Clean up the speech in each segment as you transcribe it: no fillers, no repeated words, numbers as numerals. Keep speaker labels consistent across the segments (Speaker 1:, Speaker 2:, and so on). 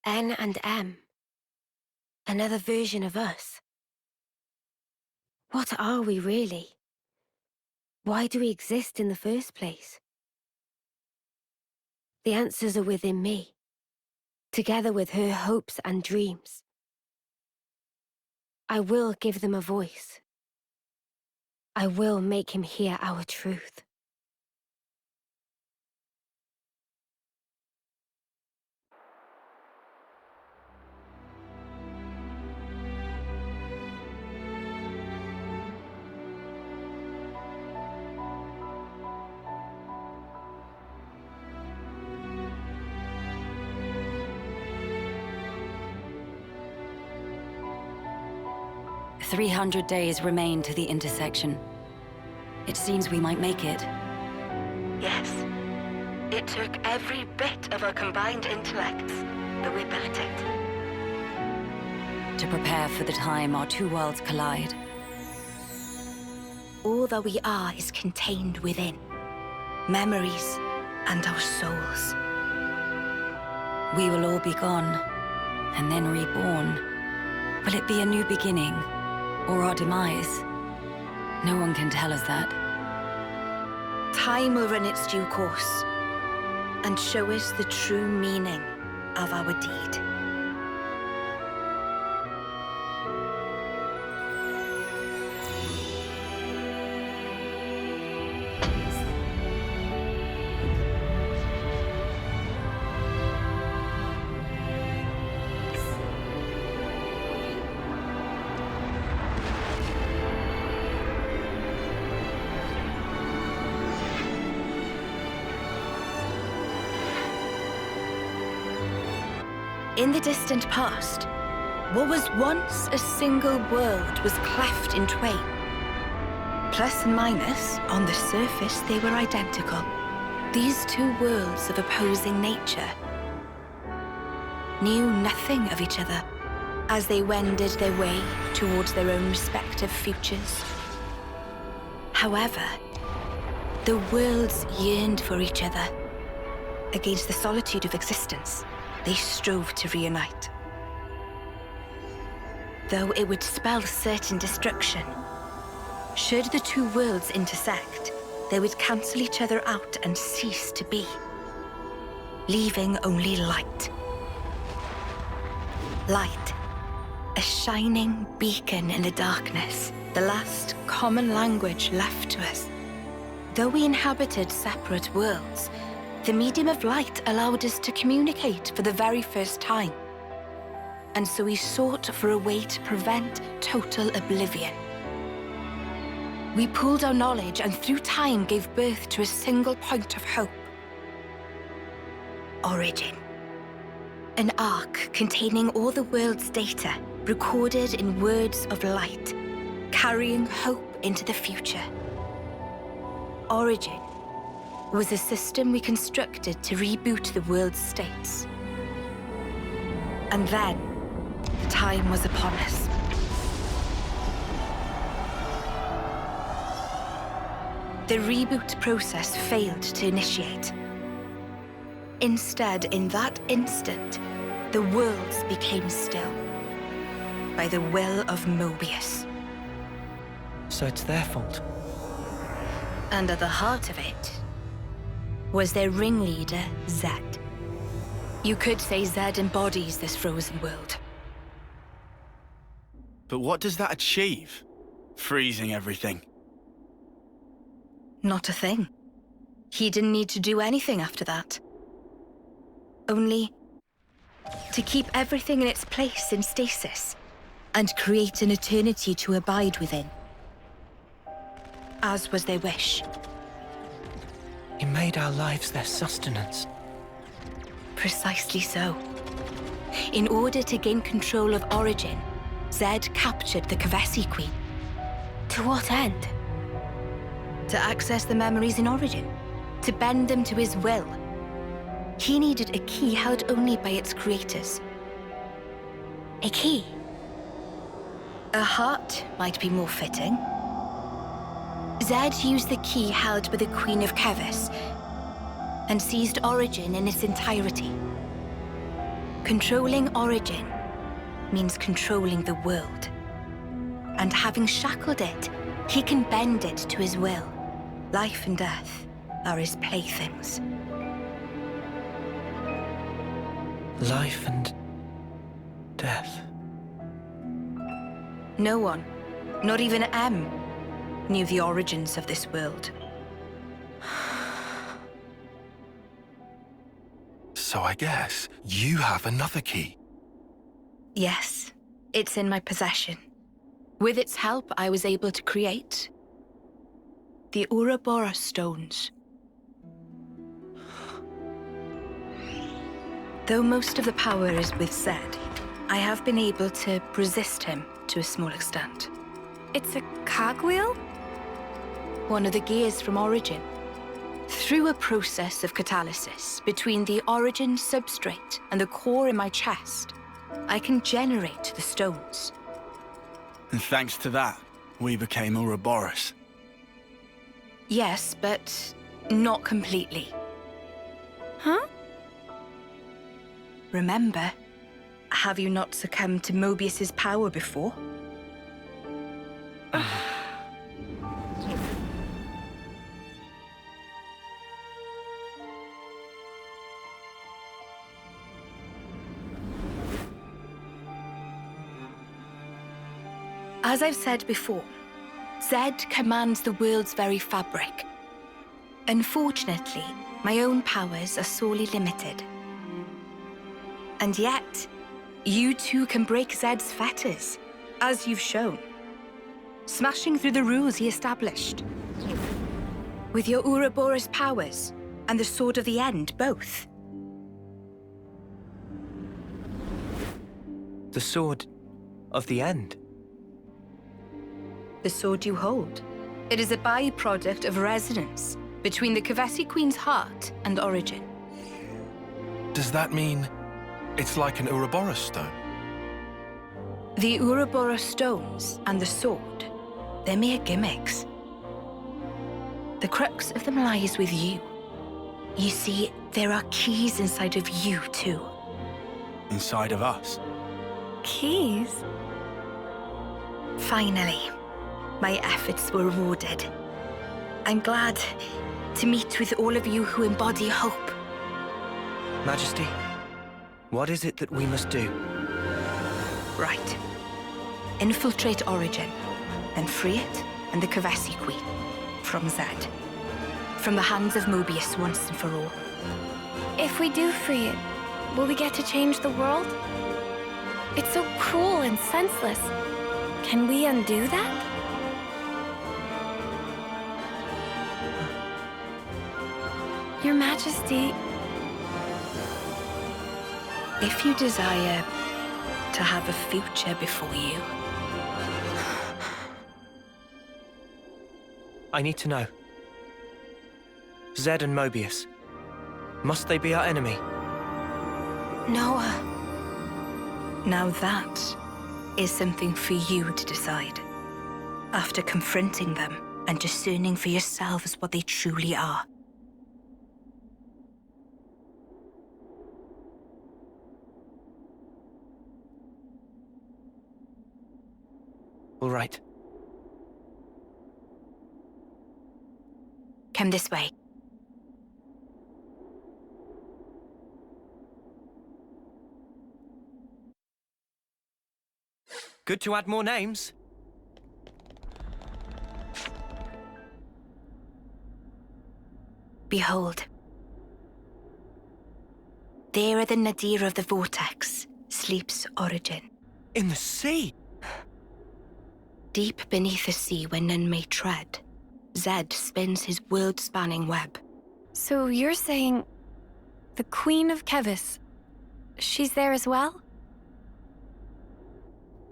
Speaker 1: N and M. Another version of us. What are we really? Why do we exist in the first place? The answers are within me, together with her hopes and dreams. I will give them a voice. I will make him hear our truth.
Speaker 2: " 300 days remain to the intersection. It seems we might make it.
Speaker 3: Yes. It took every bit of our combined intellects, but we built it.
Speaker 2: To prepare for the time our two worlds collide.
Speaker 3: All that we are is contained within. Memories and our souls.
Speaker 2: We will all be gone, and then reborn. Will it be a new beginning, or our demise? No one can tell us that.
Speaker 3: Time will run its due course, and show us the true meaning of our deed. In the distant past, what was once a single world was cleft in twain. Plus and minus, on the surface they were identical. These two worlds of opposing nature knew nothing of each other as they wended their way towards their own respective futures. However, the worlds yearned for each other. Against the solitude of existence, they strove to reunite. Though it would spell certain destruction, should the two worlds intersect, they would cancel each other out and cease to be, leaving only light. Light, a shining beacon in the darkness, the last common language left to us. Though we inhabited separate worlds, the medium of light allowed us to communicate for the very first time. And so we sought for a way to prevent total oblivion. We pooled our knowledge and through time gave birth to a single point of hope. Origin. An arc containing all the world's data, recorded in words of light, carrying hope into the future. Origin was a system we constructed to reboot the world's states. And then, time was upon us. The reboot process failed to initiate. Instead, in that instant, the worlds became still, by the will of Mobius.
Speaker 4: So it's their fault.
Speaker 3: And at the heart of it was their ringleader, Zed. You could say Zed embodies this frozen world.
Speaker 5: But what does that achieve? Freezing everything.
Speaker 3: Not a thing. He didn't need to do anything after that. Only to keep everything in its place in stasis and create an eternity to abide within. As was their wish.
Speaker 4: He made our lives their sustenance.
Speaker 3: Precisely so. In order to gain control of Origin, Zed captured the Kavesi Queen.
Speaker 1: To what end?
Speaker 3: To access the memories in Origin, to bend them to his will. He needed a key held only by its creators.
Speaker 1: A key?
Speaker 3: A heart might be more fitting. Zed used the key held by the Queen of Kevis and seized Origin in its entirety. Controlling Origin means controlling the world. And having shackled it, he can bend it to his will. Life and death are his playthings.
Speaker 4: Life and death.
Speaker 3: No one, not even M, knew the origins of this world.
Speaker 6: So I guess you have another key.
Speaker 3: Yes, it's in my possession. With its help, I was able to create the Ouroboros stones. Though most of the power is with Zed, I have been able to resist him to a small extent.
Speaker 1: It's a cogwheel?
Speaker 3: One of the gears from Origin. Through a process of catalysis between the Origin substrate and the core in my chest, I can generate the stones.
Speaker 5: And thanks to that, we became Ouroboros.
Speaker 3: Yes, but not completely.
Speaker 1: Huh?
Speaker 3: Remember, have you not succumbed to Mobius's power before? As I've said before, Zed commands the world's very fabric. Unfortunately, my own powers are sorely limited. And yet, you too can break Zed's fetters, as you've shown. Smashing through the rules he established. With your Ouroboros powers, and the Sword of the End, both.
Speaker 4: The Sword of the End.
Speaker 3: The sword you hold. It is a byproduct of resonance between the Kavesi Queen's heart and Origin.
Speaker 6: Does that mean it's like an Ouroboros stone?
Speaker 3: The Ouroboros stones and the sword, they're mere gimmicks. The crux of them lies with you. You see, there are keys inside of you too.
Speaker 5: Inside of us.
Speaker 1: Keys?
Speaker 3: Finally, my efforts were rewarded. I'm glad to meet with all of you who embody hope.
Speaker 4: Majesty, what is it that we must do?
Speaker 3: Right. Infiltrate Origin, then free it and the Kavesi Queen from Zed. From the hands of Mobius once and for all.
Speaker 1: If we do free it, will we get to change the world? It's so cruel and senseless. Can we undo that? Your Majesty...
Speaker 3: If you desire to have a future before you,
Speaker 4: I need to know. Zed and Mobius. Must they be our enemy?
Speaker 3: Noah. Now that is something for you to decide. After confronting them and discerning for yourselves what they truly are.
Speaker 4: All right.
Speaker 3: Come this way.
Speaker 4: Good to add more names.
Speaker 3: Behold. There at the nadir of the vortex sleeps Origin.
Speaker 4: In the sea?
Speaker 3: Deep beneath the sea where none may tread, Zed spins his world-spanning web.
Speaker 1: So you're saying... the Queen of Kevis... she's there as well?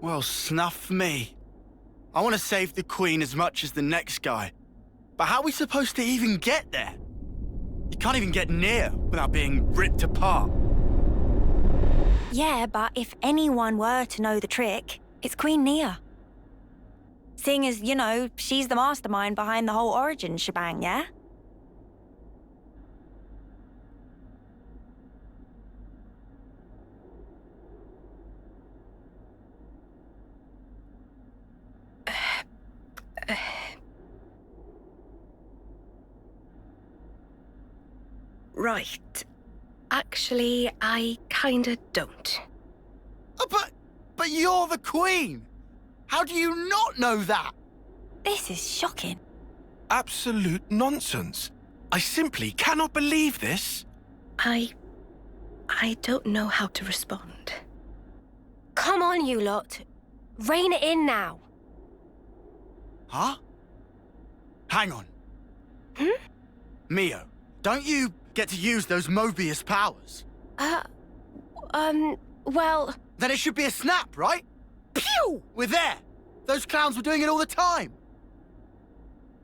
Speaker 5: Well, snuff me. I want to save the Queen as much as the next guy. But how are we supposed to even get there? You can't even get near without being ripped apart.
Speaker 7: Yeah, but if anyone were to know the trick, it's Queen Nia. Seeing as, you know, she's the mastermind behind the whole Origin shebang, yeah?
Speaker 3: Right. Actually, I kinda don't.
Speaker 5: Oh, but you're the Queen! How do you not know that?
Speaker 7: This is shocking.
Speaker 6: Absolute nonsense. I simply cannot believe this.
Speaker 3: I don't know how to respond.
Speaker 1: Come on, you lot. Rein it in now.
Speaker 5: Huh? Hang on.
Speaker 1: Hmm?
Speaker 5: Mio, don't you get to use those Mobius powers?
Speaker 1: Well...
Speaker 5: Then it should be a snap, right? Pew! We're there! Those clowns were doing it all the time!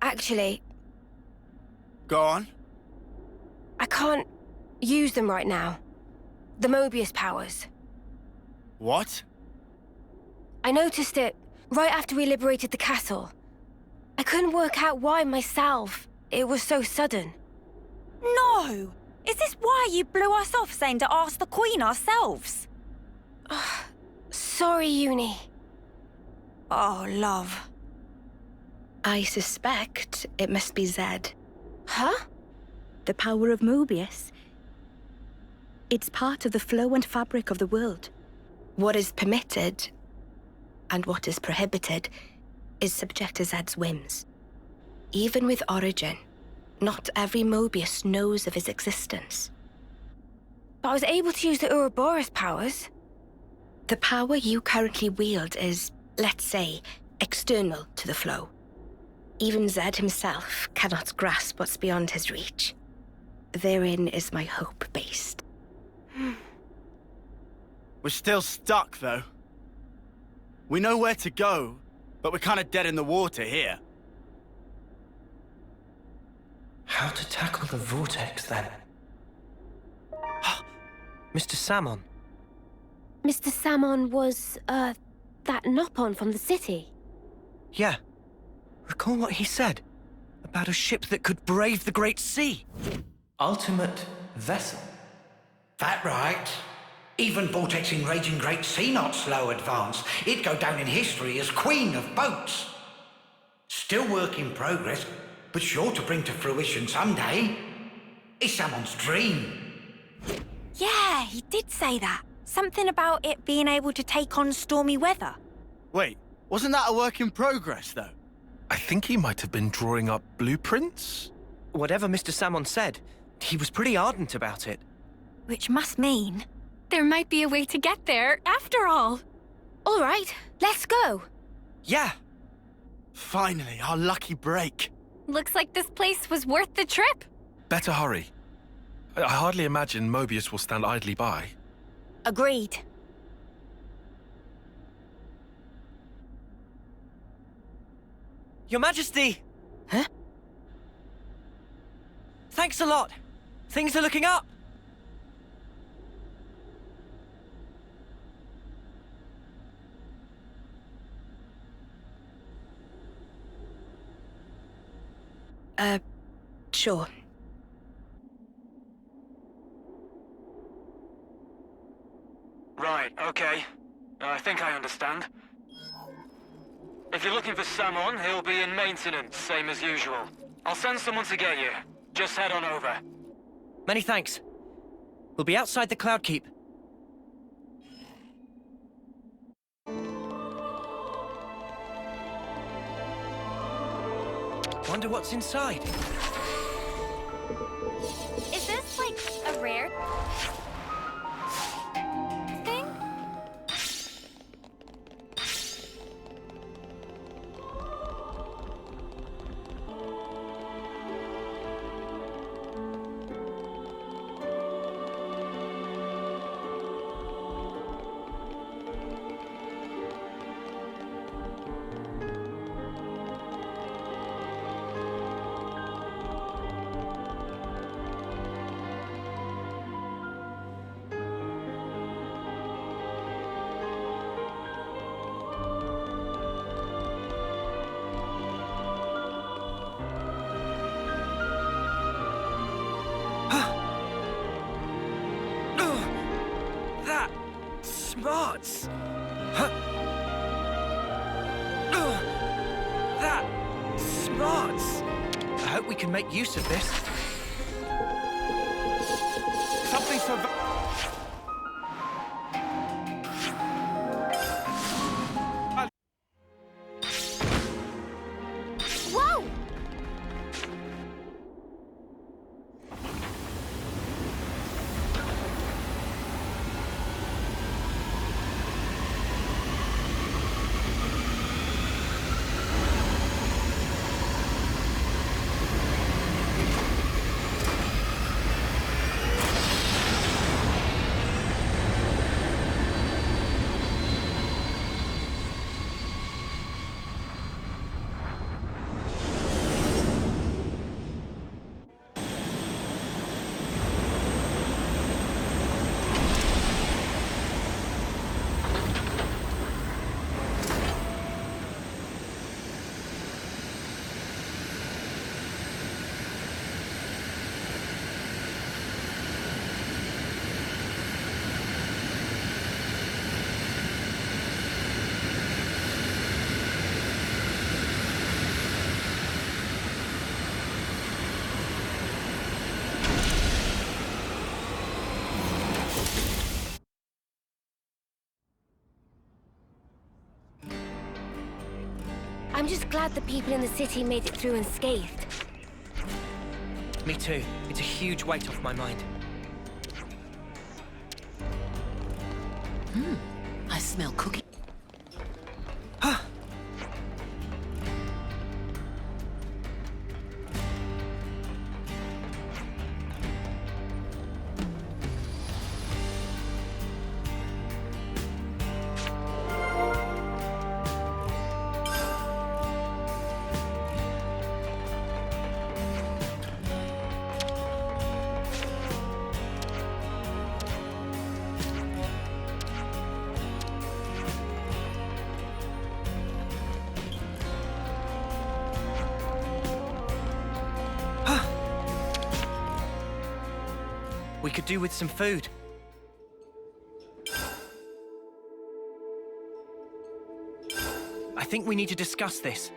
Speaker 1: Actually,
Speaker 5: Go on.
Speaker 1: I can't use them right now. The Mobius powers.
Speaker 5: What?
Speaker 1: I noticed it right after we liberated the castle. I couldn't work out why myself. It was so sudden.
Speaker 7: No! Is this why you blew us off saying to ask the Queen ourselves?
Speaker 1: Sorry, Uni.
Speaker 7: Oh, love.
Speaker 3: I suspect it must be Zed.
Speaker 1: Huh?
Speaker 3: The power of Mobius. It's part of the flow and fabric of the world. What is permitted and what is prohibited is subject to Zed's whims. Even with Origin, not every Mobius knows of his existence.
Speaker 1: But I was able to use the Ouroboros powers.
Speaker 3: The power you currently wield is, let's say, external to the flow. Even Zed himself cannot grasp what's beyond his reach. Therein is my hope based.
Speaker 5: We're still stuck, though. We know where to go, but we're kind of dead in the water here.
Speaker 4: How to tackle the vortex, then? Mr. Salmon.
Speaker 1: Mr. Salmon was, that Nopon from the city.
Speaker 4: Yeah. Recall what he said about a ship that could brave the Great Sea. Ultimate vessel.
Speaker 8: That right. Even vortexing raging great sea not slow advance. It'd go down in history as queen of boats. Still work in progress, but sure to bring to fruition someday. It's someone's dream.
Speaker 7: Yeah, he did say that. Something about it being able to take on stormy weather.
Speaker 5: Wait, wasn't that a work in progress, though?
Speaker 6: I think he might have been drawing up blueprints.
Speaker 4: Whatever Mr. Salmon said, he was pretty ardent about it.
Speaker 7: Which must mean...
Speaker 1: There might be a way to get there, after all. All right, let's go.
Speaker 4: Yeah.
Speaker 5: Finally, our lucky break.
Speaker 1: Looks like this place was worth the trip.
Speaker 6: Better hurry. I hardly imagine Mobius will stand idly by.
Speaker 7: Agreed.
Speaker 4: Your Majesty!
Speaker 3: Huh?
Speaker 4: Thanks a lot. Things are looking up.
Speaker 3: Sure.
Speaker 9: Right, okay. I think I understand. If you're looking for Samon, he'll be in maintenance, same as usual. I'll send someone to get you. Just head on over.
Speaker 4: Many thanks. We'll be outside the Cloud Keep. Wonder what's inside.
Speaker 1: Is this, like, a rare thing?
Speaker 4: That smarts. That smarts. I hope we can make use of this.
Speaker 1: I'm just glad the people in the city made it through unscathed.
Speaker 4: Me too. It's a huge weight off my mind.
Speaker 10: I smell cooking.
Speaker 4: We could do with some food. I think we need to discuss this.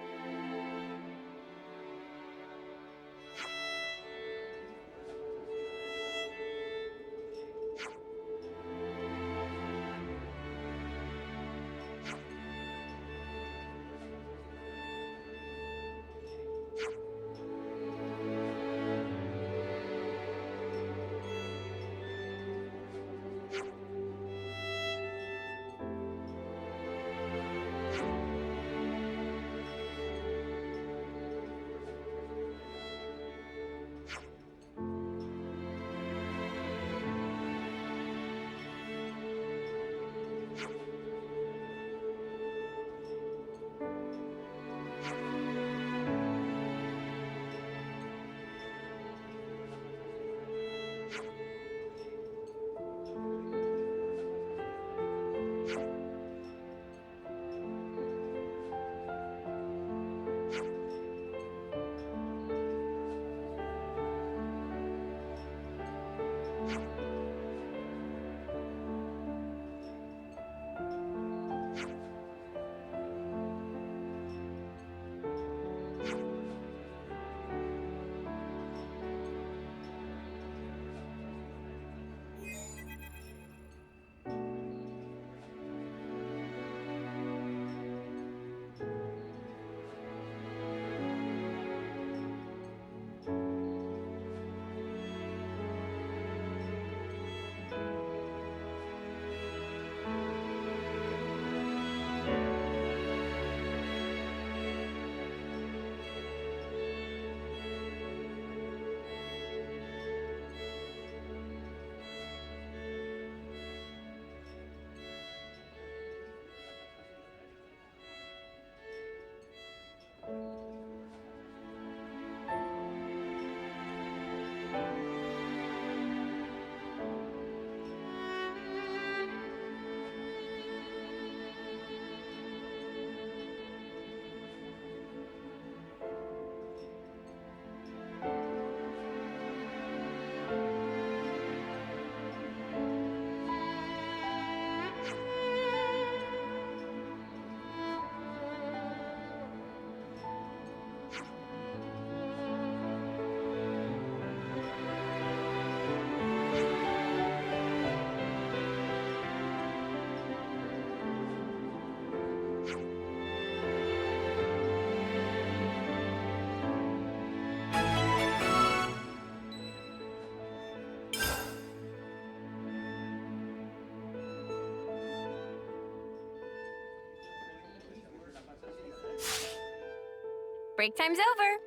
Speaker 1: Break time's over.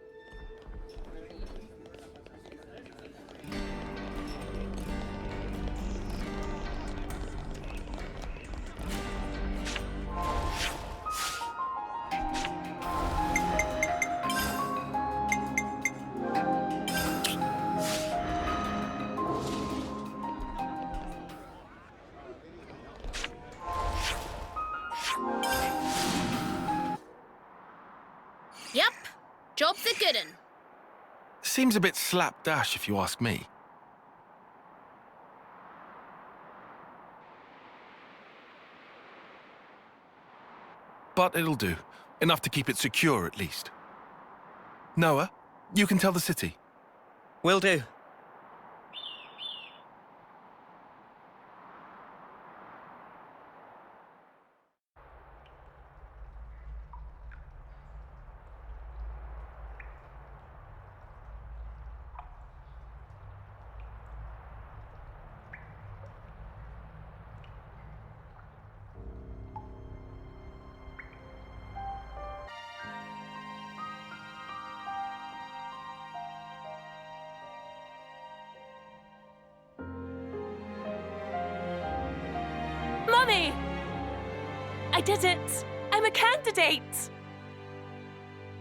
Speaker 11: Yep, job's a good 'un.
Speaker 6: Seems a bit slapdash, if you ask me. But it'll do. Enough to keep it secure, at least. Noah, you can tell the city.
Speaker 4: Will do.
Speaker 10: Mummy! I did it! I'm a candidate!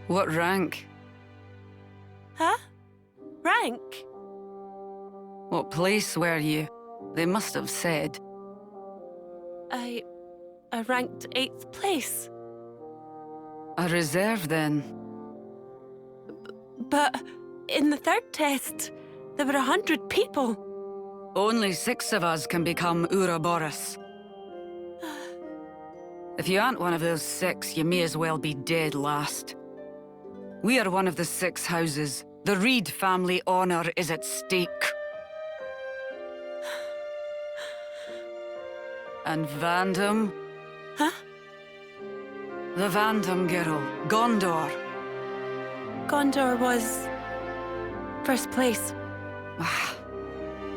Speaker 2: What rank?
Speaker 10: Huh? Rank?
Speaker 2: What place were you? They must have said.
Speaker 10: I ranked 8th place.
Speaker 2: A reserve, then?
Speaker 10: But in the third test, there were 100 people.
Speaker 2: Only 6 of us can become Ouroboros. If you aren't one of those 6, you may as well be dead last. We are one of the 6 houses. The Reed family honor is at stake. And Vandam?
Speaker 10: Huh?
Speaker 2: The Vandam girl, Gondor.
Speaker 10: Gondor was... first place.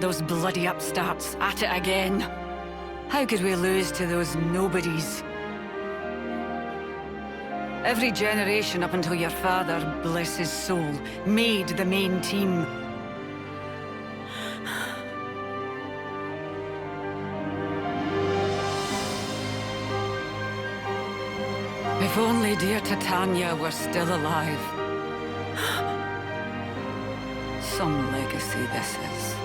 Speaker 2: Those bloody upstarts, at it again. How could we lose to those nobodies? Every generation up until your father, bless his soul, made the main team. If only dear Titania were still alive. Some legacy this is.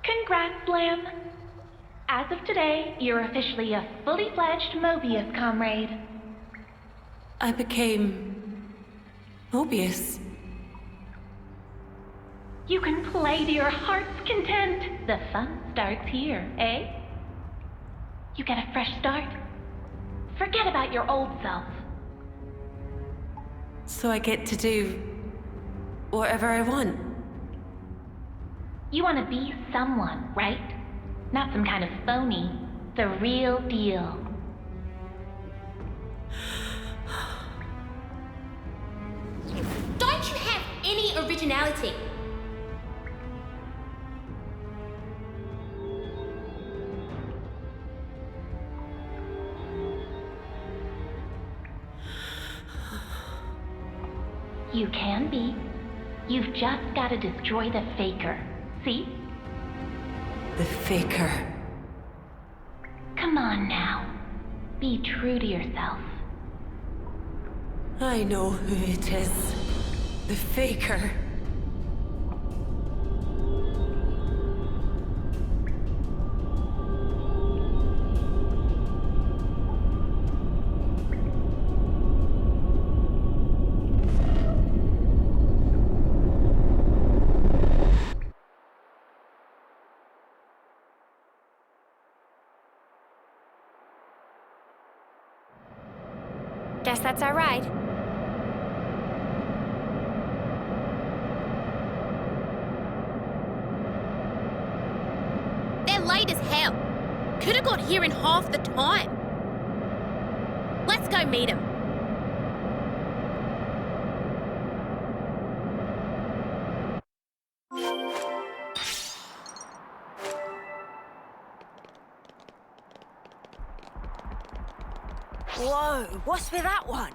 Speaker 12: Congrats, Lamb. As of today, you're officially a fully fledged Mobius comrade.
Speaker 10: I became... Mobius.
Speaker 12: You can play to your heart's content. The fun starts here, eh? You get a fresh start. Forget about your old self.
Speaker 10: So I get to do... whatever I want.
Speaker 12: You want to be someone, right? Not some kind of phony. The real deal.
Speaker 11: Don't you have any originality?
Speaker 12: You can be. You've just got to destroy the Faker. See?
Speaker 10: The Faker.
Speaker 12: Come on now. Be true to yourself.
Speaker 10: I know who it is. The Faker.
Speaker 1: Guess that's our ride.
Speaker 11: They're late as hell. Could have got here in half the time. Let's go meet them.
Speaker 7: Whoa, what's with that one?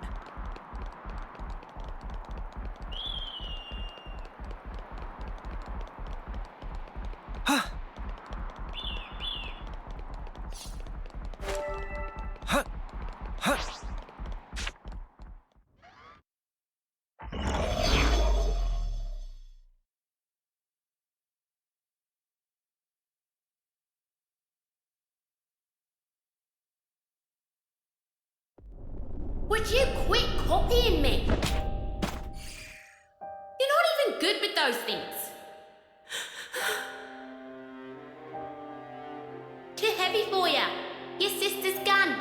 Speaker 11: Would you quit copying me? You're not even good with those things. Too heavy for ya. Your sister's gun.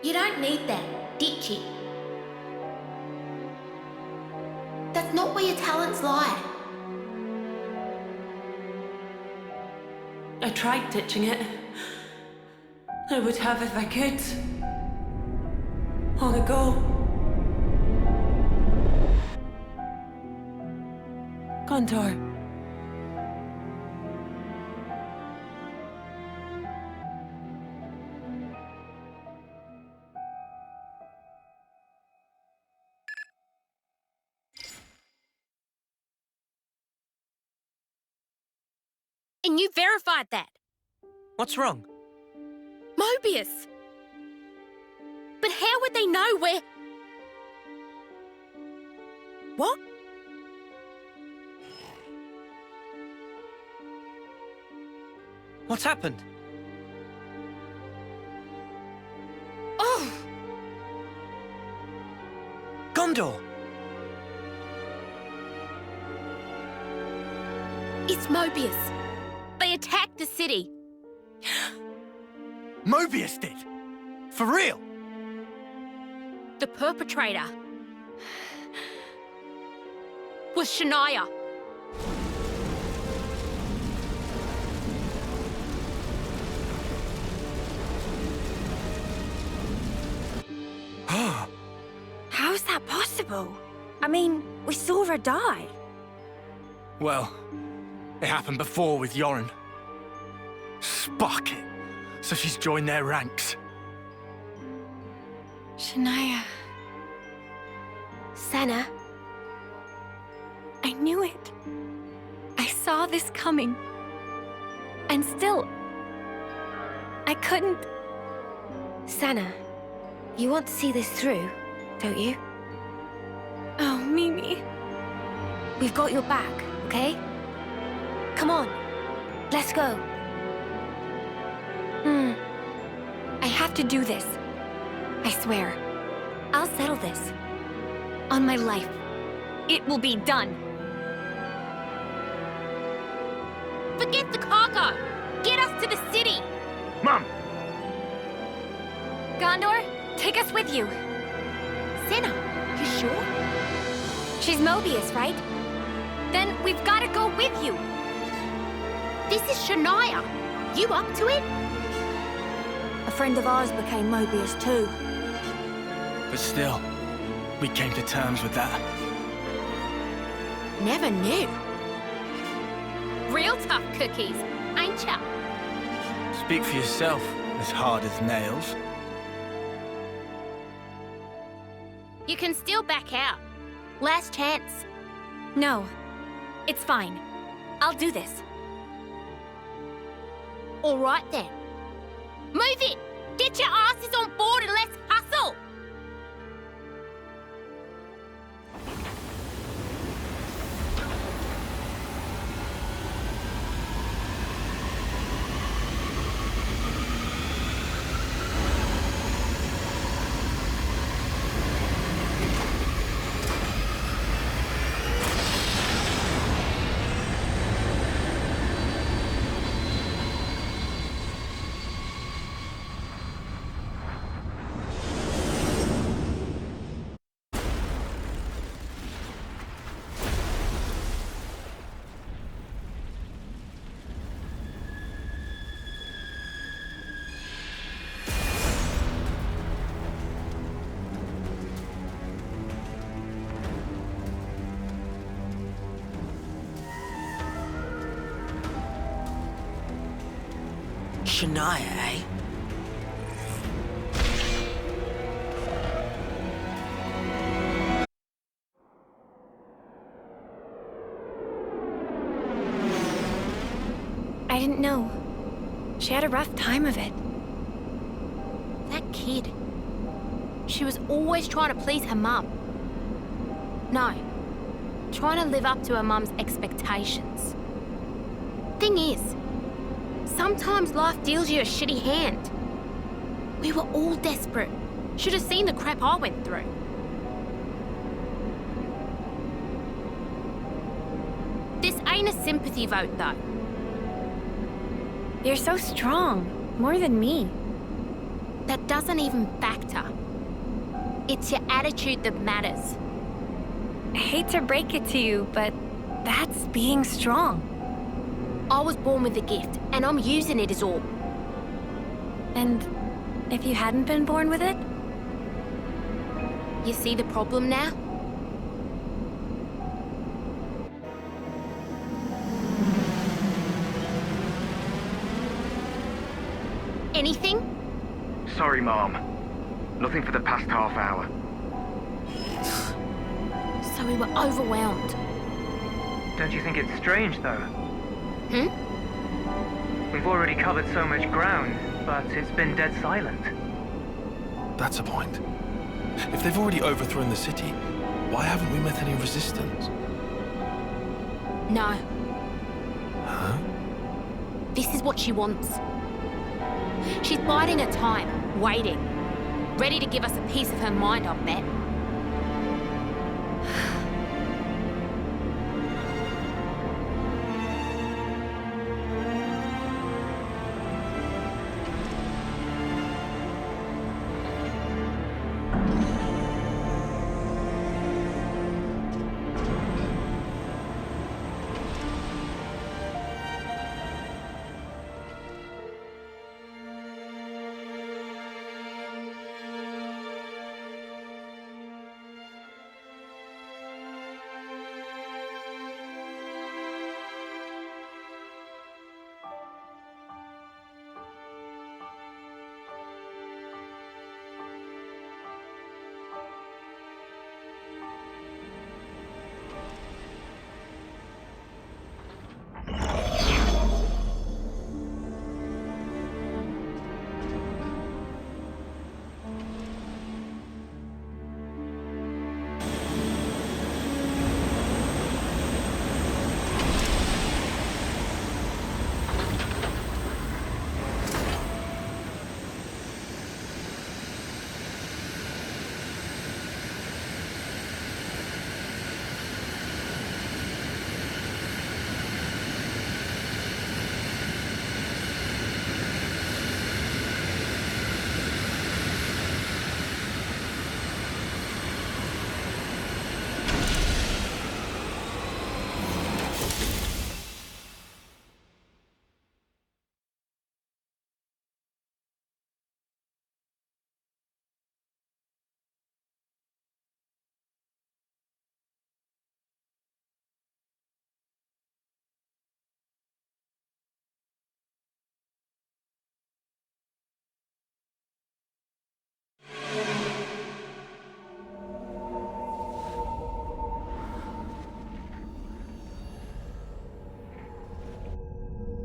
Speaker 11: You don't need that, ditch it. That's not where your talents lie.
Speaker 10: I tried ditching it. I would have if I could. Long ago. Gondor.
Speaker 11: And you verified that.
Speaker 4: What's wrong?
Speaker 11: Mobius. But how would they know where... What?
Speaker 4: What's happened?
Speaker 11: Oh!
Speaker 4: Gondor!
Speaker 11: It's Mobius. They attacked the city.
Speaker 5: Mobius did? For real?
Speaker 11: The perpetrator was Shania.
Speaker 7: How's that possible? I mean, we saw her die.
Speaker 5: Well, it happened before with Yoren. Spark it. So she's joined their ranks.
Speaker 1: Shania. Senna. I knew it. I saw this coming. And still, I couldn't.
Speaker 13: Senna, you want to see this through, don't you?
Speaker 1: Oh, Mimi.
Speaker 13: We've got your back, okay? Come on, let's go.
Speaker 1: I have to do this. I swear. I'll settle this. On my life. It will be done.
Speaker 11: Forget the cargo. Get us to the city.
Speaker 5: Mum!
Speaker 1: Gondor, take us with you.
Speaker 11: Senna, you sure?
Speaker 1: She's Mobius, right? Then we've got to go with you.
Speaker 11: This is Shania. You up to it?
Speaker 7: A friend of ours became Mobius too.
Speaker 5: But still, we came to terms with that.
Speaker 11: Never knew. Real tough cookies, ain't ya?
Speaker 5: Speak for yourself, as hard as nails.
Speaker 11: You can still back out. Last chance.
Speaker 1: No, it's fine. I'll do this.
Speaker 11: All right then. Move it! Get your asses on board and let's hustle!
Speaker 14: Shania, eh?
Speaker 1: I didn't know. She had a rough time of it.
Speaker 11: That kid. She was always trying to please her mum. No, trying to live up to her mum's expectations. Thing is, sometimes life deals you a shitty hand. We were all desperate. Should have seen the crap I went through. This ain't a sympathy vote, though.
Speaker 1: You're so strong. More than me.
Speaker 11: That doesn't even factor. It's your attitude that matters.
Speaker 1: I hate to break it to you, but that's being strong.
Speaker 11: I was born with a gift, and I'm using it as all.
Speaker 1: And if you hadn't been born with it?
Speaker 11: You see the problem now? Anything?
Speaker 14: Sorry, Mom. Nothing for the past half hour.
Speaker 11: So we were overwhelmed.
Speaker 14: Don't you think it's strange, though?
Speaker 11: Hmm?
Speaker 14: We've already covered so much ground, but it's been dead silent.
Speaker 6: That's a point. If they've already overthrown the city, why haven't we met any resistance?
Speaker 11: No.
Speaker 6: Huh?
Speaker 11: This is what she wants. She's biding her time, waiting. Ready to give us a piece of her mind, I bet.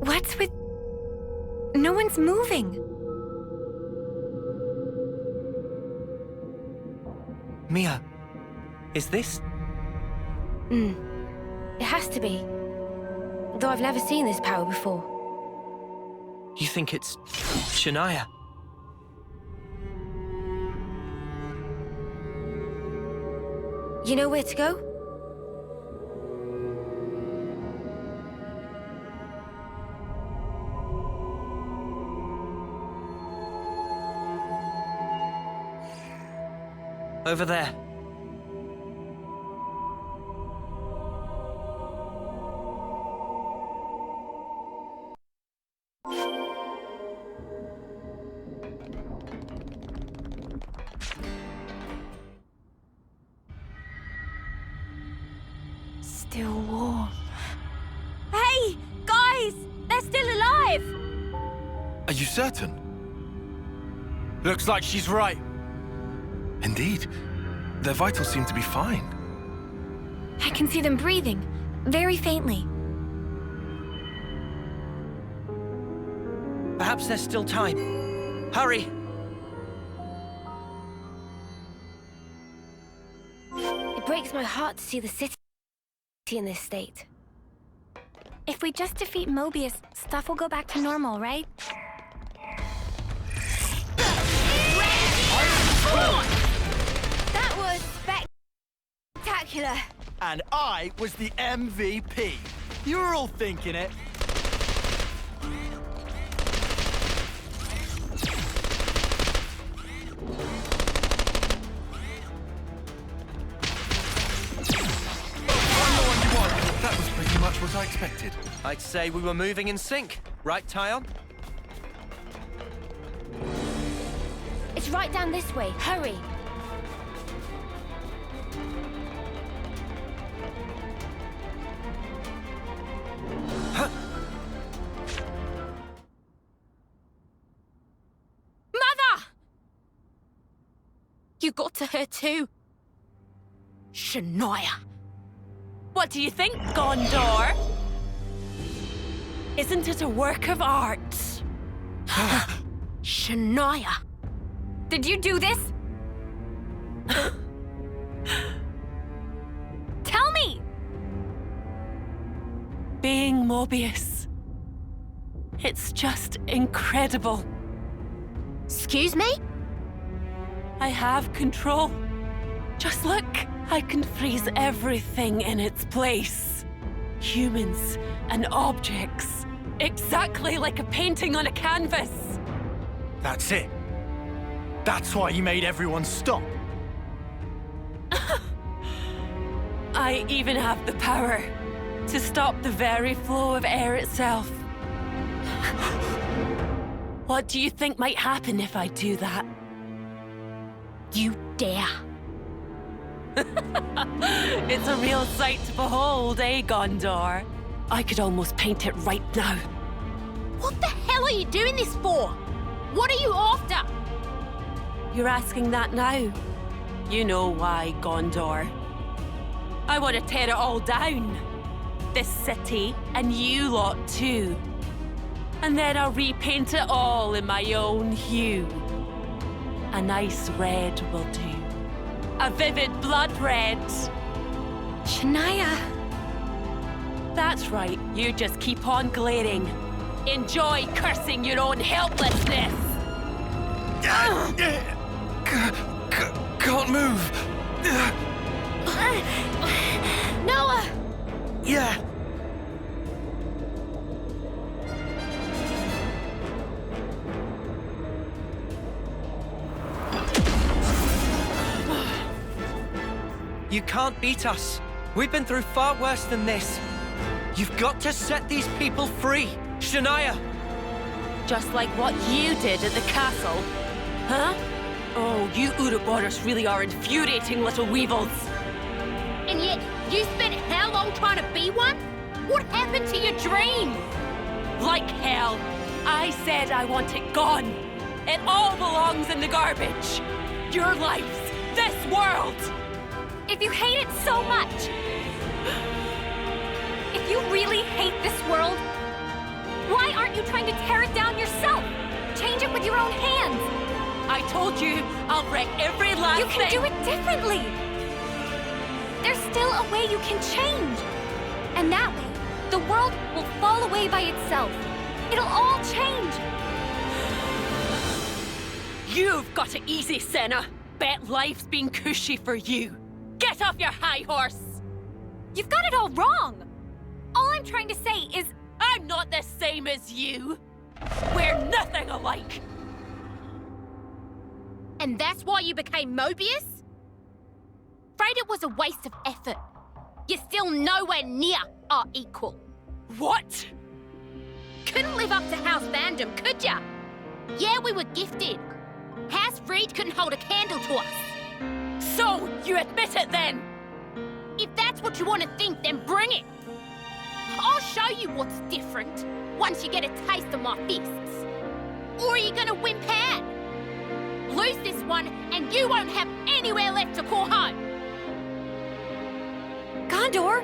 Speaker 1: What's with... No one's moving.
Speaker 4: Mia, is this...
Speaker 13: It has to be. Though I've never seen this power before.
Speaker 4: You think it's... Shania?
Speaker 13: You know where to go?
Speaker 4: Over there.
Speaker 1: Still warm.
Speaker 10: Hey, guys! They're still alive!
Speaker 6: Are you certain?
Speaker 5: Looks like she's right.
Speaker 6: Indeed. Their vitals seem to be fine.
Speaker 1: I can see them breathing, very faintly.
Speaker 4: Perhaps there's still time. Hurry!
Speaker 13: It breaks my heart to see the city in this state.
Speaker 1: If we just defeat Mobius, stuff will go back to normal, right?
Speaker 3: That was spectacular.
Speaker 5: And I was the MVP. You were all thinking it.
Speaker 6: That was pretty much what I expected.
Speaker 4: I'd say we were moving in sync. Right, Tyon?
Speaker 13: It's right down this way. Hurry.
Speaker 11: Mother! You got to her too. Shania.
Speaker 10: What do you think, Gondor? Isn't it a work of art?
Speaker 11: Shania.
Speaker 13: Did you do this? Tell me!
Speaker 10: Being Mobius. It's just incredible.
Speaker 11: Excuse me?
Speaker 10: I have control. Just look, I can freeze everything in its place. Humans and objects. Exactly like a painting on a canvas.
Speaker 5: That's it. That's why you made everyone stop.
Speaker 10: I even have the power to stop the very flow of air itself. What do you think might happen if I do that?
Speaker 11: You dare.
Speaker 10: It's a real sight to behold, eh, Gondor? I could almost paint it right now.
Speaker 11: What the hell are you doing this for? What are you after?
Speaker 10: You're asking that now? You know why, Gondor. I want to tear it all down. This city, and you lot too. And then I'll repaint it all in my own hue. A nice red will do. A vivid blood red.
Speaker 1: Shania.
Speaker 10: That's right, you just keep on glaring. Enjoy cursing your own helplessness.
Speaker 6: Can't move.
Speaker 13: Noah!
Speaker 5: Yeah.
Speaker 4: You can't beat us. We've been through far worse than this. You've got to set these people free, Shania!
Speaker 10: Just like what you did at the castle. Huh? Oh, you Ouroboros really are infuriating little weevils.
Speaker 11: And yet, you spent how long trying to be one? What happened to your dream?
Speaker 10: Like hell. I said I want it gone. It all belongs in the garbage. Your lives, this world.
Speaker 13: If you hate it so much, if you really hate this world, why aren't you trying to tear it down yourself? Change it with your own hands.
Speaker 10: I told you, I'll wreck every last thing.
Speaker 13: You can do it differently. There's still a way you can change. And that way, the world will fall away by itself. It'll all change.
Speaker 10: You've got it easy, Senna. Bet life's been cushy for you. Get off your high horse.
Speaker 13: You've got it all wrong. All I'm trying to say is...
Speaker 10: I'm not the same as you. We're nothing alike.
Speaker 11: And that's why you became Mobius? Afraid it was a waste of effort. You're still nowhere near our equal.
Speaker 10: What?
Speaker 11: Couldn't live up to House Vandom, could ya? Yeah, we were gifted. House Reed couldn't hold a candle to us.
Speaker 10: So, you admit it then?
Speaker 11: If that's what you want to think, then bring it. I'll show you what's different once you get a taste of my fists. Or are you gonna wimp out? Lose this one, and you won't have anywhere left to call home.
Speaker 13: Gondor?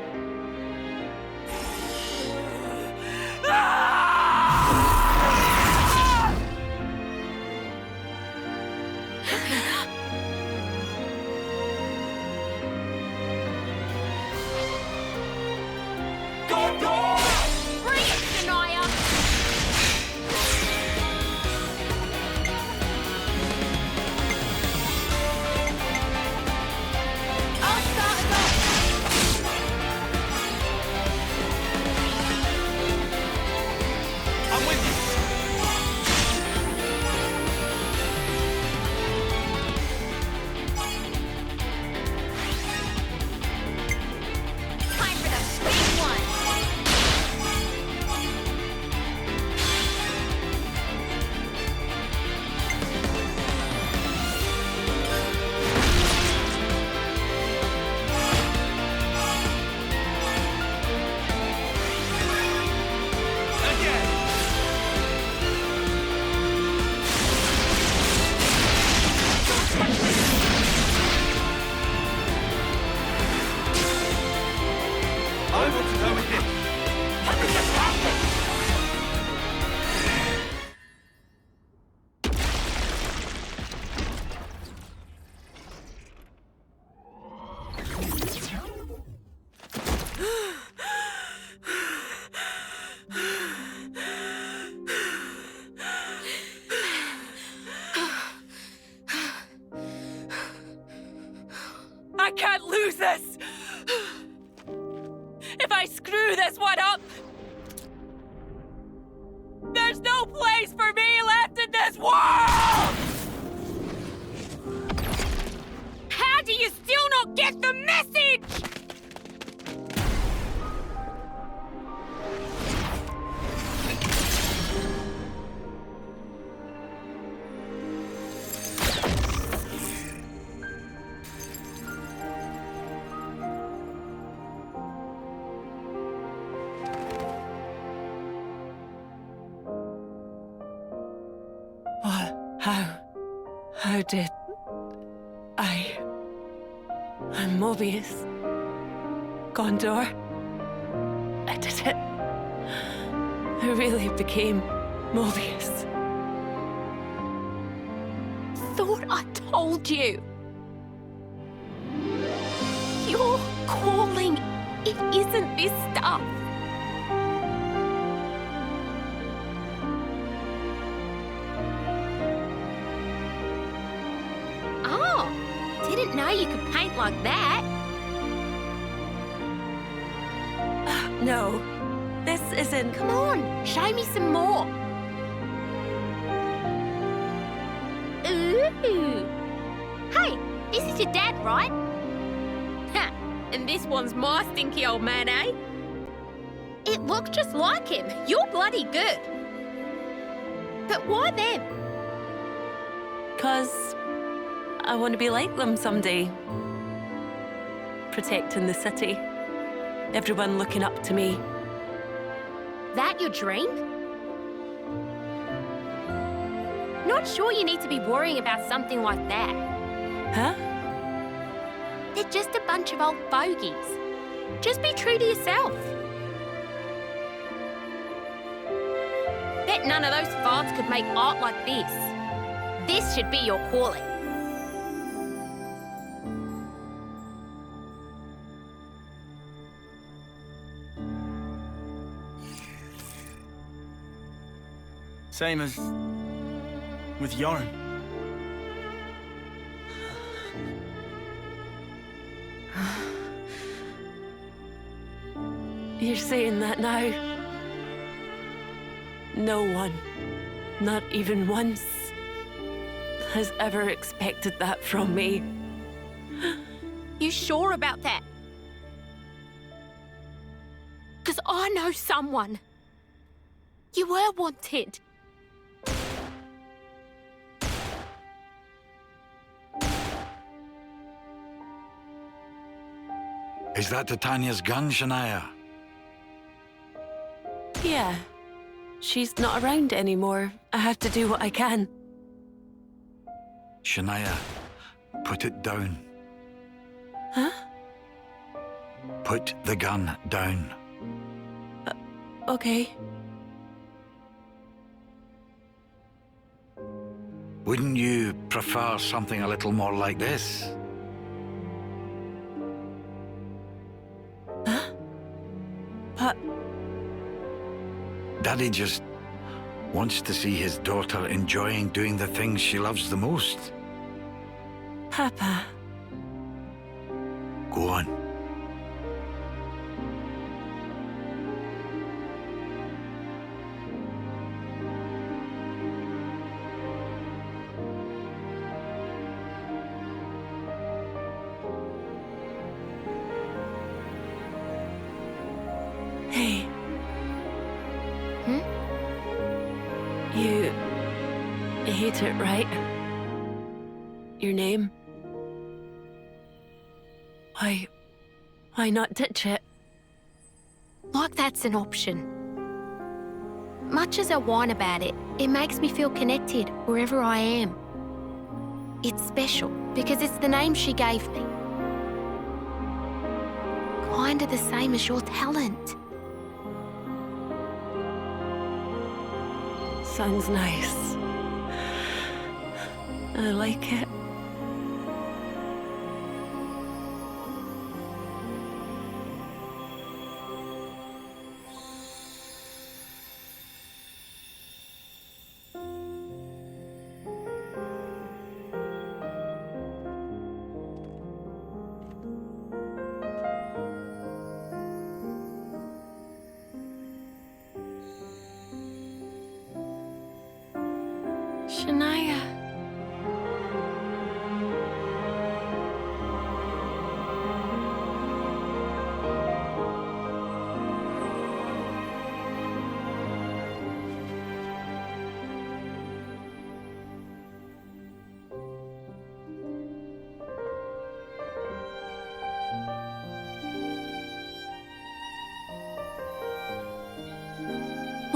Speaker 10: I can't lose this! If I screw this one up, there's no place for me left in this world!
Speaker 11: How do you still not get the message?
Speaker 10: How did I'm Mobius. Gondor. I did it. I really became Mobius.
Speaker 11: Thought I told you. Your calling, it isn't this stuff. Oh, didn't know you could paint like that.
Speaker 10: No, this isn't...
Speaker 11: Come on, show me some more. Ooh. Hey, this is your dad, right? Ha, and this one's my stinky old man, eh? It looks just like him. You're bloody good. But why them?
Speaker 10: 'Cause I want to be like them someday. Protecting the city. Everyone looking up to me.
Speaker 11: That your dream? Not sure you need to be worrying about something like that.
Speaker 10: Huh?
Speaker 11: They're just a bunch of old fogies. Just be true to yourself. Bet none of those farts could make art like this. This should be your calling.
Speaker 5: Same as with Yoren.
Speaker 10: You're saying that now? No one, not even once, has ever expected that from me.
Speaker 11: You sure about that? 'Cause I know someone. You were wanted.
Speaker 8: Is that Titania's gun, Shania?
Speaker 10: Yeah. She's not around anymore. I have to do what I can.
Speaker 8: Shania, put it down.
Speaker 10: Huh?
Speaker 8: Put the gun down.
Speaker 10: Okay.
Speaker 8: Wouldn't you prefer something a little more like this?
Speaker 10: Huh? But...
Speaker 8: Daddy just wants to see his daughter enjoying doing the things she loves the most.
Speaker 10: Papa.
Speaker 8: Go on.
Speaker 10: Hey. You hate it, right? Your name? Why not ditch it?
Speaker 11: Like that's an option. Much as I whine about it, it makes me feel connected wherever I am. It's special because it's the name she gave me. Kinda the same as your talent.
Speaker 10: Sounds nice. I like it.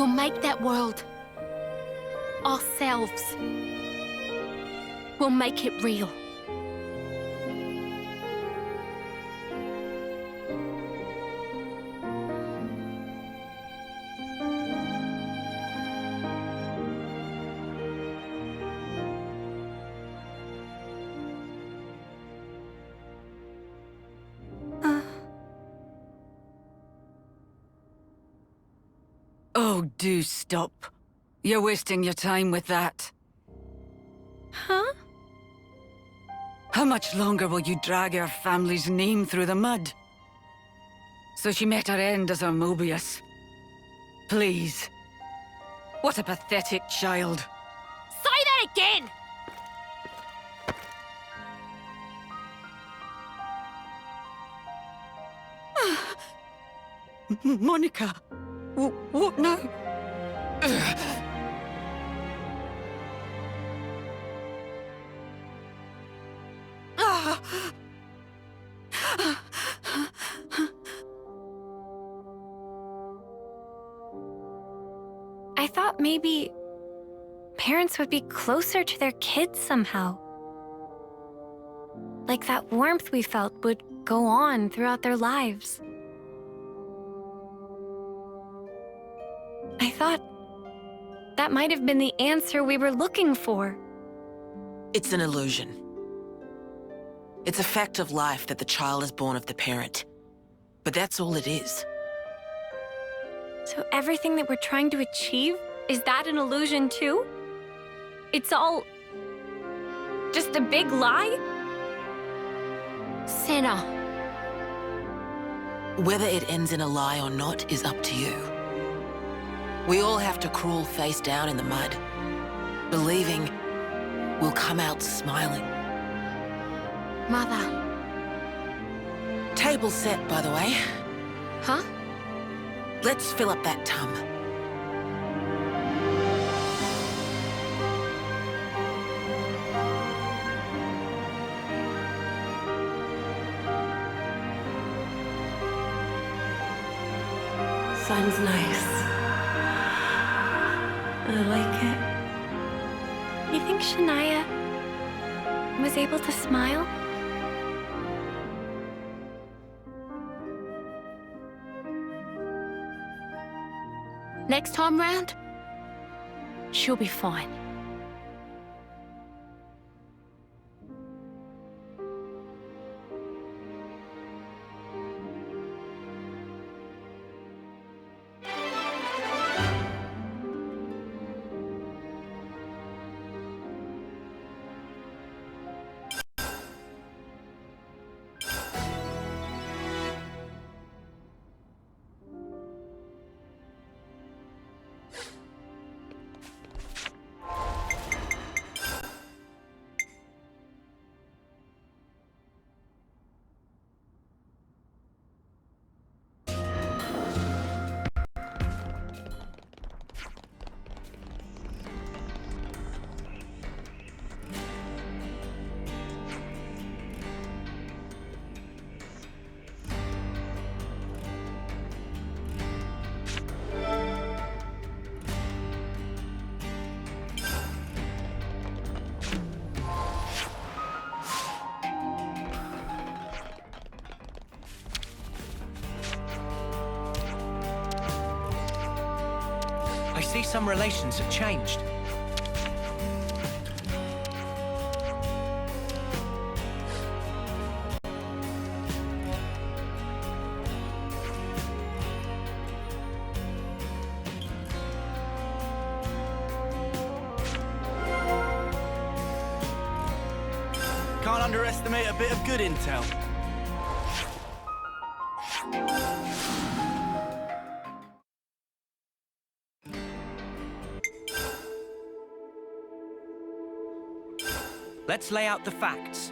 Speaker 11: We'll make that world. Ourselves. We'll make it real.
Speaker 2: Oh, do stop. You're wasting your time with that.
Speaker 1: Huh?
Speaker 2: How much longer will you drag our family's name through the mud? So she met her end as our Mobius. Please. What a pathetic child.
Speaker 11: Say that again!
Speaker 2: Monica! What now?
Speaker 1: I thought maybe parents would be closer to their kids somehow. Like that warmth we felt would go on throughout their lives. I thought that might have been the answer we were looking for.
Speaker 15: It's an illusion. It's a fact of life that the child is born of the parent. But that's all it is.
Speaker 1: So everything that we're trying to achieve, is that an illusion too? It's all just a big lie?
Speaker 11: Senna.
Speaker 15: Whether it ends in a lie or not is up to you. We all have to crawl face down in the mud, believing we'll come out smiling.
Speaker 11: Mother.
Speaker 15: Table set, by the way.
Speaker 11: Huh?
Speaker 15: Let's fill up that tub.
Speaker 10: Sounds nice. I like it.
Speaker 1: You think Shania was able to smile?
Speaker 11: Next time round, she'll be fine.
Speaker 4: I see some relations have changed.
Speaker 5: Can't underestimate a bit of good intel.
Speaker 4: Let's lay out the facts.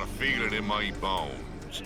Speaker 16: feel it in my bones.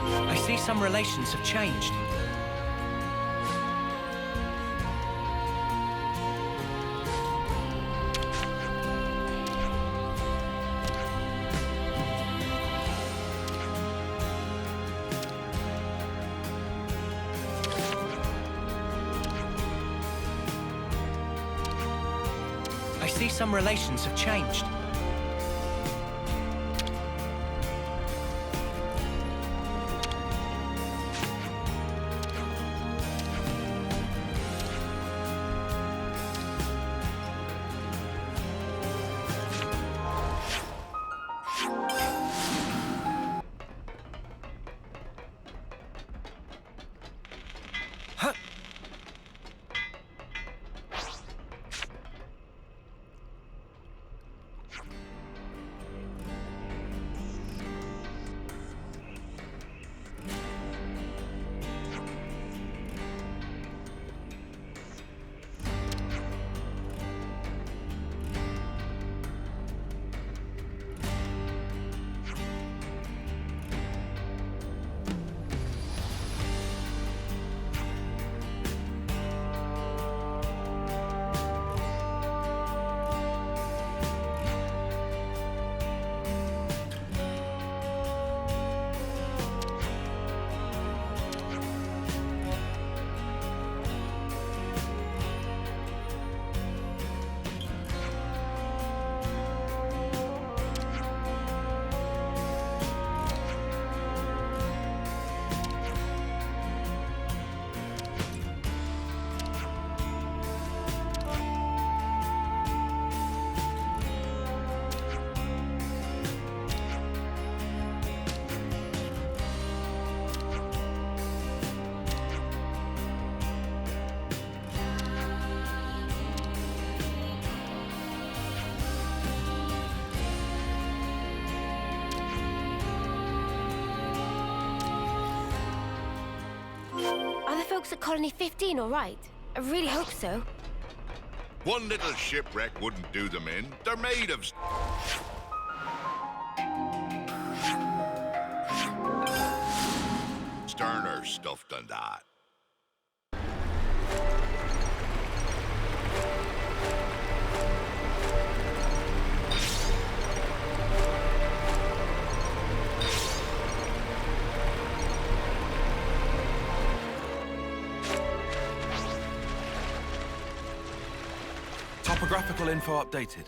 Speaker 4: I see some relations have changed. I see some relations have changed.
Speaker 13: Are the folks at Colony 15 all right? I really hope so.
Speaker 16: One little shipwreck wouldn't do them in. They're made of... sterner stuff than that.
Speaker 6: Topographical info updated.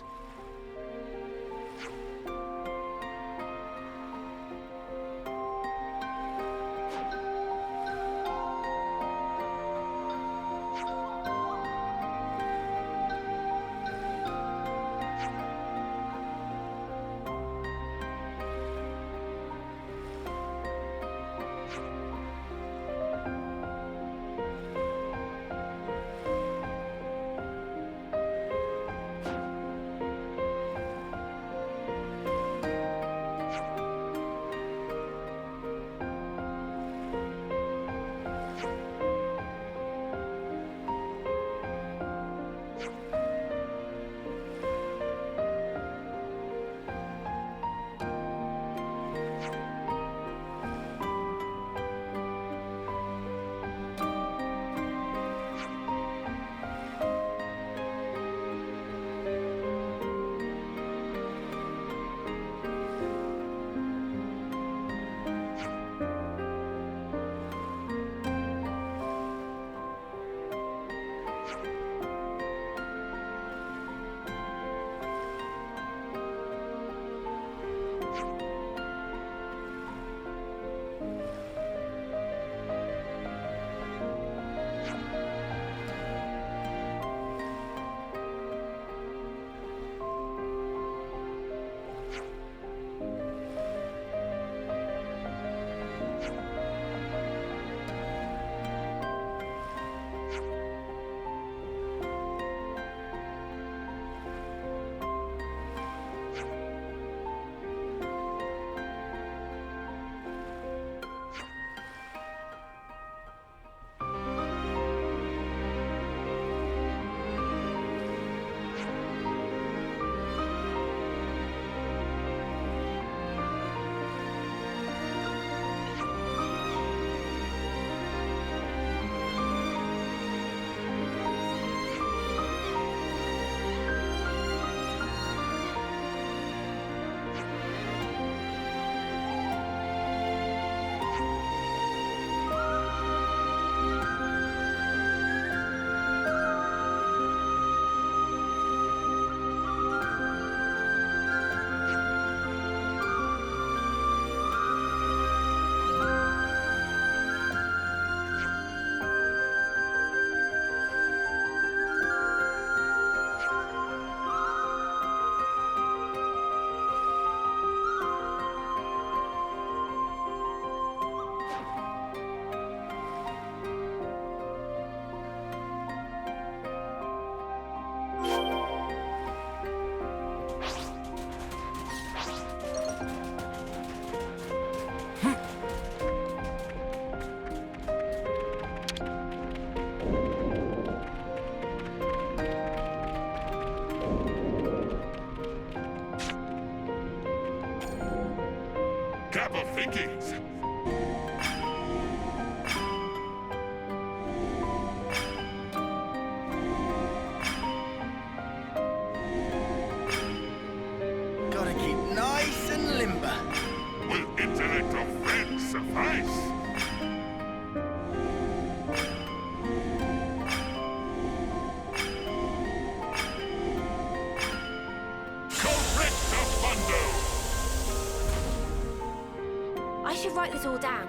Speaker 13: take us all down.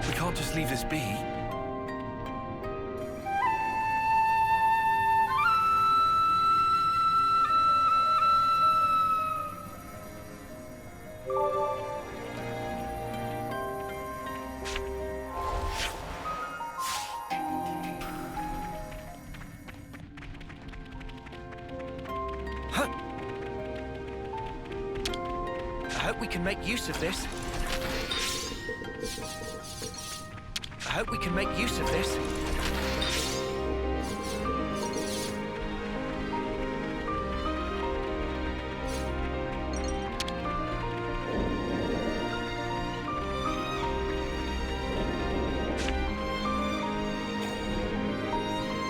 Speaker 6: We can't just leave this be.
Speaker 4: I hope we can make use of this. I hope we can make use of this.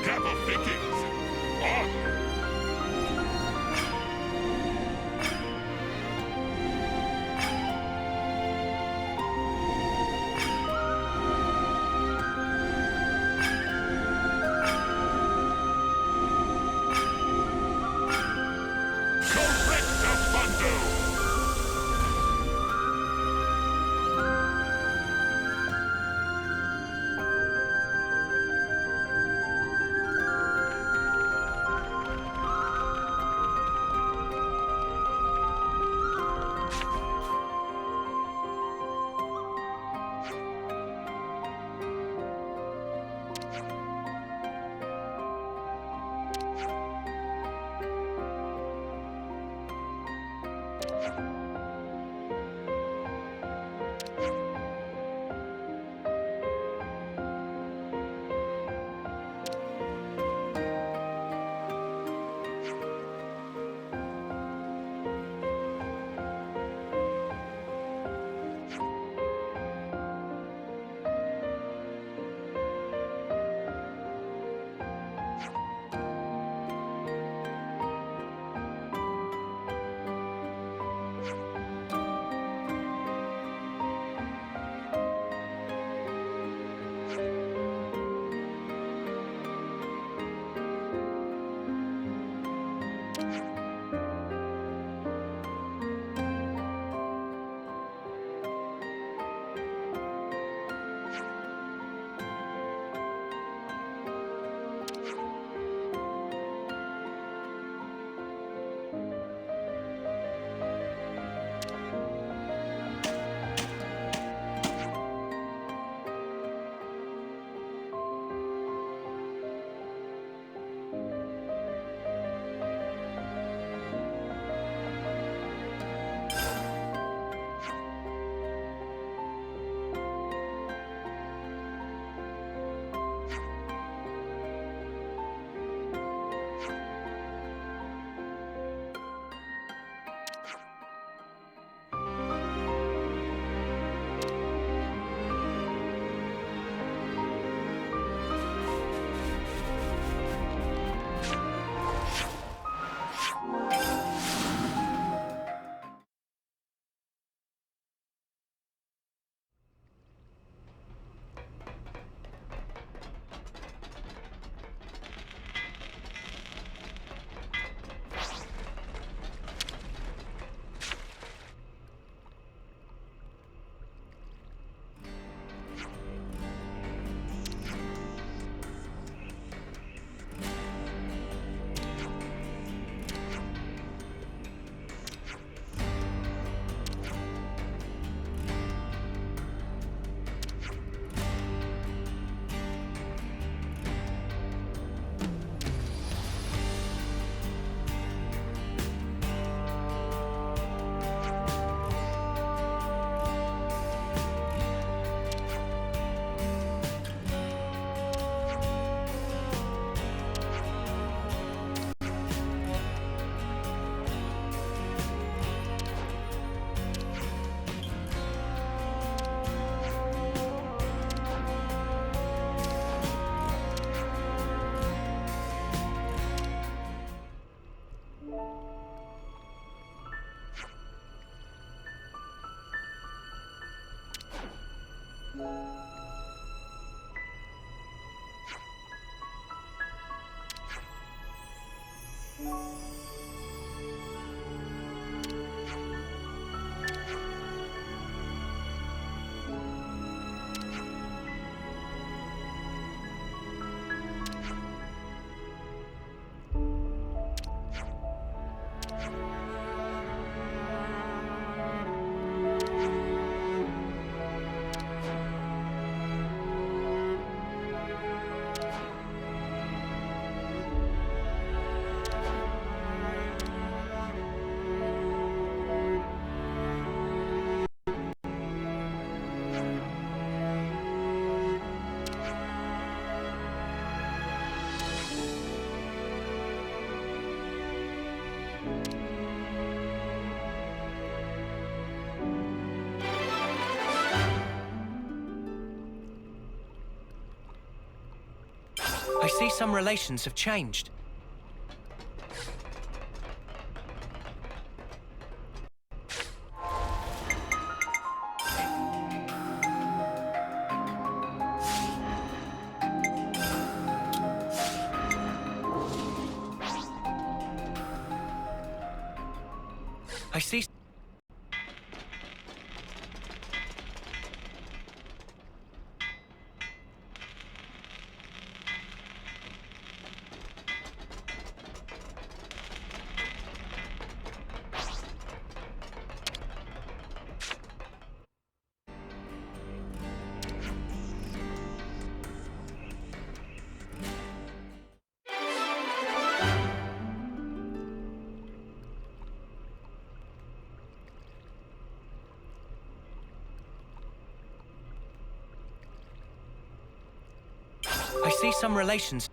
Speaker 16: Kappa Vikings! On!
Speaker 4: I see some relations have changed. I see. I see some relations.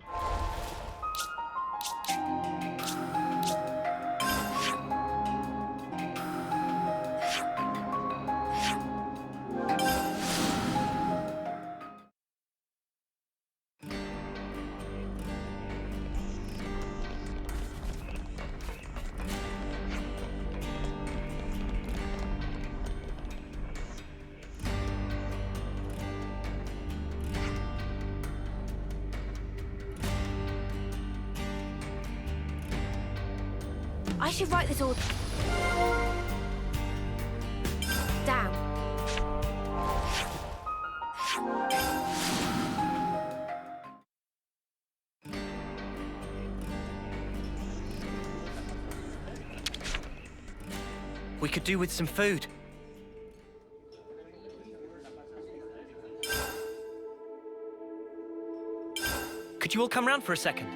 Speaker 7: I should write this all down.
Speaker 4: We could do with some food. Could you all come round for a second?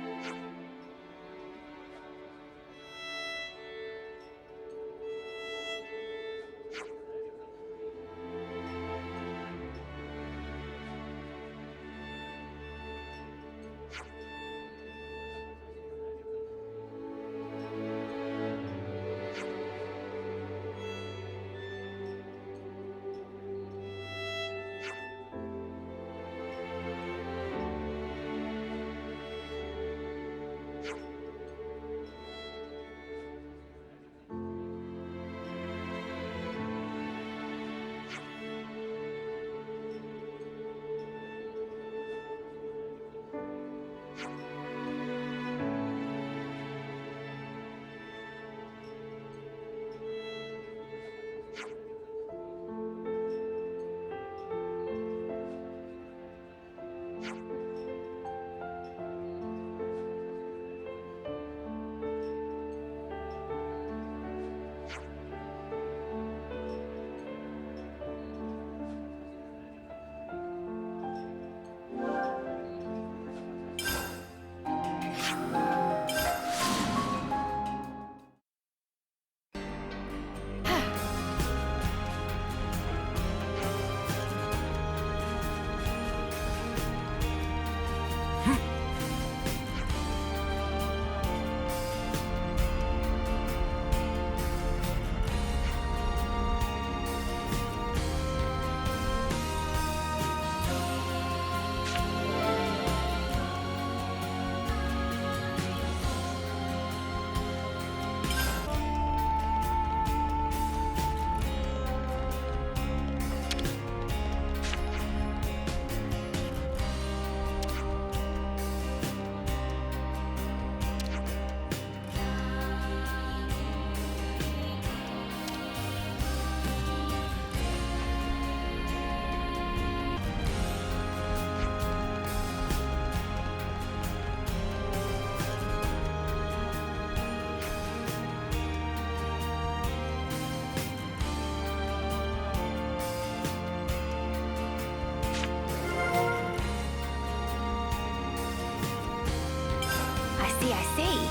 Speaker 7: I see.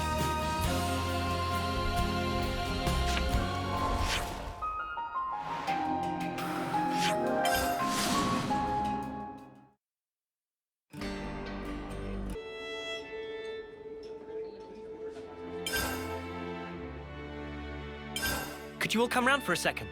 Speaker 4: Could you all come round for a second?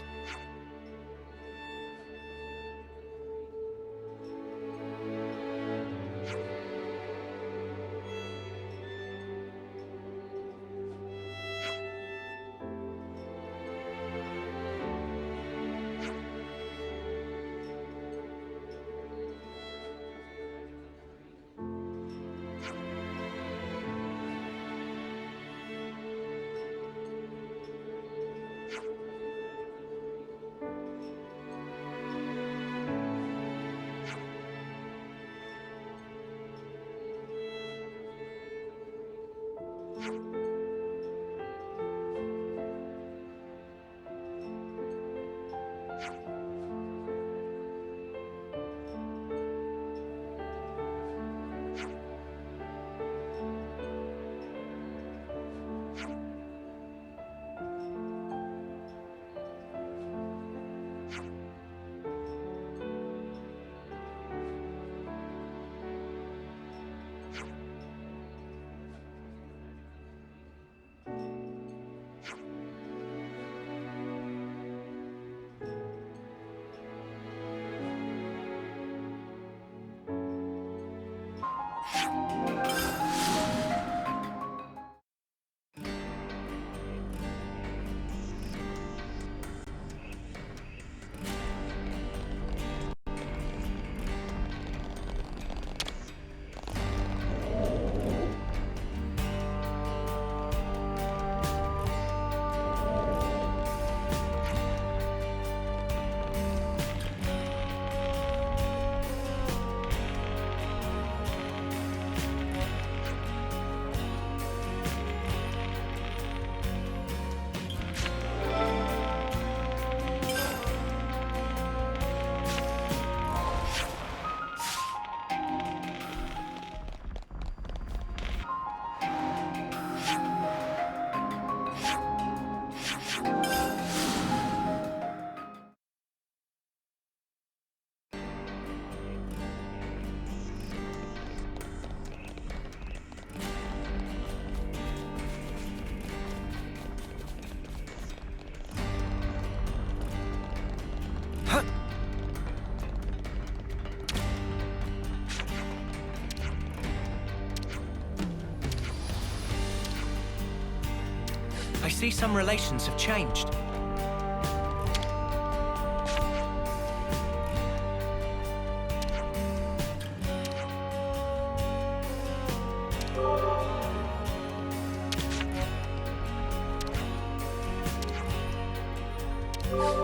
Speaker 4: see some relations have changed.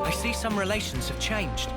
Speaker 4: I see some relations have changed.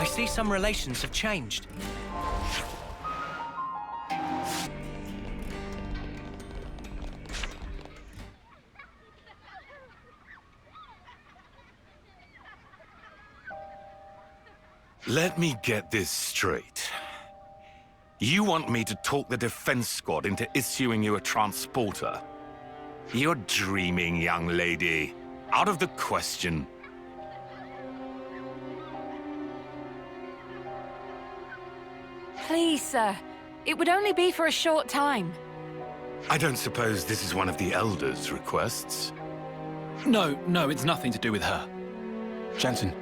Speaker 4: I see some relations have changed.
Speaker 6: Let me get this straight. You want me to talk the defense squad into issuing you a transporter? You're dreaming, young lady. Out of the question.
Speaker 2: Please, sir. It would only be for a short time.
Speaker 6: I don't suppose this is one of the Elders' requests?
Speaker 17: No, it's nothing to do with her. Jansen.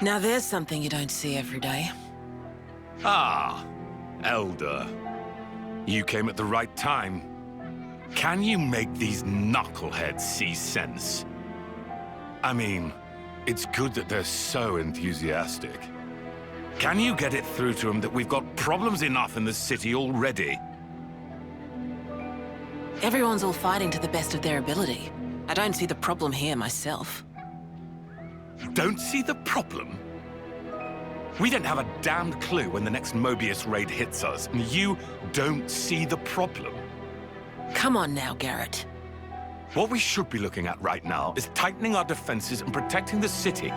Speaker 15: Now there's something you don't see every day.
Speaker 6: Ah, Elder. You came at the right time. Can you make these knuckleheads see sense? I mean, it's good that they're so enthusiastic. Can you get it through to them that we've got problems enough in the city already?
Speaker 15: Everyone's all fighting to the best of their ability. I don't see the problem here myself.
Speaker 6: Don't see the problem? We don't have a damned clue when the next Mobius raid hits us, and you don't see the problem.
Speaker 15: Come on now, Garrett.
Speaker 6: What we should be looking at right now is tightening our defenses and protecting the city.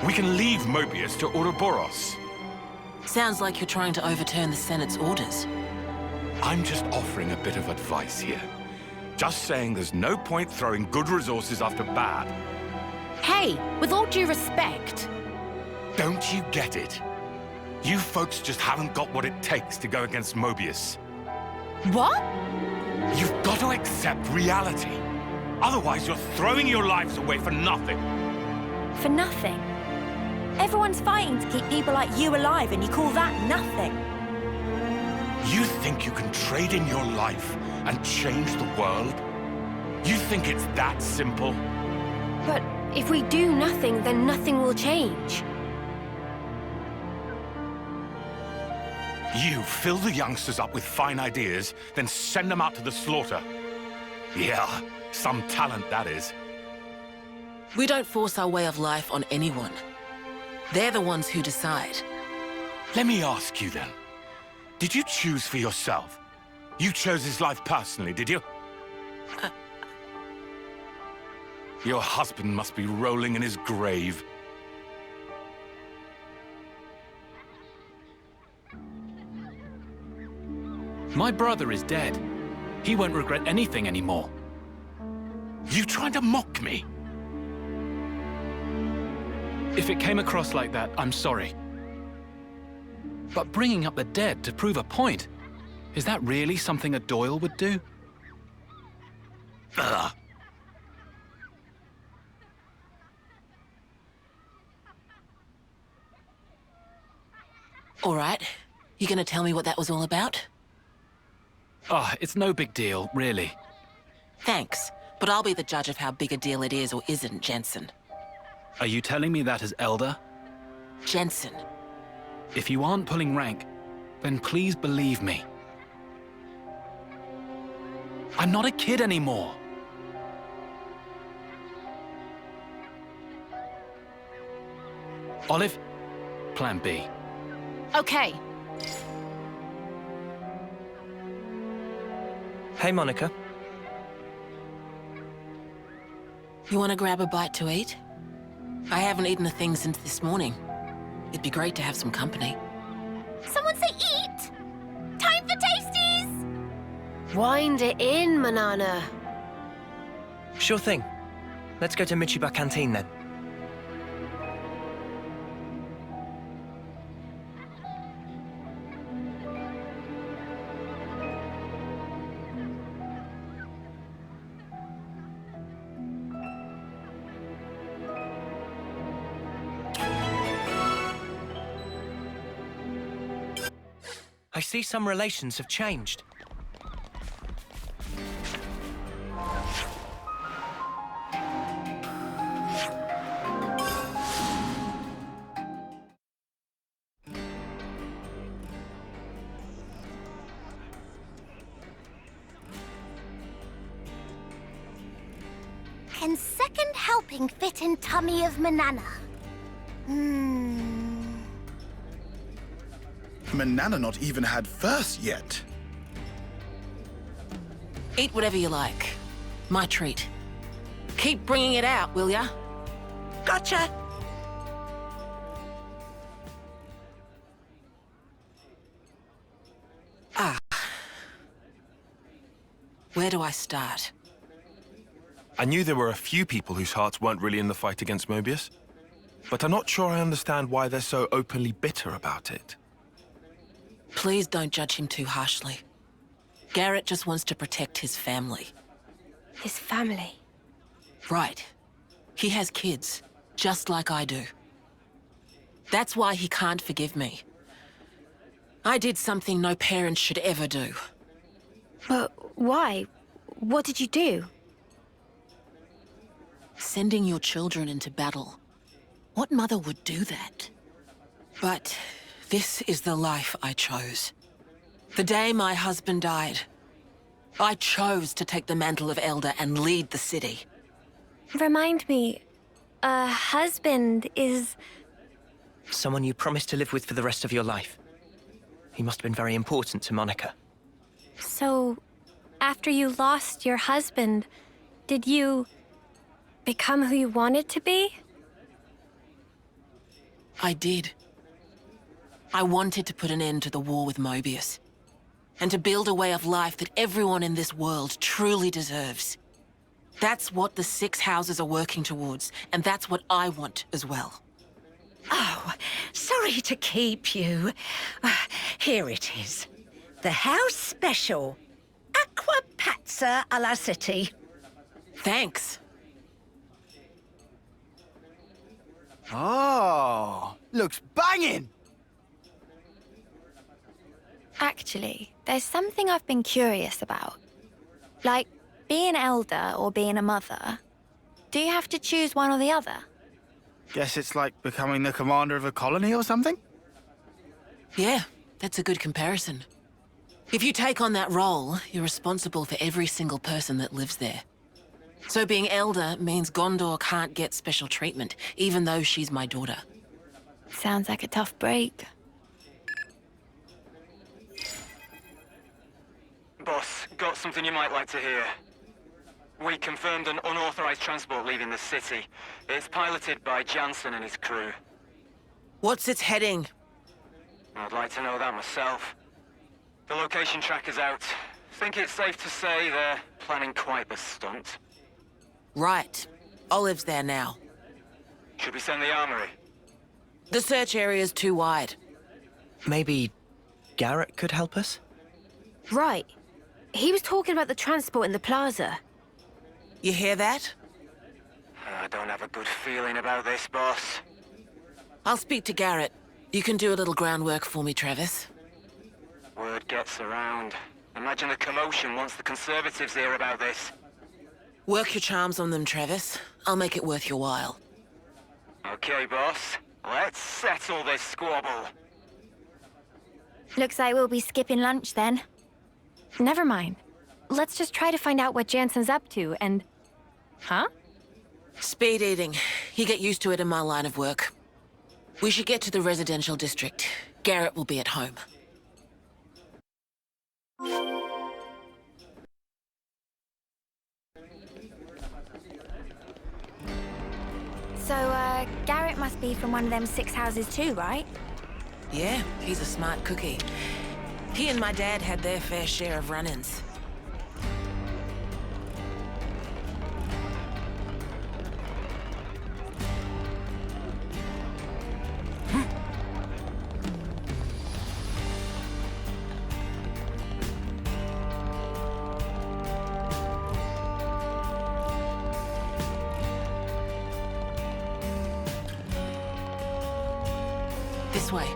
Speaker 6: We can leave Mobius to Ouroboros.
Speaker 15: Sounds like you're trying to overturn the Senate's orders.
Speaker 6: I'm just offering a bit of advice here. Just saying there's no point throwing good resources after bad.
Speaker 11: Hey, with all due respect.
Speaker 6: Don't you get it? You folks just haven't got what it takes to go against Mobius.
Speaker 11: What?
Speaker 6: You've got to accept reality. Otherwise, you're throwing your lives away for nothing.
Speaker 7: For nothing? Everyone's fighting to keep people like you alive, and you call that nothing?
Speaker 6: You think you can trade in your life and change the world? You think it's that simple?
Speaker 13: But if we do nothing, then nothing will change.
Speaker 6: You fill the youngsters up with fine ideas, then send them out to the slaughter. Yeah, some talent that is.
Speaker 15: We don't force our way of life on anyone. They're the ones who decide.
Speaker 6: Let me ask you then. Did you choose for yourself? You chose his life personally, did you? Your husband must be rolling in his grave.
Speaker 17: My brother is dead. He won't regret anything anymore.
Speaker 6: You trying to mock me?
Speaker 17: If it came across like that, I'm sorry. But bringing up the dead to prove a point, is that really something a Doyle would do?
Speaker 6: Ugh.
Speaker 15: All right. You gonna tell me what that was all about?
Speaker 17: Oh, it's no big deal, really.
Speaker 15: Thanks, but I'll be the judge of how big a deal it is or isn't, Jensen.
Speaker 17: Are you telling me that as Elder?
Speaker 15: Jensen.
Speaker 17: If you aren't pulling rank, then please believe me. I'm not a kid anymore. Olive, plan B.
Speaker 11: Okay.
Speaker 4: Hey, Monica.
Speaker 15: You want to grab a bite to eat? I haven't eaten a thing since this morning. It'd be great to have some company.
Speaker 13: Someone say eat! Time for tasties!
Speaker 18: Wind it in, Manana.
Speaker 4: Sure thing. Let's go to Michiba Canteen then. I see some relations have changed.
Speaker 13: Can second helping fit in tummy of Manana?
Speaker 19: Manana not even had first yet.
Speaker 15: Eat whatever you like. My treat. Keep bringing it out, will ya?
Speaker 3: Gotcha!
Speaker 15: Where do I start?
Speaker 20: I knew there were a few people whose hearts weren't really in the fight against Mobius, but I'm not sure I understand why they're so openly bitter about it.
Speaker 15: Please don't judge him too harshly. Garrett just wants to protect his family.
Speaker 3: His family?
Speaker 15: Right. He has kids, just like I do. That's why he can't forgive me. I did something no parent should ever do.
Speaker 3: But why? What did you do?
Speaker 15: Sending your children into battle. What mother would do that? But this is the life I chose. The day my husband died, I chose to take the mantle of Elder and lead the city.
Speaker 1: Remind me, a husband is...
Speaker 4: Someone you promised to live with for the rest of your life. He must have been very important to Monica.
Speaker 1: So, after you lost your husband, did you become who you wanted to be?
Speaker 15: I did. I wanted to put an end to the war with Mobius, and to build a way of life that everyone in this world truly deserves. That's what the 6 houses are working towards, and that's what I want as well.
Speaker 21: Oh, sorry to keep you. Here it is. The house special. Aqua Pazza alla City.
Speaker 15: Thanks.
Speaker 5: Oh, looks banging!
Speaker 7: Actually, there's something I've been curious about. Like, being elder or being a mother. Do you have to choose one or the other?
Speaker 5: Guess it's like becoming the commander of a colony or something?
Speaker 15: Yeah, That's a good comparison. If you take on that role, you're responsible for every single person that lives there. So being Elder means Gondor can't get special treatment, even though she's my daughter.
Speaker 7: Sounds like a tough break.
Speaker 14: Boss, got something you might like to hear. We confirmed an unauthorized transport leaving the city. It's piloted by Jansen and his crew.
Speaker 15: What's its heading?
Speaker 14: I'd like to know that myself. The location tracker's out. Think it's safe to say they're planning quite the stunt.
Speaker 15: Right. Olive's there now.
Speaker 14: Should we send the armory?
Speaker 15: The search area's too wide.
Speaker 4: Maybe Garrett could help us?
Speaker 18: Right. He was talking about the transport in the plaza.
Speaker 15: You hear that?
Speaker 14: I don't have a good feeling about this, boss.
Speaker 15: I'll speak to Garrett. You can do a little groundwork for me, Travis.
Speaker 14: Word gets around. Imagine the commotion once the Conservatives hear about this.
Speaker 15: Work your charms on them, Travis. I'll make it worth your while.
Speaker 14: Okay, boss. Let's settle this squabble.
Speaker 13: Looks like we'll be skipping lunch then. Never mind. Let's just try to find out what Jansen's up to and... Huh?
Speaker 15: Speed eating. You get used to it in my line of work. We should get to the residential district. Garrett will be at home.
Speaker 13: So, Garrett must be from one of them 6 houses too, right?
Speaker 15: Yeah, he's a smart cookie. He and my dad had their fair share of run-ins. This way.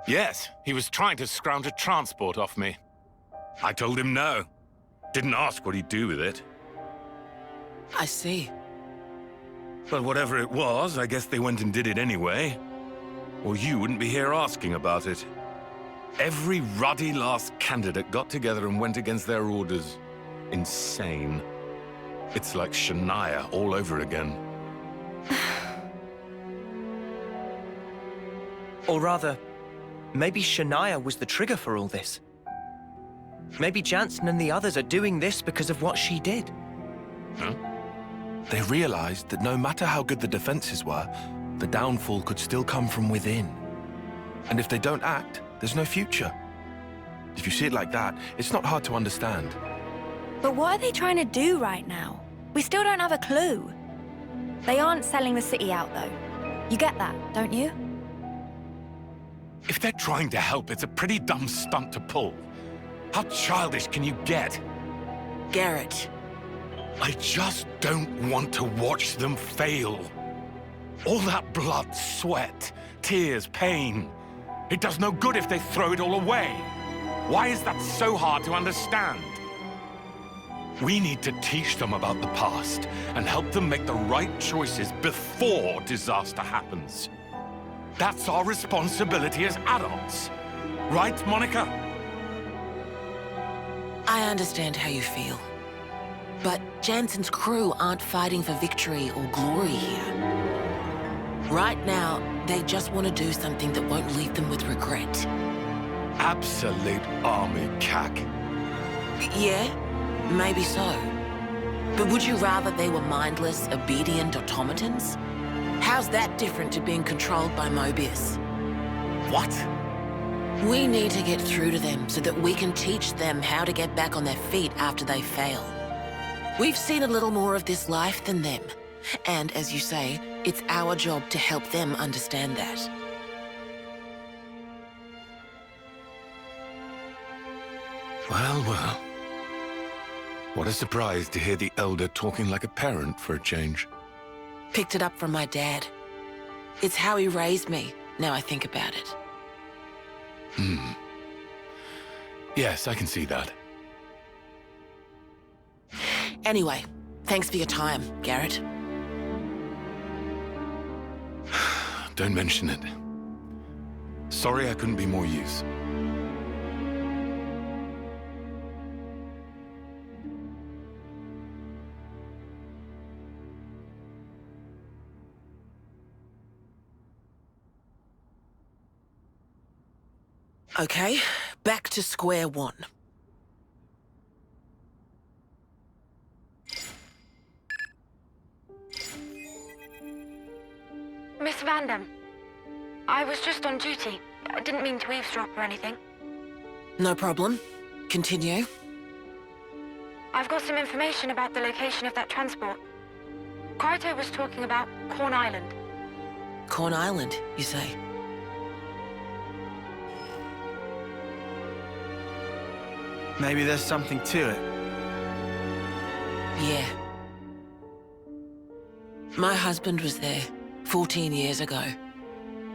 Speaker 6: Yes, he was trying to scrounge a transport off me. I told him no. Didn't ask what he'd do with it.
Speaker 15: I see.
Speaker 6: But whatever it was, I guess they went and did it anyway. Or you wouldn't be here asking about it. Every ruddy last candidate got together and went against their orders. Insane. It's like Shania all over again.
Speaker 4: Or rather, maybe Shania was the trigger for all this. Maybe Jansen and the others are doing this because of what she did.
Speaker 6: Huh?
Speaker 20: They realized that no matter how good the defenses were, the downfall could still come from within. And if they don't act, there's no future. If you see it like that, it's not hard to understand.
Speaker 13: But what are they trying to do right now? We still don't have a clue. They aren't selling the city out, though. You get that, don't you?
Speaker 6: If they're trying to help, it's a pretty dumb stunt to pull. How childish can you get?
Speaker 15: Garrett.
Speaker 6: I just don't want to watch them fail. All that blood, sweat, tears, pain. It does no good if they throw it all away. Why is that so hard to understand? We need to teach them about the past and help them make the right choices before disaster happens. That's our responsibility as adults. Right, Monica?
Speaker 15: I understand how you feel. But Jansen's crew aren't fighting for victory or glory here. Right now, they just want to do something that won't leave them with regret.
Speaker 6: Absolute army cack.
Speaker 15: Yeah, maybe so. But would you rather they were mindless, obedient automatons? How's that different to being controlled by Mobius?
Speaker 6: What?
Speaker 15: We need to get through to them so that we can teach them how to get back on their feet after they fail. We've seen a little more of this life than them. And as you say, it's our job to help them understand that.
Speaker 6: Well, well. What a surprise to hear the Elder talking like a parent for a change.
Speaker 15: Picked it up from my dad. It's how he raised me, now I think about it.
Speaker 6: Yes, I can see that.
Speaker 15: Anyway, thanks for your time, Garrett.
Speaker 6: Don't mention it. Sorry I couldn't be more use.
Speaker 15: Okay, back to square one.
Speaker 18: Miss Vandam, I was just on duty. I didn't mean to eavesdrop or anything.
Speaker 15: No problem. Continue.
Speaker 18: I've got some information about the location of that transport. Kryto was talking about Corn Island.
Speaker 15: Corn Island, you say?
Speaker 5: Maybe there's something to it.
Speaker 15: Yeah. My husband was there 14 years ago.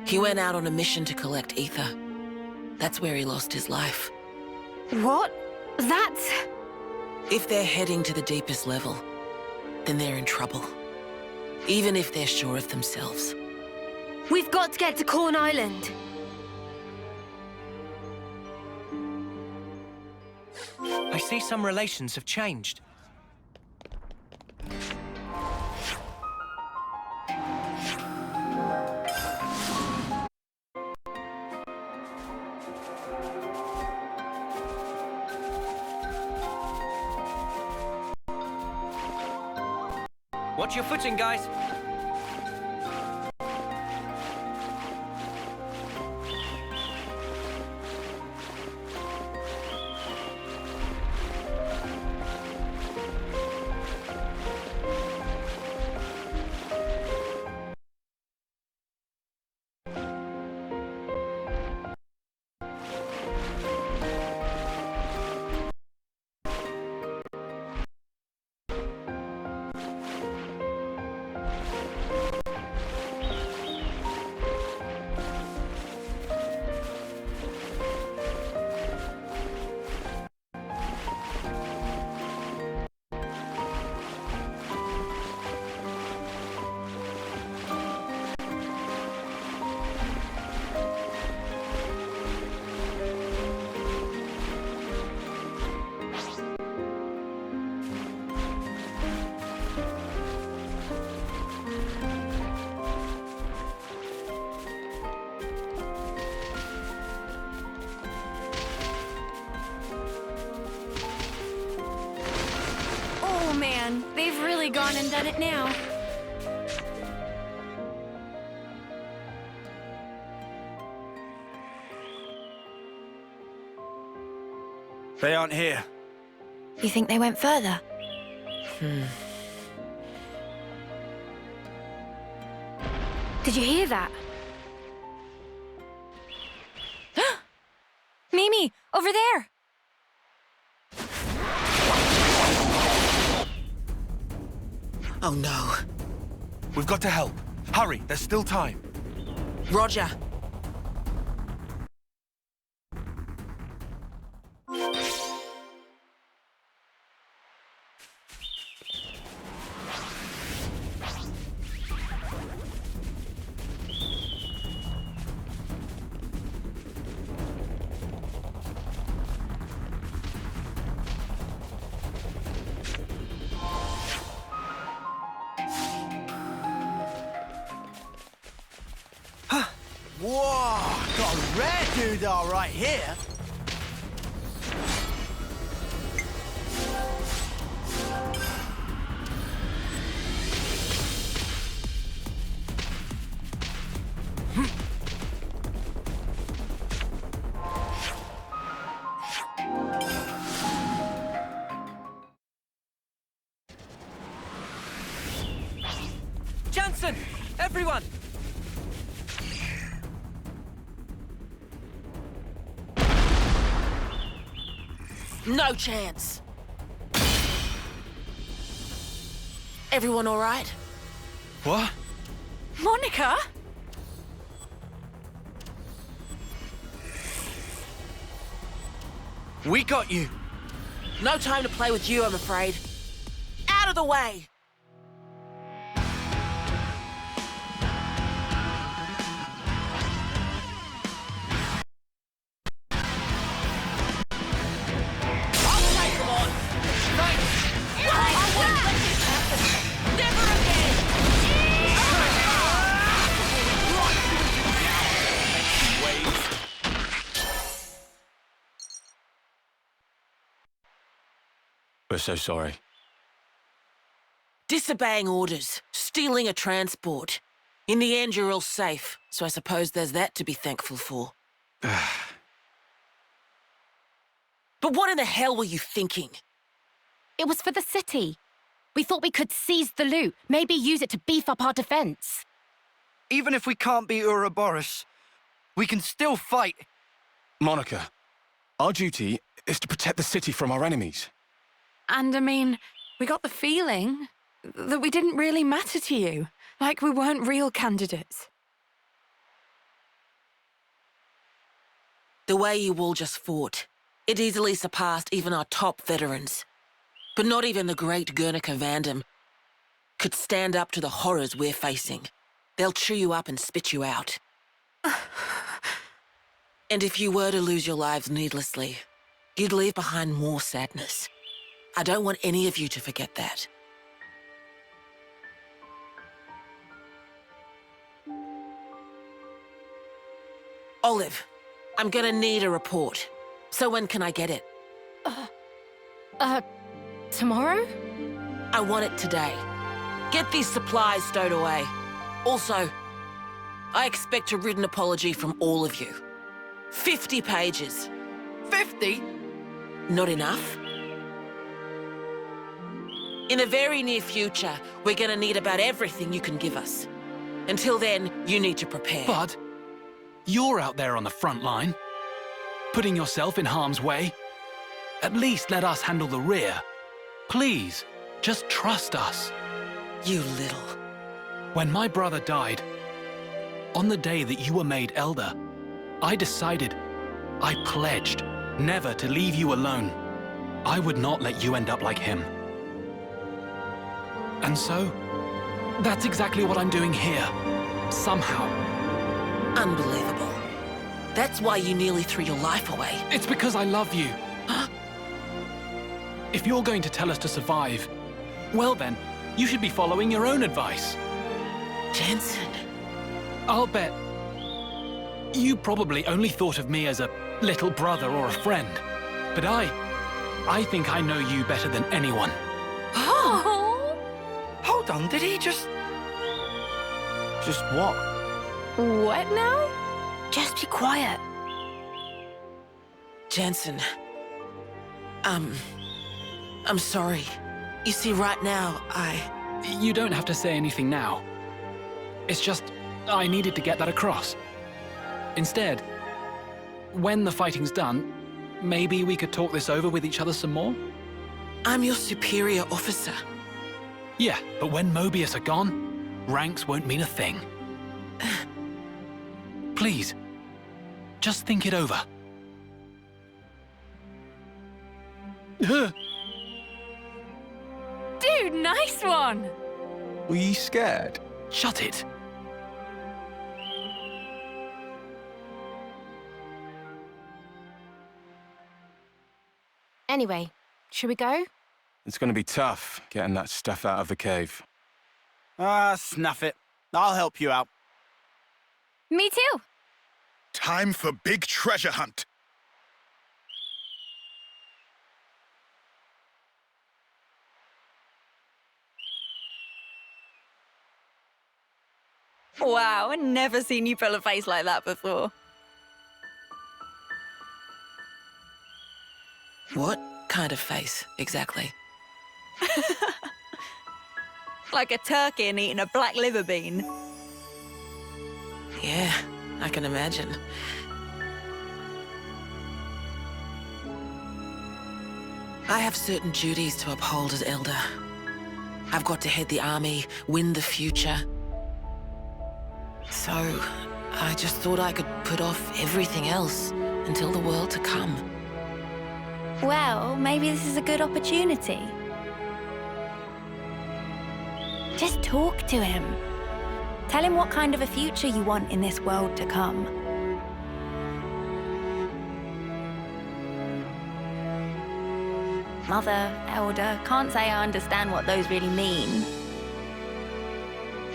Speaker 15: He went out on a mission to collect ether. That's where he lost his life.
Speaker 18: What? That's...
Speaker 15: If they're heading to the deepest level, then they're in trouble. Even if they're sure of themselves.
Speaker 18: We've got to get to Corn Island.
Speaker 4: I see some relations have changed. Watch your footing, guys.
Speaker 1: Oh man, they've really gone and done it now.
Speaker 5: They aren't here.
Speaker 7: You think they went further?
Speaker 18: Did you hear that?
Speaker 1: Mimi, over there!
Speaker 15: Oh no.
Speaker 20: We've got to help. Hurry, there's still time.
Speaker 15: Roger.
Speaker 5: Whoa, got a rare doodah right here.
Speaker 4: Jansen! Everyone!
Speaker 15: No chance. Everyone all right?
Speaker 20: What?
Speaker 1: Monica?
Speaker 4: We got you.
Speaker 15: No time to play with you, I'm afraid. the way! I'll take them on! Right! I won't let this happen! Never again!
Speaker 6: We're so sorry.
Speaker 15: Disobeying orders, stealing a transport. In the end, you're all safe, so I suppose there's that to be thankful for. But what in the hell were you thinking?
Speaker 11: It was for the city. We thought we could seize the loot, maybe use it to beef up our defense.
Speaker 4: Even if we can't beat Ouroboros, we can still fight.
Speaker 9: Monica, our duty is to protect the city from our enemies.
Speaker 2: And I mean, we got the feeling that we didn't really matter to you. Like we weren't real candidates.
Speaker 15: The way you all just fought, it easily surpassed even our top veterans. But not even the great Guernica Vandam could stand up to the horrors we're facing. They'll chew you up and spit you out. And if you were to lose your lives needlessly, you'd leave behind more sadness. I don't want any of you to forget that. Olive, I'm gonna need a report. So when can I get it?
Speaker 11: Tomorrow?
Speaker 15: I want it today. Get these supplies stowed away. Also, I expect a written apology from all of you. 50 pages.
Speaker 4: 50?
Speaker 15: Not enough? In the very near future, we're gonna need about everything you can give us. Until then, you need to prepare.
Speaker 17: Bud, you're out there on the front line, putting yourself in harm's way. At least let us handle the rear. Please, just trust us.
Speaker 15: You little...
Speaker 17: When my brother died, on the day that you were made elder, I decided, I pledged, never to leave you alone. I would not let you end up like him. And so, that's exactly what I'm doing here. Somehow.
Speaker 15: Unbelievable. That's why you nearly threw your life away.
Speaker 17: It's because I love you. If you're going to tell us to survive, well then, you should be following your own advice.
Speaker 15: Jensen.
Speaker 17: I'll bet you probably only thought of me as a little brother or a friend. But I think I know you better than anyone.
Speaker 11: Oh!
Speaker 4: Hold on, did he just... Just what?
Speaker 11: What now?
Speaker 3: Just be quiet.
Speaker 15: Jensen. I'm sorry. You see, right now,
Speaker 17: You don't have to say anything now. It's just, I needed to get that across. Instead, when the fighting's done, maybe we could talk this over with each other some more?
Speaker 15: I'm your superior officer.
Speaker 17: Yeah, but when Mobius are gone, ranks won't mean a thing. Please, just think it over.
Speaker 2: Dude, nice one!
Speaker 9: Were you scared?
Speaker 17: Shut it.
Speaker 11: Anyway, should we go?
Speaker 9: It's going to be tough getting that stuff out of the cave.
Speaker 5: Snuff it. I'll help you out.
Speaker 1: Me too.
Speaker 19: Time for big treasure hunt.
Speaker 2: Wow, I've never seen you pull a face like that before.
Speaker 15: What kind of face, exactly?
Speaker 2: Like a turkey and eating a black liver bean.
Speaker 15: Yeah, I can imagine. I have certain duties to uphold as Elder. I've got to head the army, win the future. So, I just thought I could put off everything else until the world to come.
Speaker 7: Well, maybe this is a good opportunity. Just talk to him. Tell him what kind of a future you want in this world to come. Mother, Elder, can't say I understand what those really mean.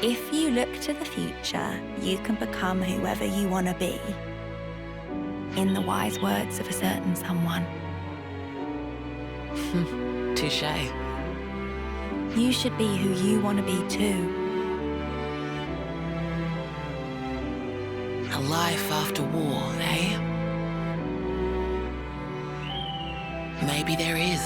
Speaker 7: If you look to the future, you can become whoever you want to be. In the wise words of a certain someone.
Speaker 15: Touché.
Speaker 7: You should be who you want to be too.
Speaker 15: A life after war, eh? Maybe there is.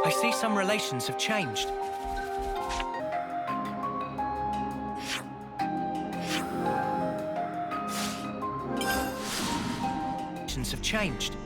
Speaker 4: I see some relations have changed. Relations have changed.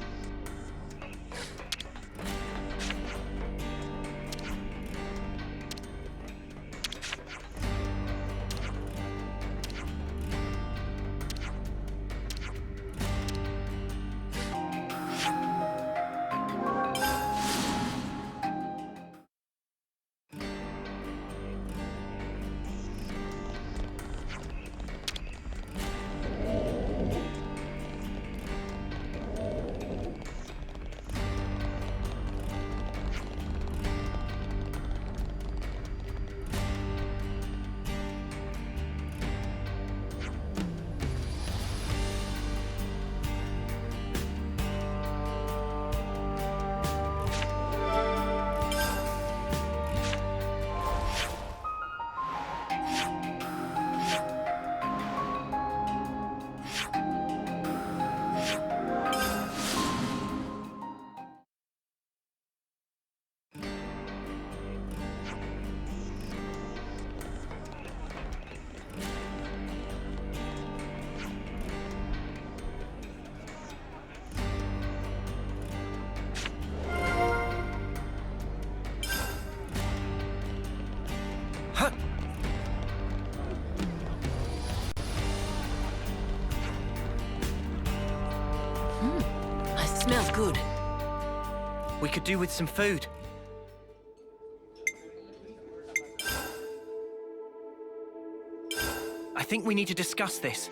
Speaker 15: Smells good.
Speaker 4: We could do with some food. I think we need to discuss this.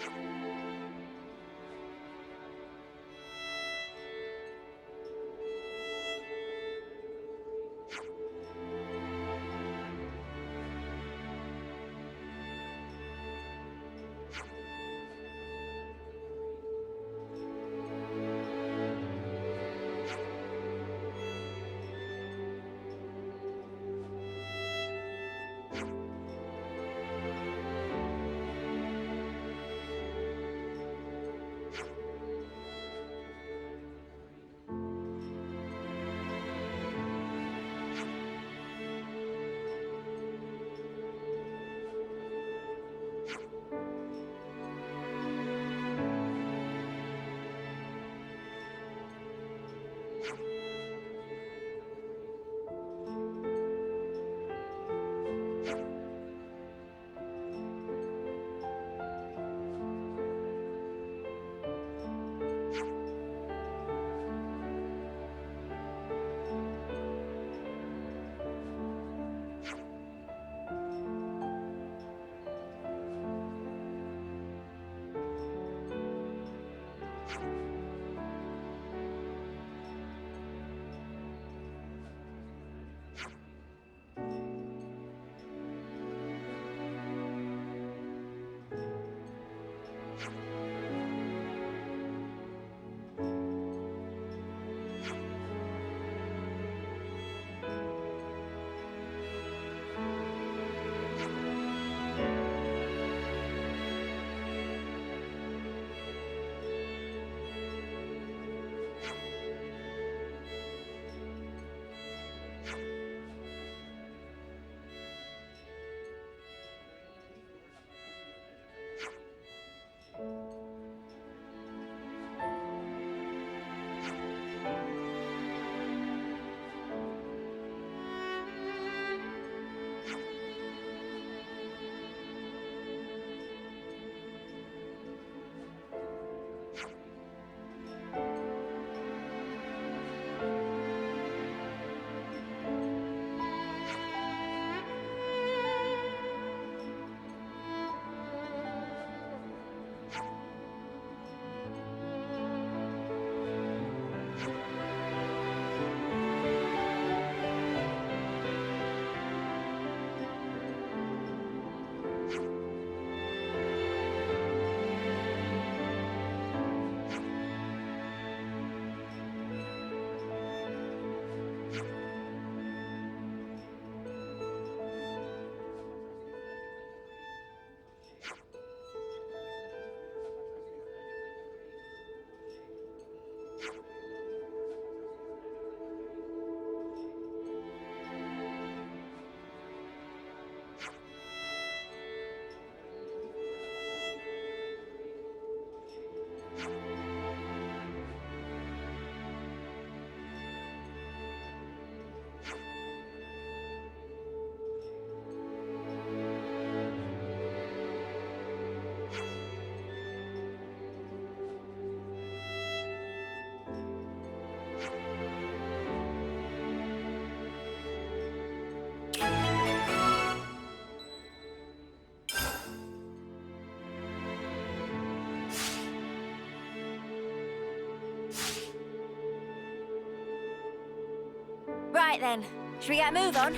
Speaker 7: Right then, should we get a move on?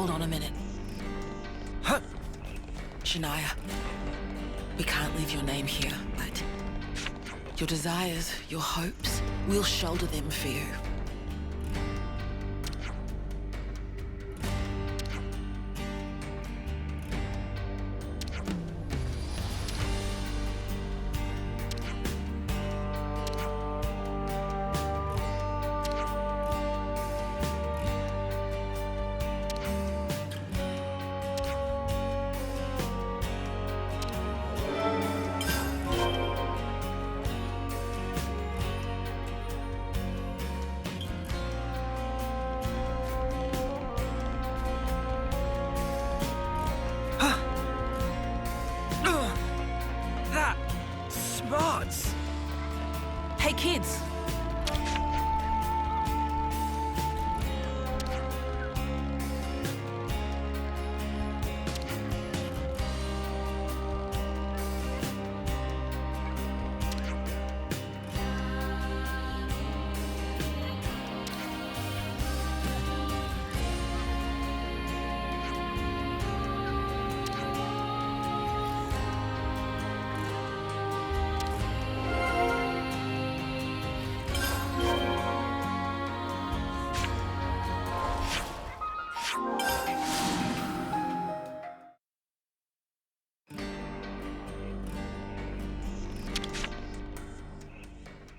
Speaker 15: Hold on a minute.
Speaker 4: Huh.
Speaker 15: Shania, we can't leave your name here, but your desires, your hopes, we'll shoulder them for you.
Speaker 4: Smarts!
Speaker 15: Hey, kids!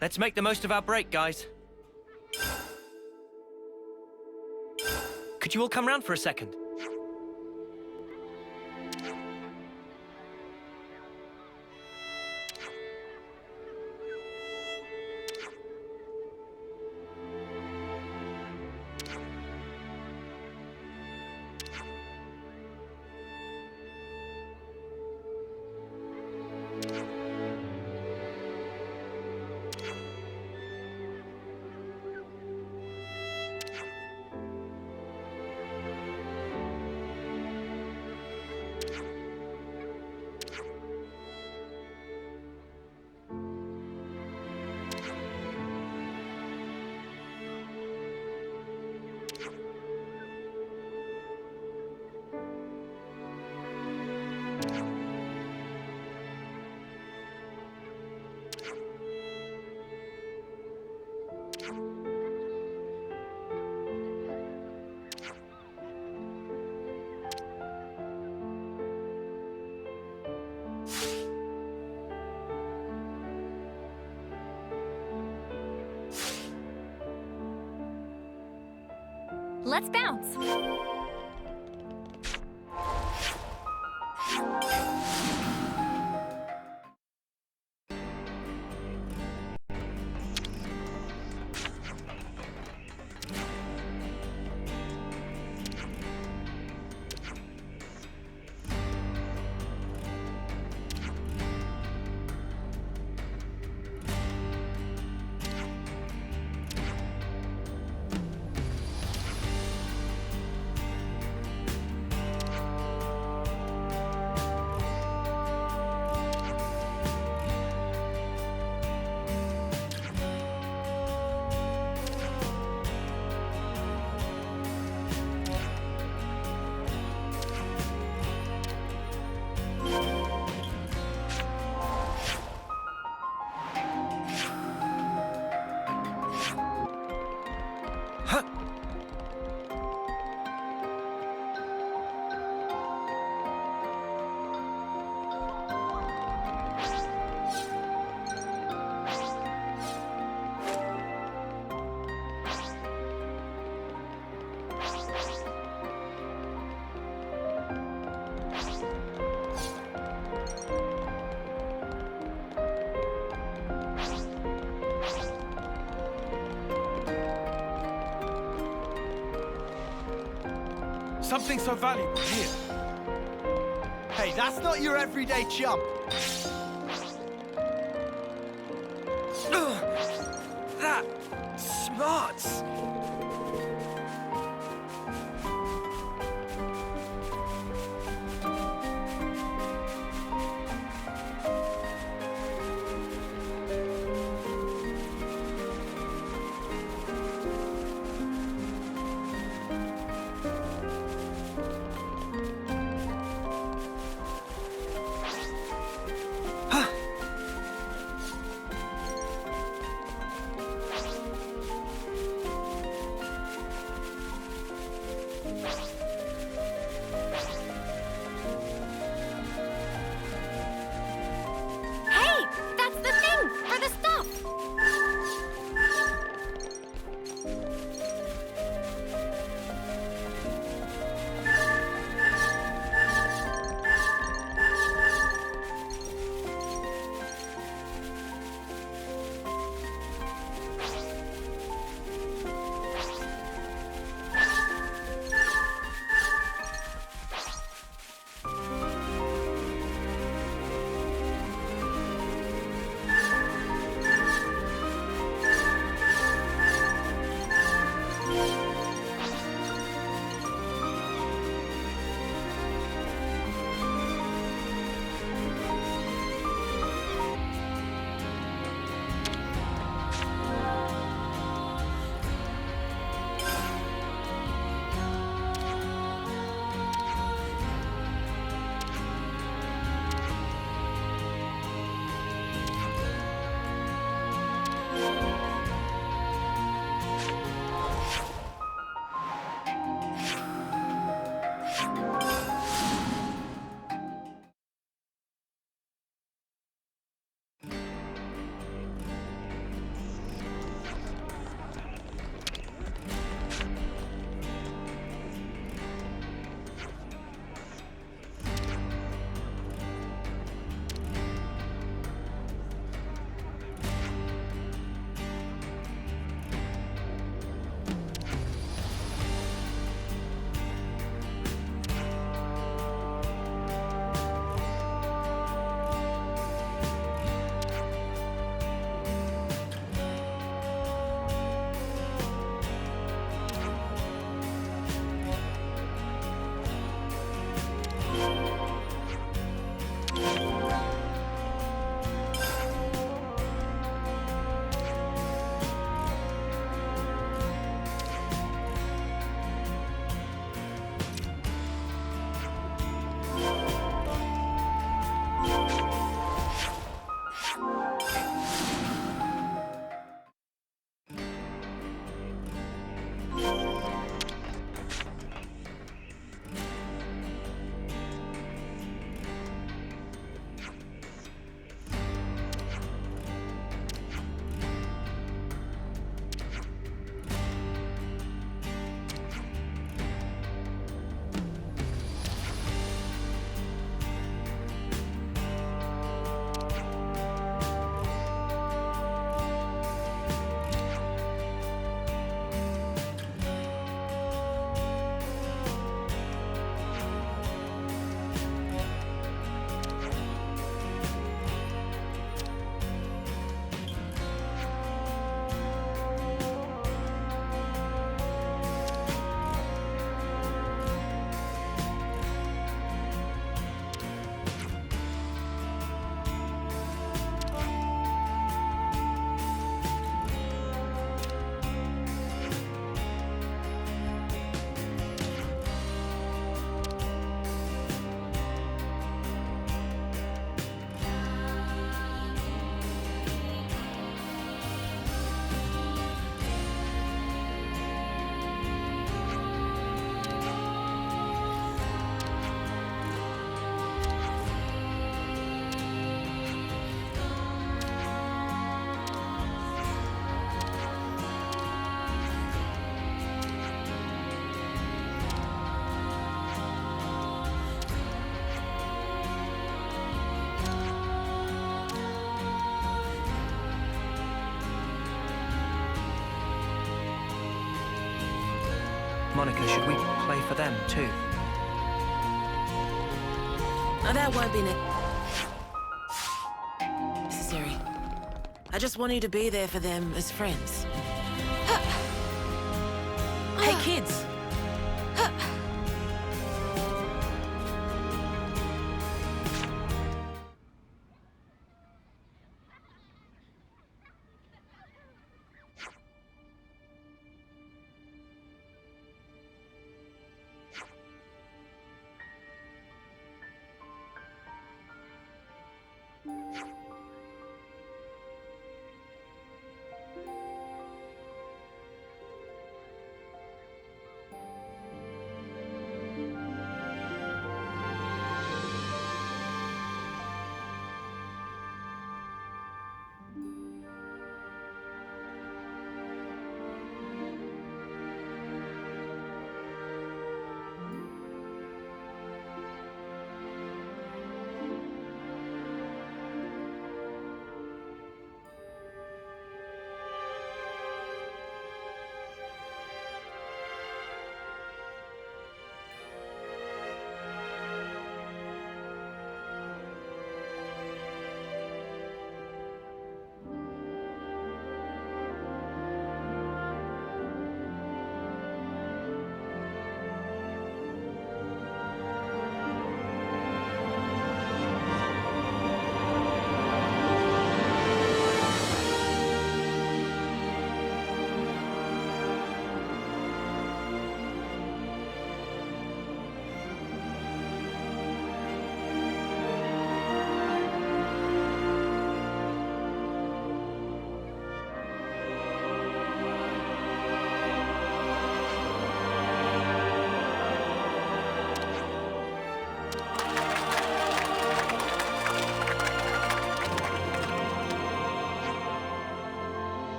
Speaker 4: Let's make the most of our break, guys. Could you all come round for a second?
Speaker 13: Let's bounce.
Speaker 4: Something so valuable here.
Speaker 5: Hey, that's not your everyday chump.
Speaker 4: That smarts. Monica, should we play for them too?
Speaker 15: Now that won't be necessary. I just want you to be there for them as friends. Hey, kids!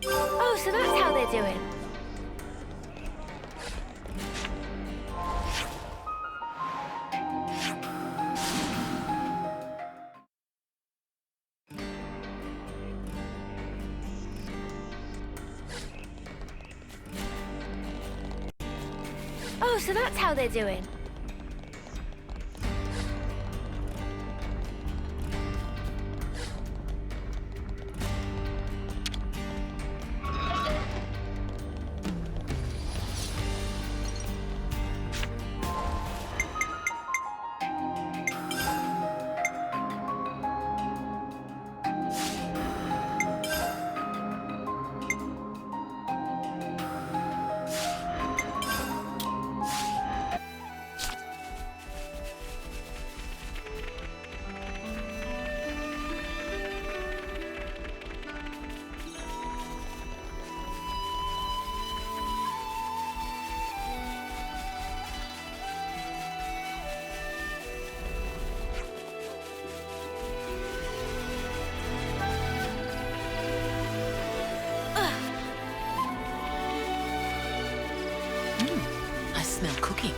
Speaker 13: Oh, so that's how they're doing. Oh, so that's how they're doing.
Speaker 15: I smell cooking.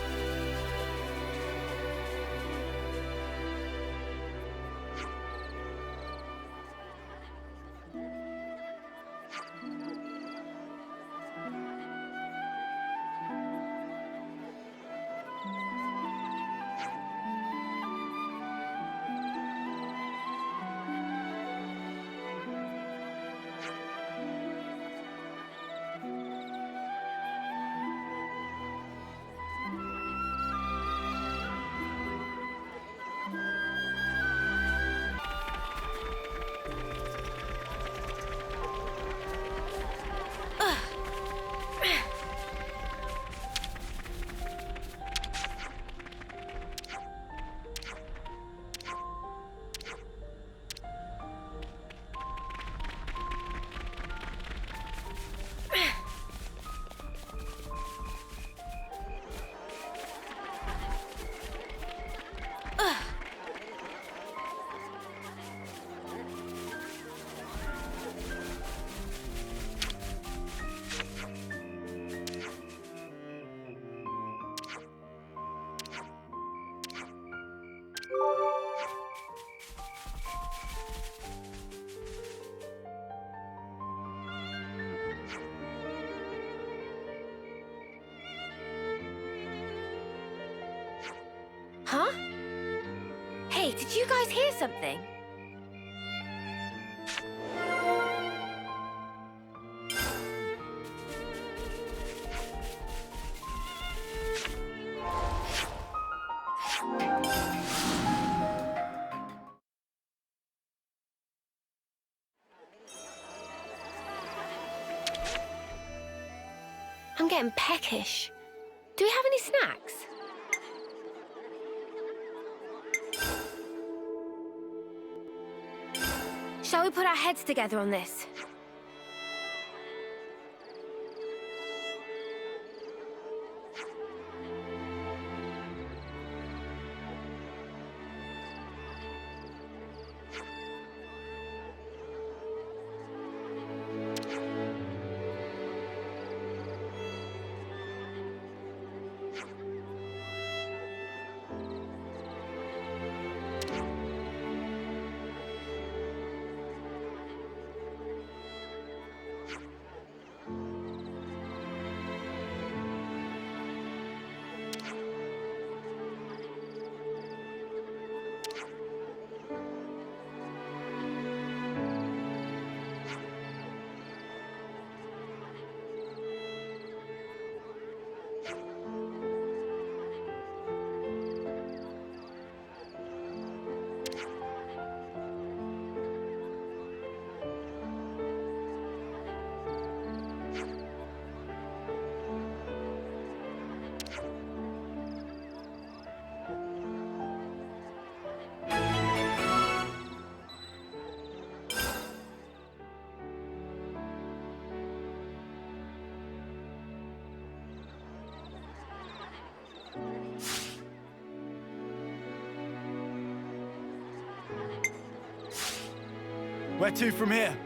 Speaker 13: Huh? Hey, did you guys hear something? I'm getting peckish. Do we have any snacks? Shall we put our heads together on this?
Speaker 5: Where to from here?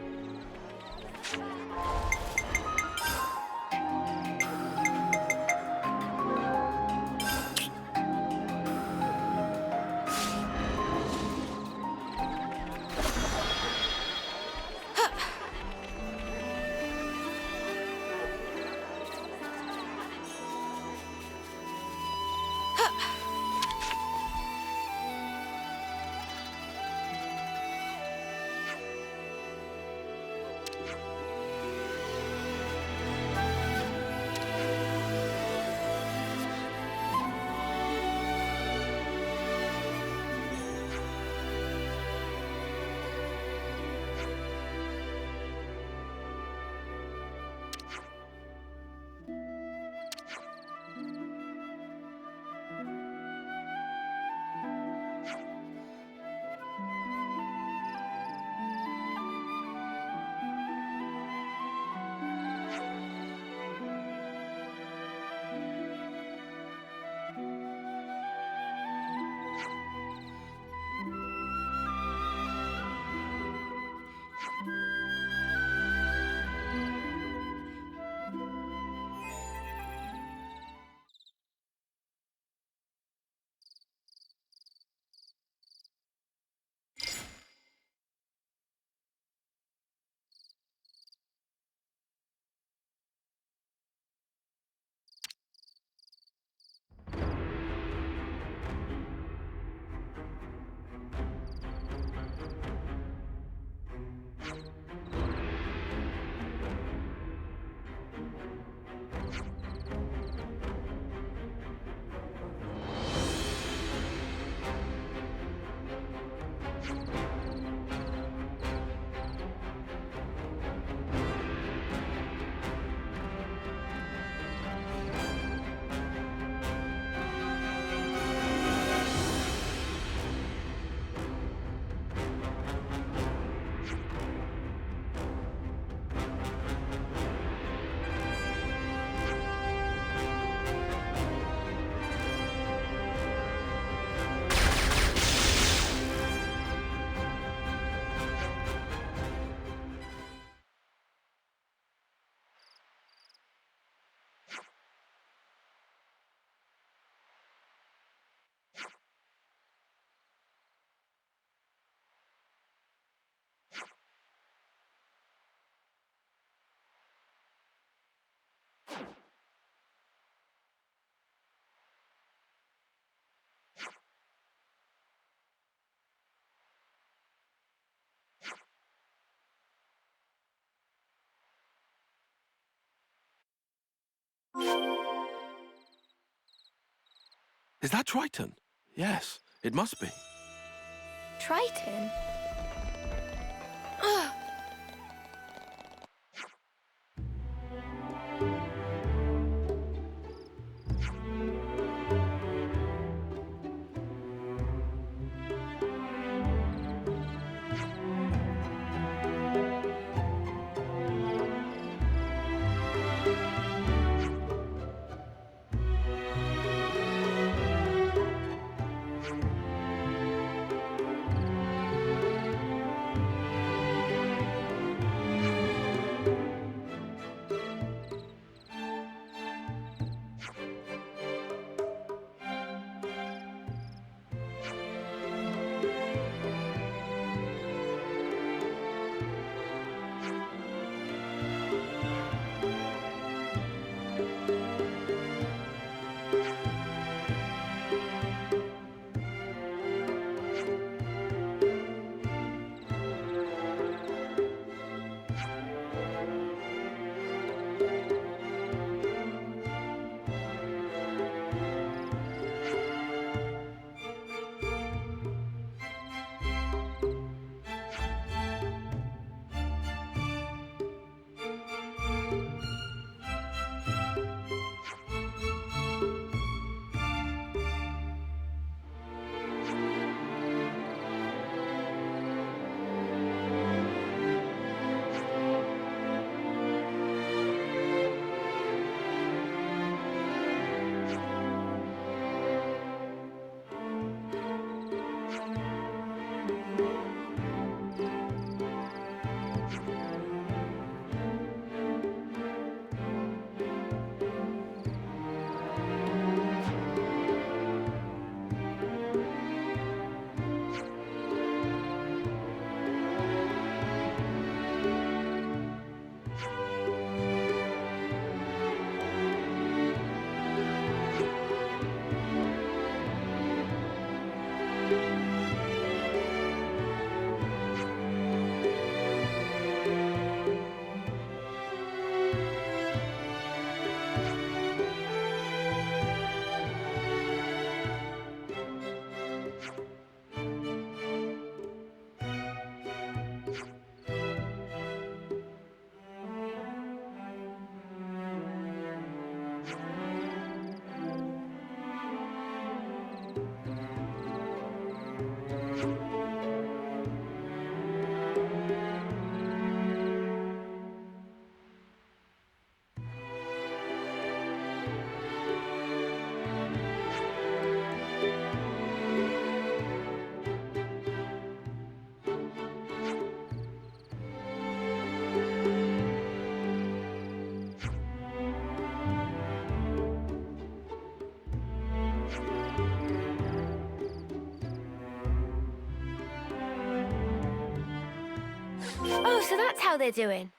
Speaker 20: Is that Triton? Yes, it must be.
Speaker 7: Triton? Oh, so that's how they're doing.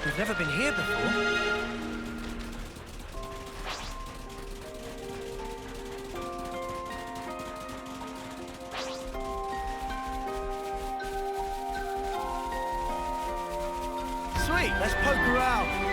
Speaker 4: We've never been here before.
Speaker 5: Sweet, let's poke around.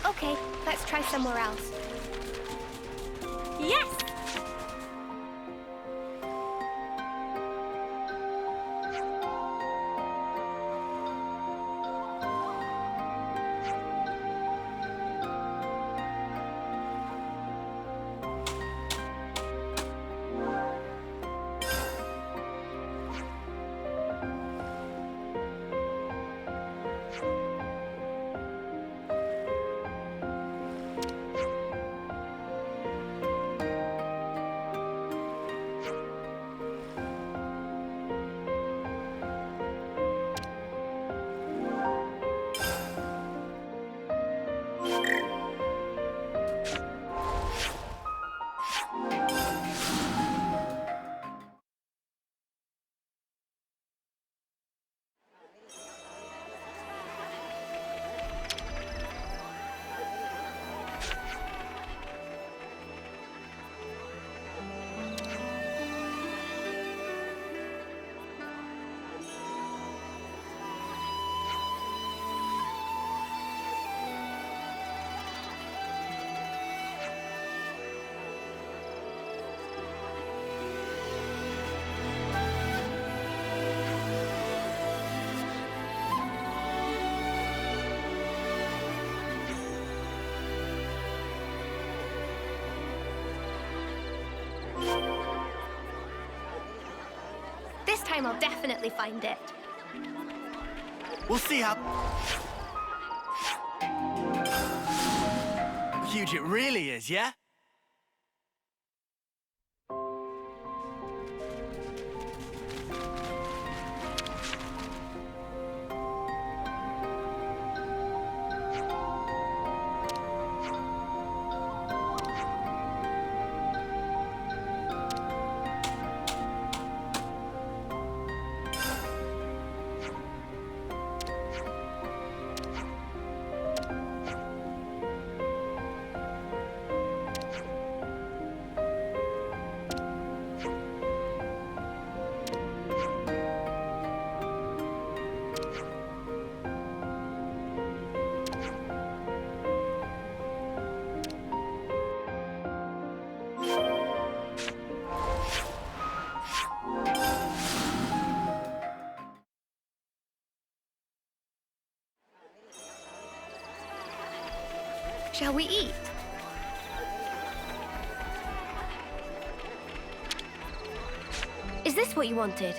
Speaker 13: Okay, let's try somewhere else. Yes! This time I'll definitely find it.
Speaker 5: We'll see how huge it really is, yeah?
Speaker 13: Shall we eat? Is this what you wanted?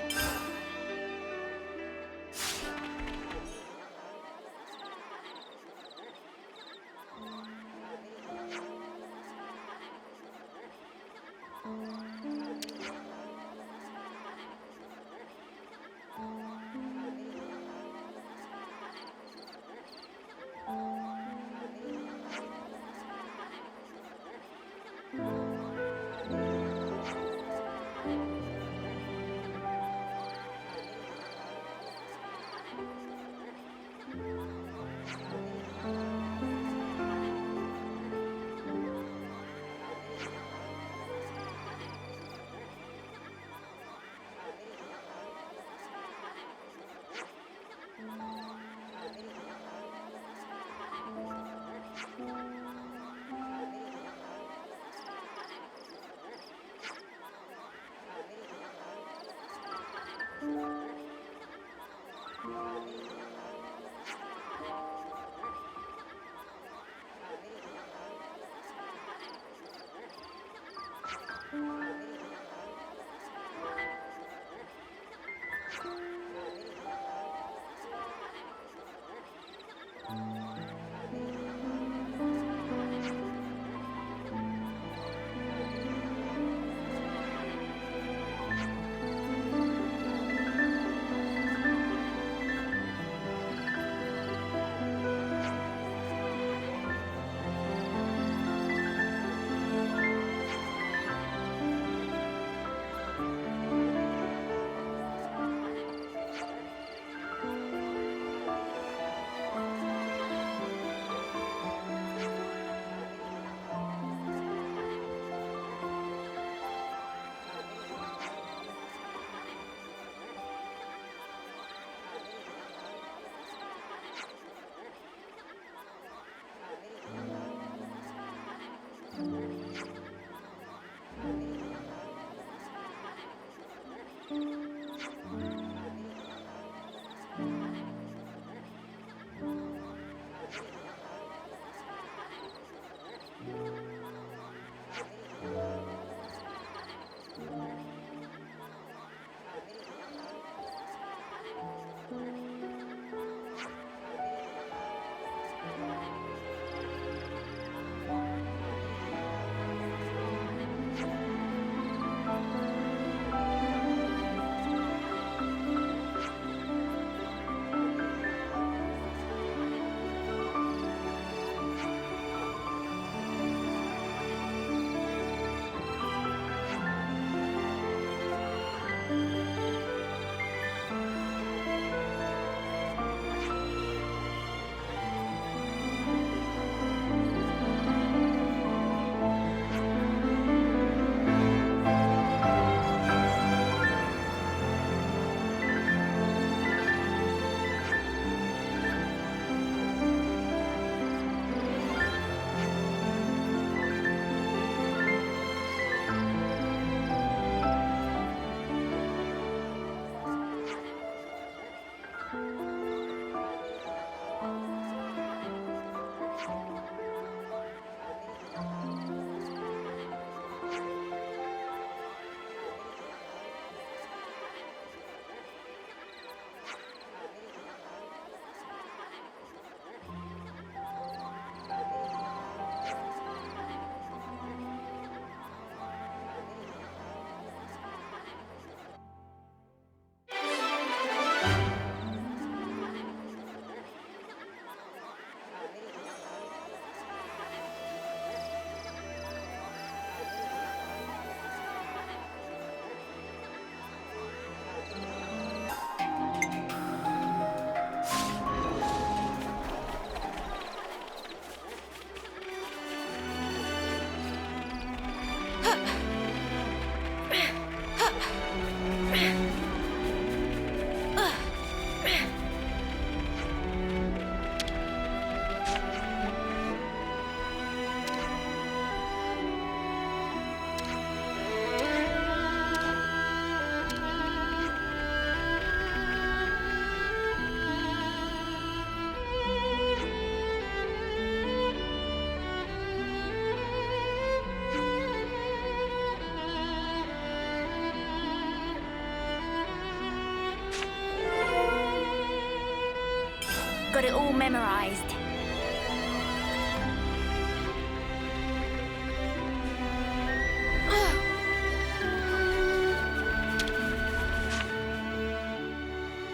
Speaker 13: got it all memorized.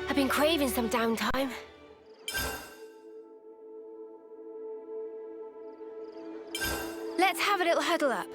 Speaker 13: I've been craving some downtime. Let's have a little huddle up.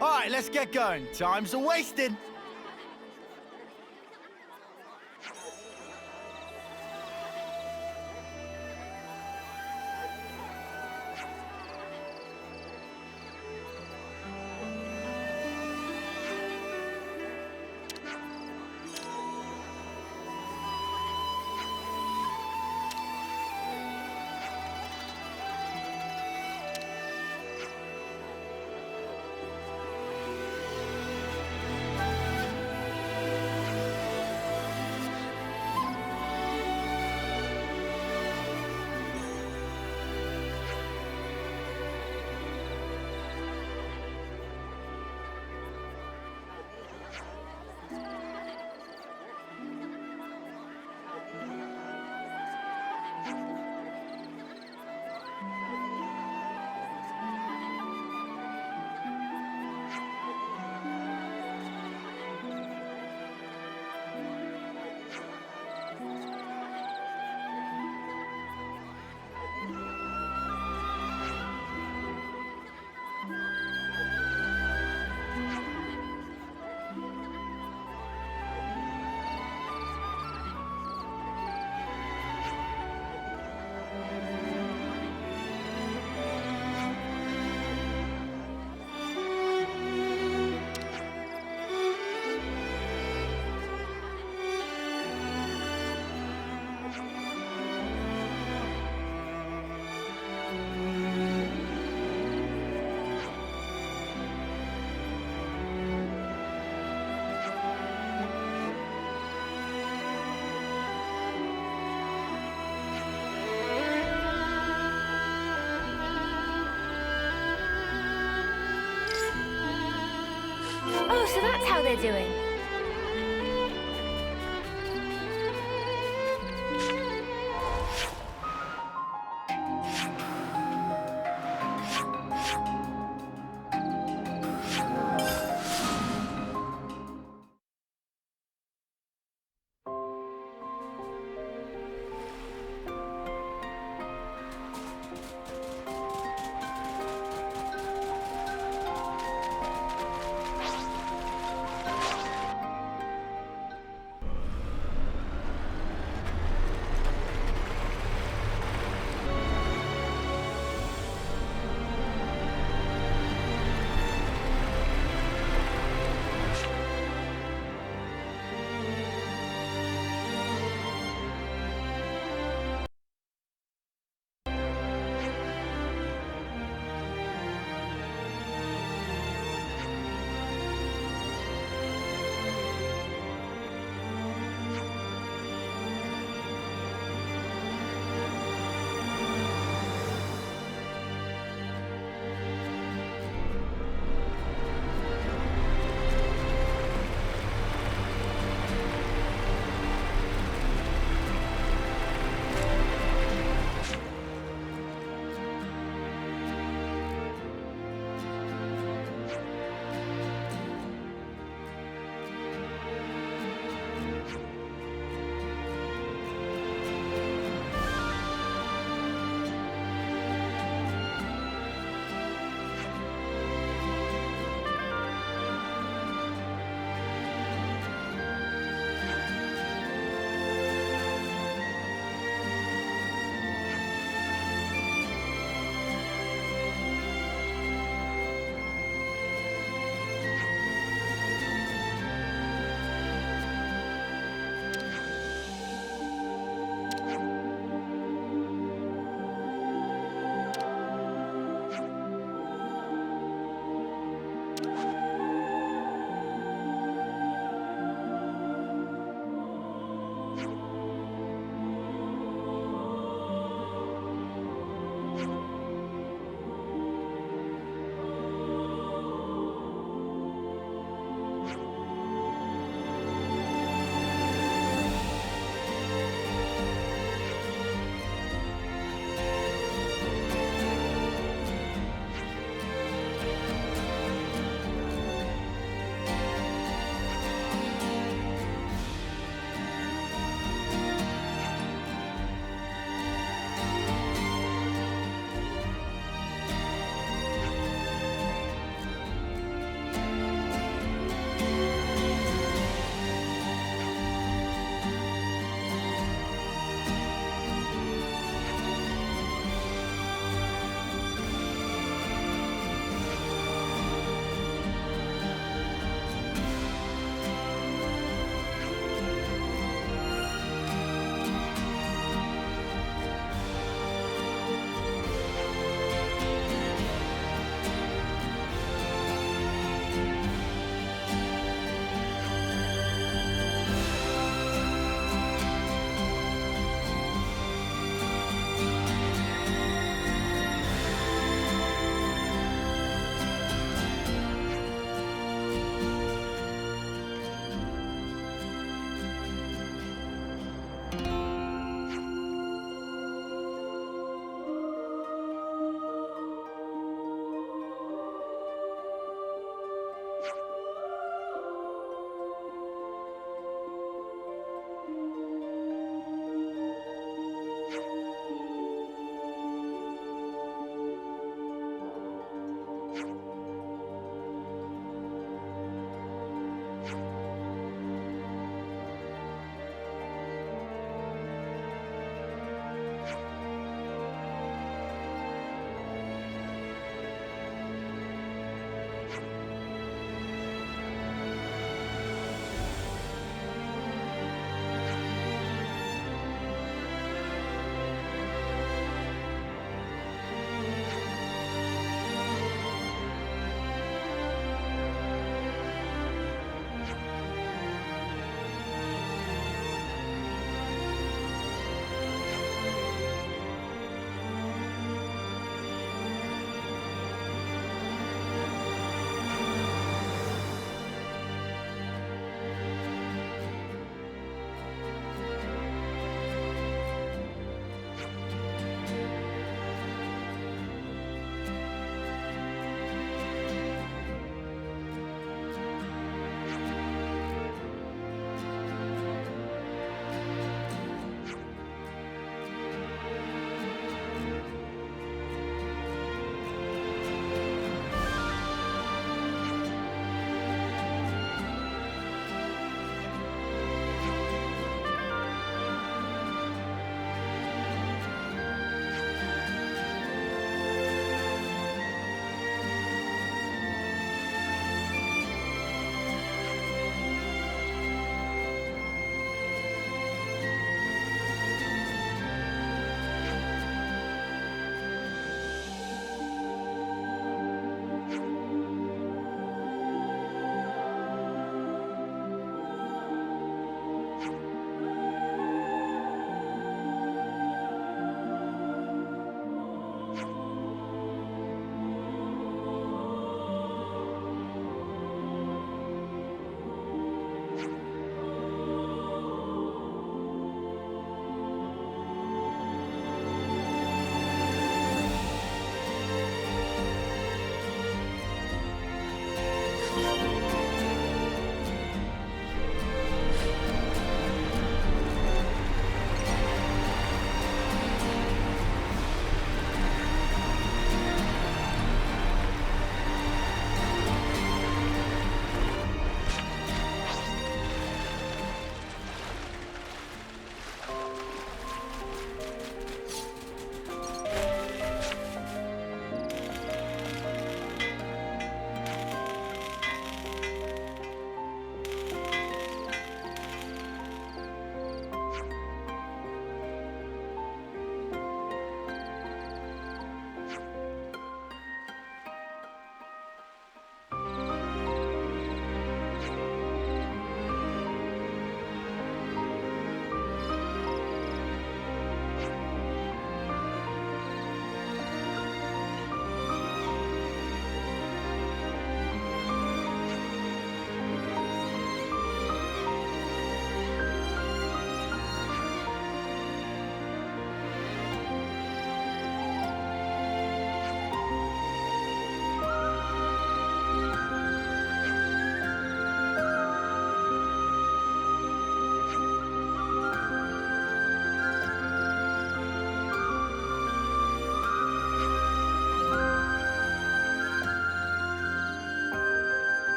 Speaker 5: All right, let's get going. Time's a-wasting.
Speaker 13: Oh, so that's how they're doing.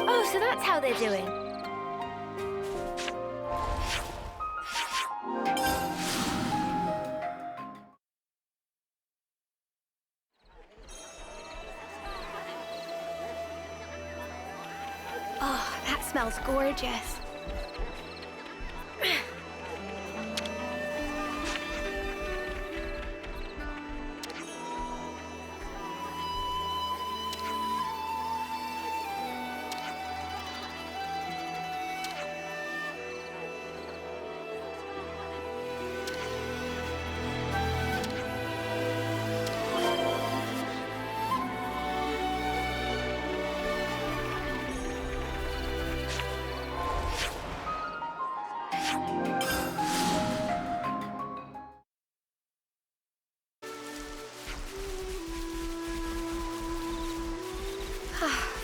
Speaker 13: Oh, so that's how they're doing. Oh, that smells gorgeous.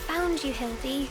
Speaker 13: Found you, Hildy.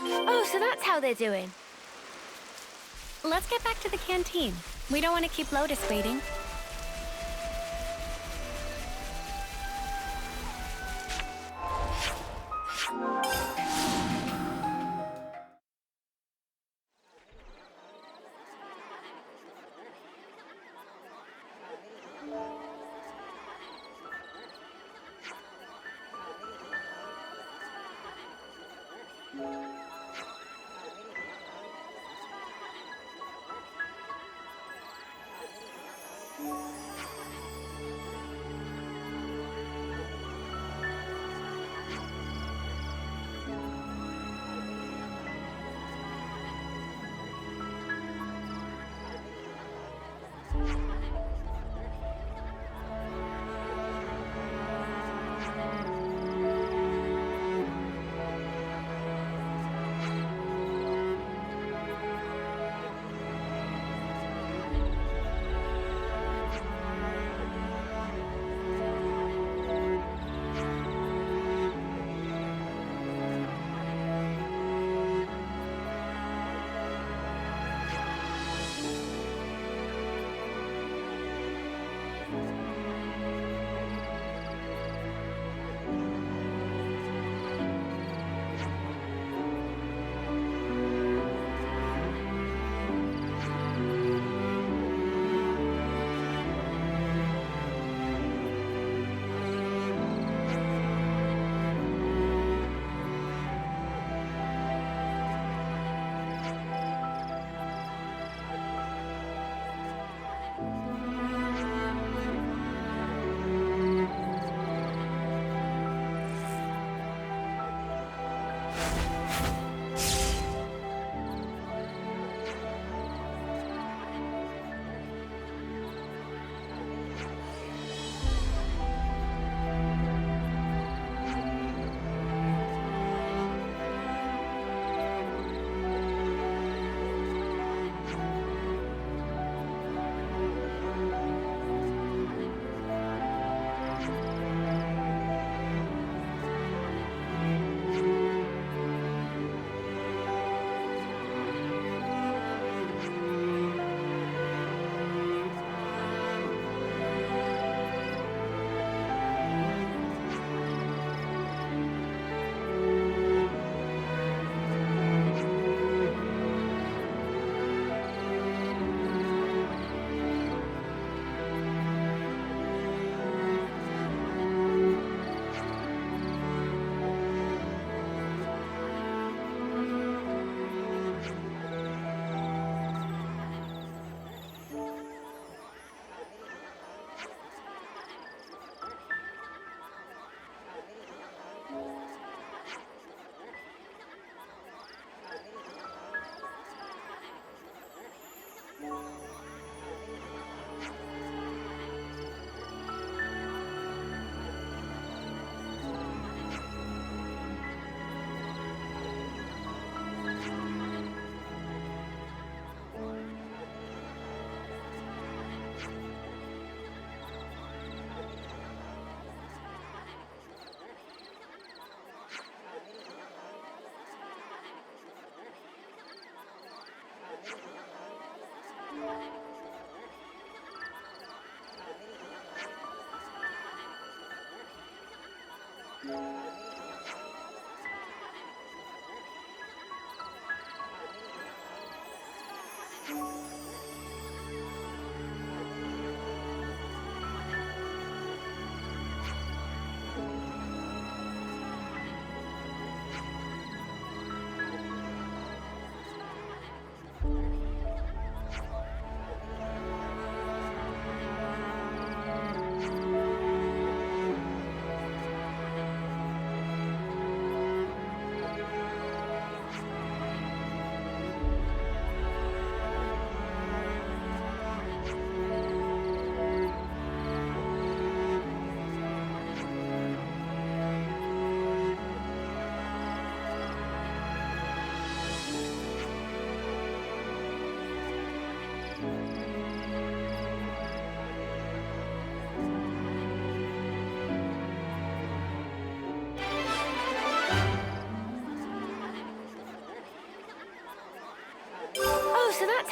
Speaker 13: Oh, so that's how they're doing.
Speaker 1: Let's get back to the canteen. We don't want to keep Lotus waiting.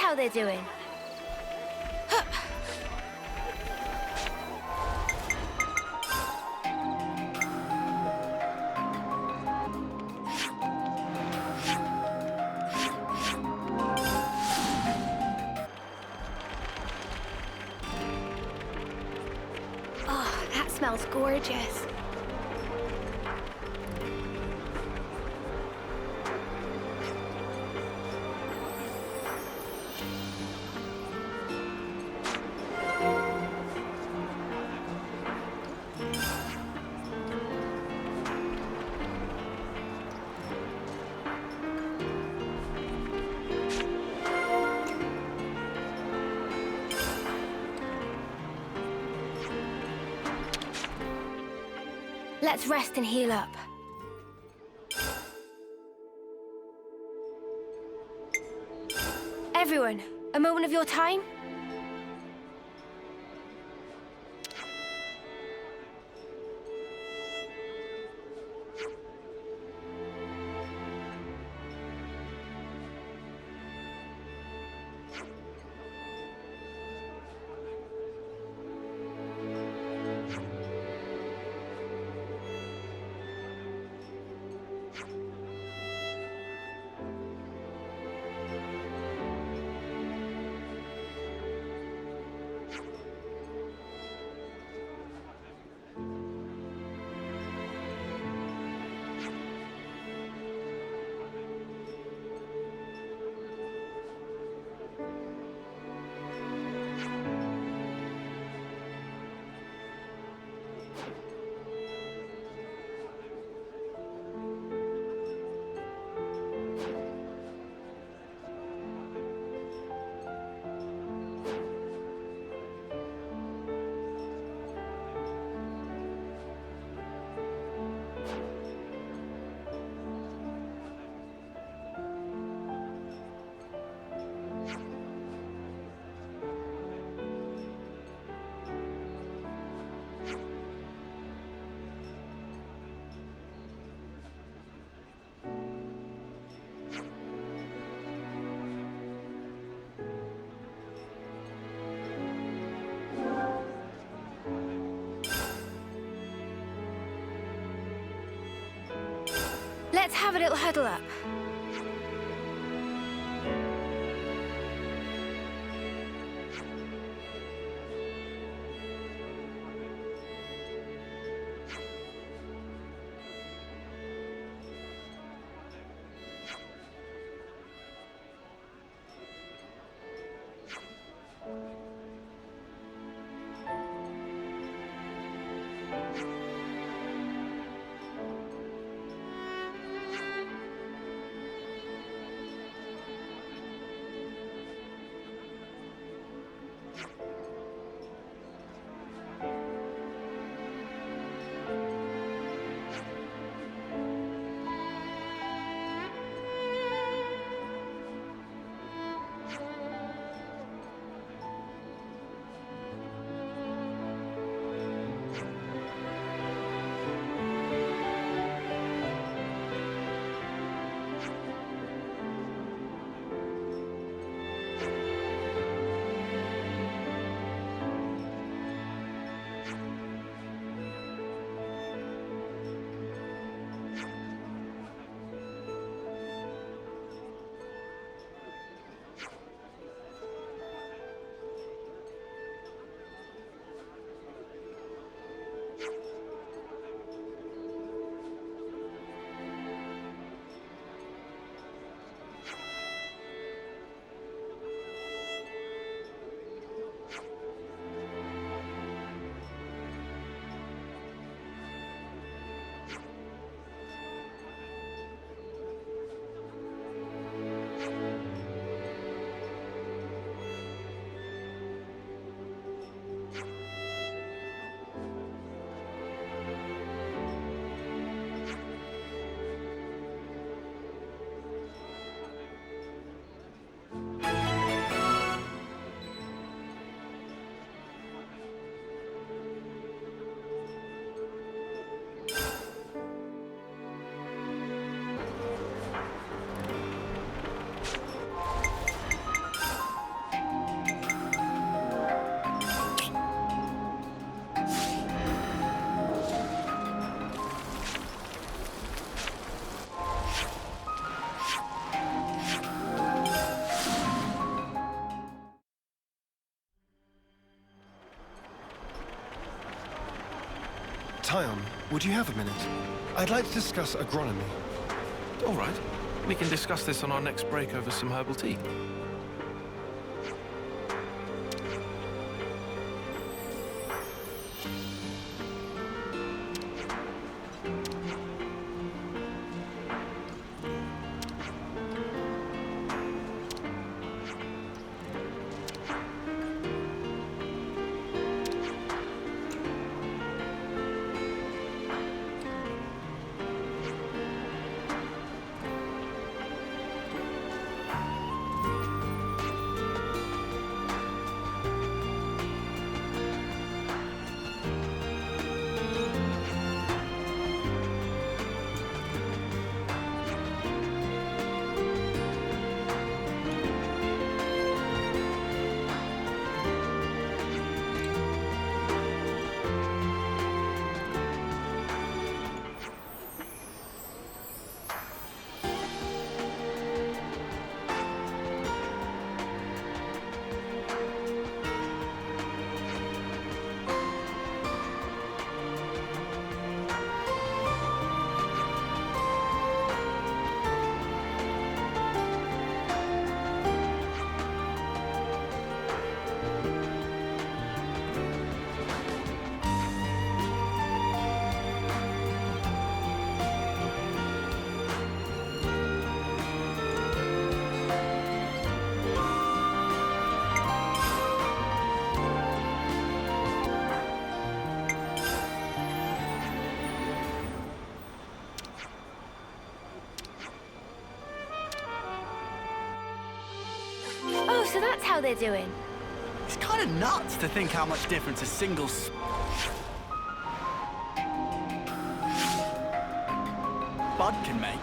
Speaker 13: how they're doing. Oh, that smells gorgeous. Let's rest and heal up. Everyone, a moment of your time? Let's have a little huddle up.
Speaker 12: Kion, would you have a minute? I'd like to discuss agronomy.
Speaker 20: All right. We can discuss this on our next break over some herbal tea.
Speaker 13: Oh, so that's how they're doing.
Speaker 5: It's kind of nuts to think how much difference a single bud can make.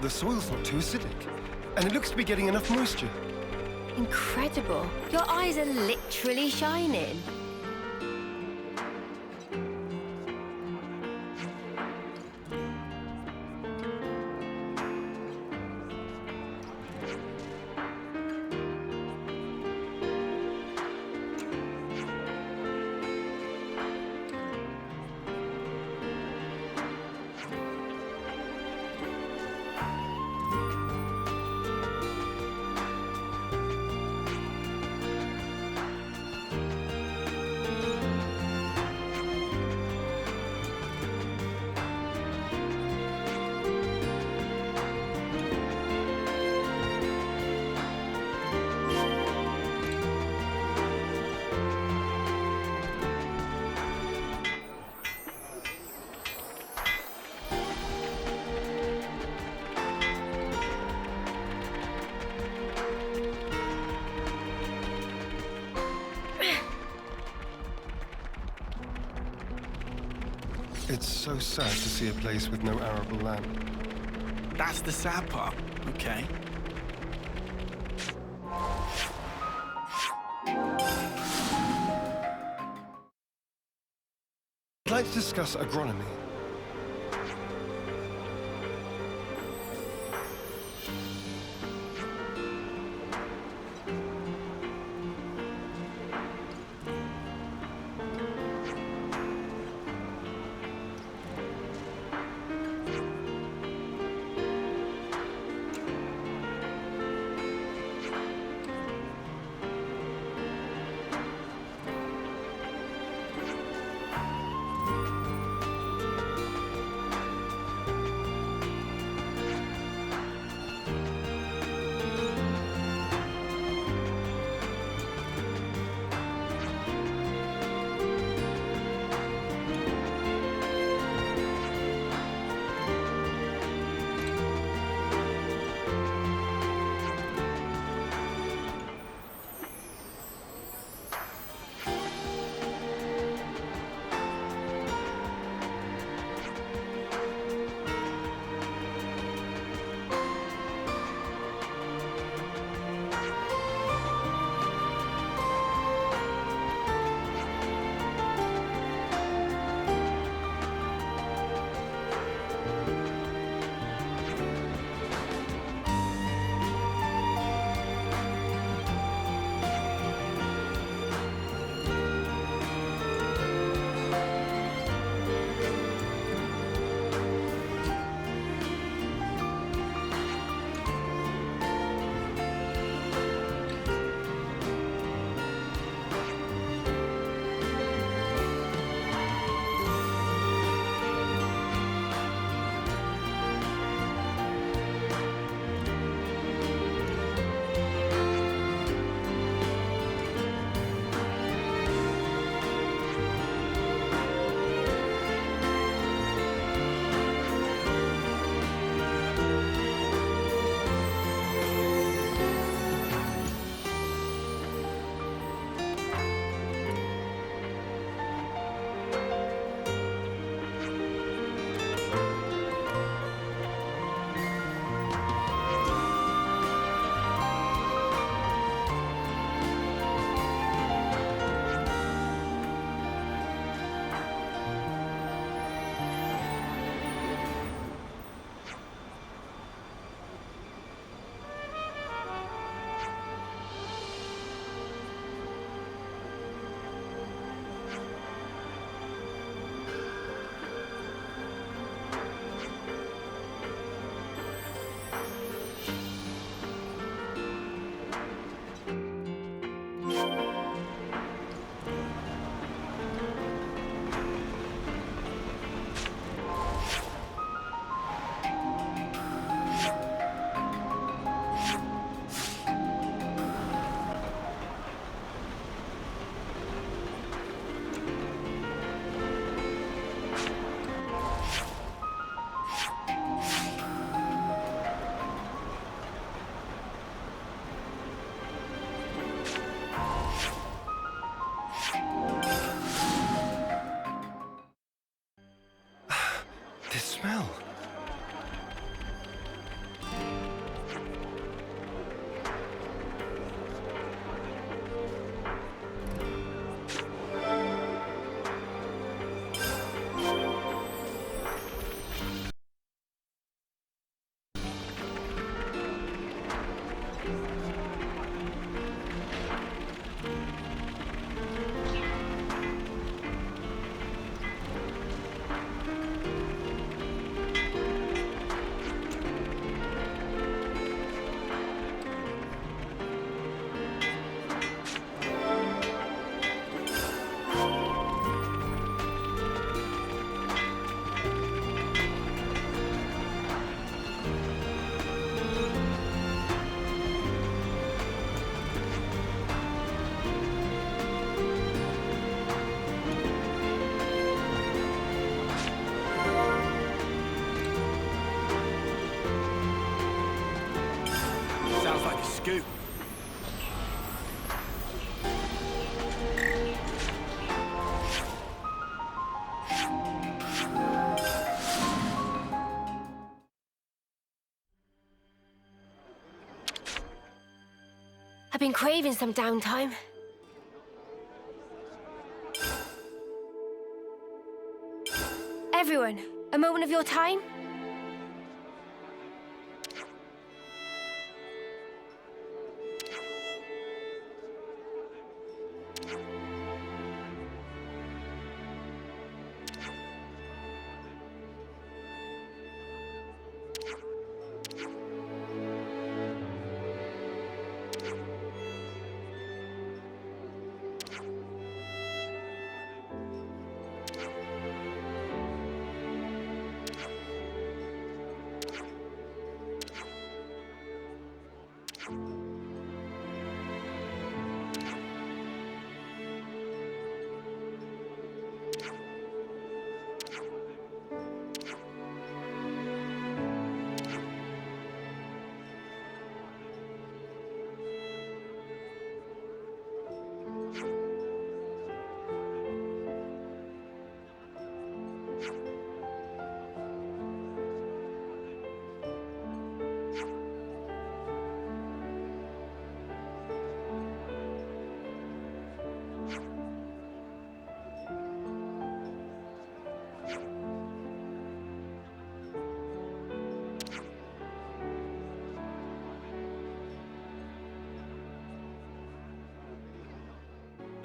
Speaker 12: The soil's not too acidic, and it looks to be getting enough moisture.
Speaker 13: Incredible. Your eyes are literally shining.
Speaker 12: It's so sad to see a place with no arable land.
Speaker 5: That's the sad part. Okay.
Speaker 12: I'd like to discuss agronomy. This smell.
Speaker 5: Sounds like a scoop.
Speaker 13: I've been craving some downtime. Everyone, a moment of your time?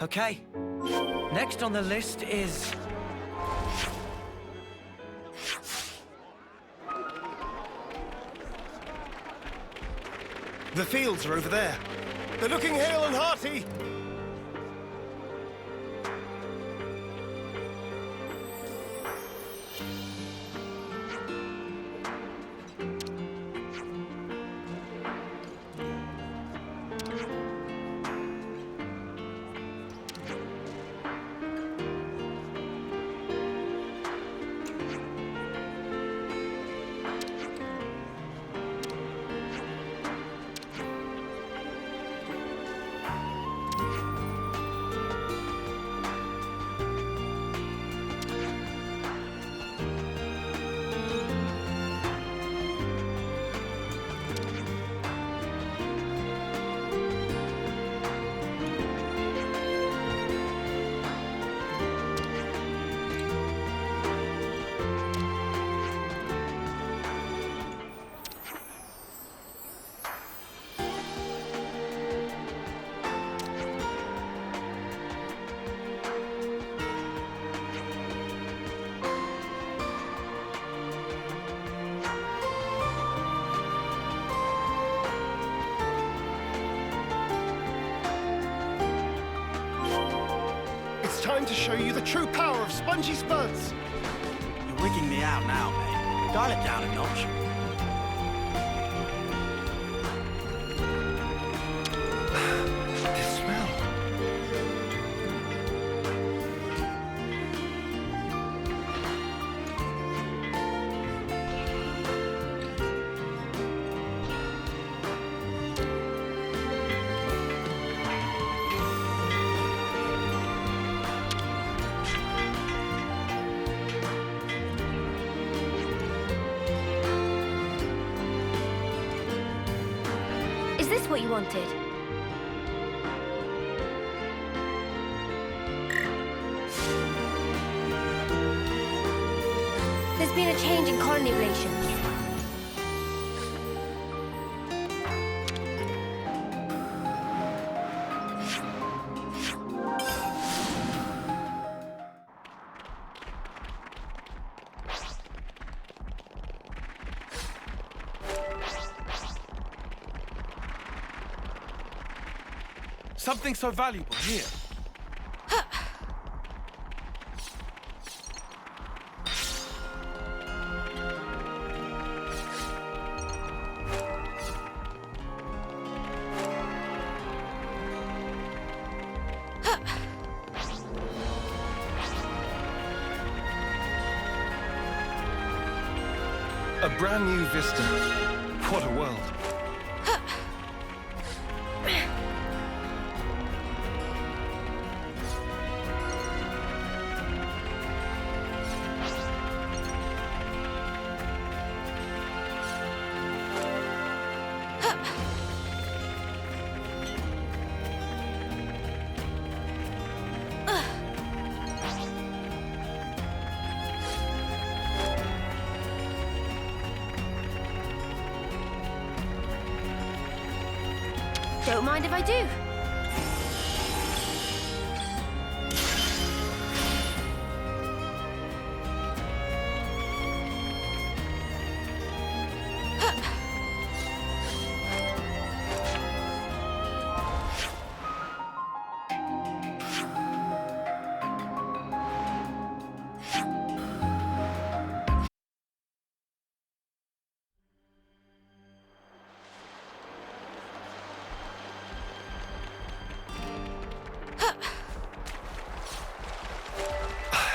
Speaker 4: Okay. Next on the list is...
Speaker 12: The fields are over there. They're looking hale and hearty. It's time to show you the true power of spongy spuds.
Speaker 5: You're wigging me out now, mate. Dial it down a notch.
Speaker 12: This smell.
Speaker 13: what you wanted? There's been a change in colony relations.
Speaker 9: Something so valuable here.
Speaker 12: A brand new vista. What a world.
Speaker 13: Don't mind if I do.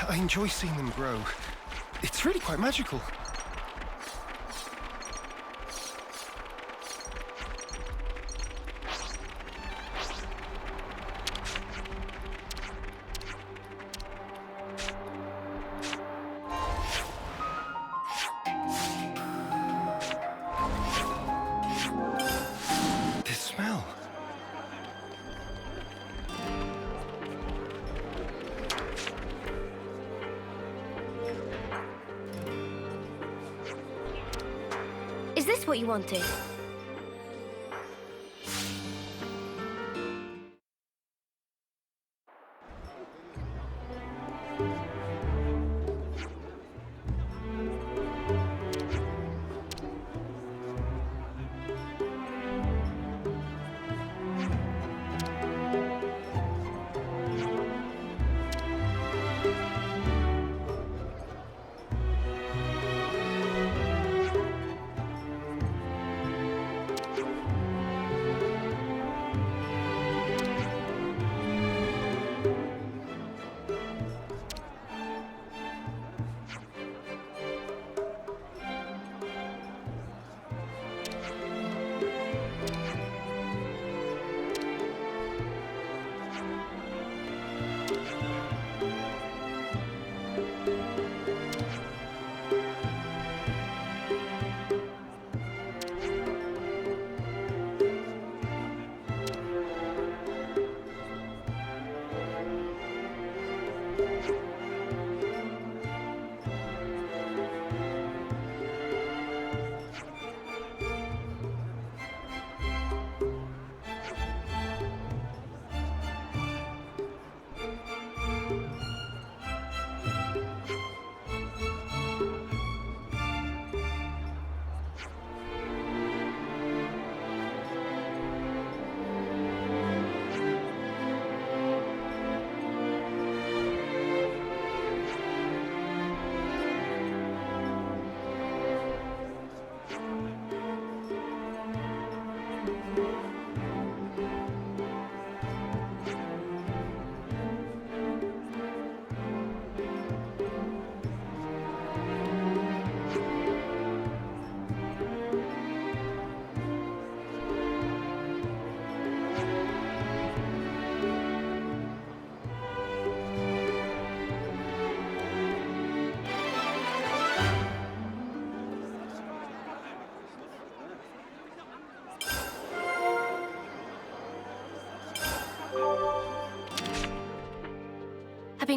Speaker 12: I enjoy seeing them grow. It's really quite magical. This smell.
Speaker 13: Is this what you wanted?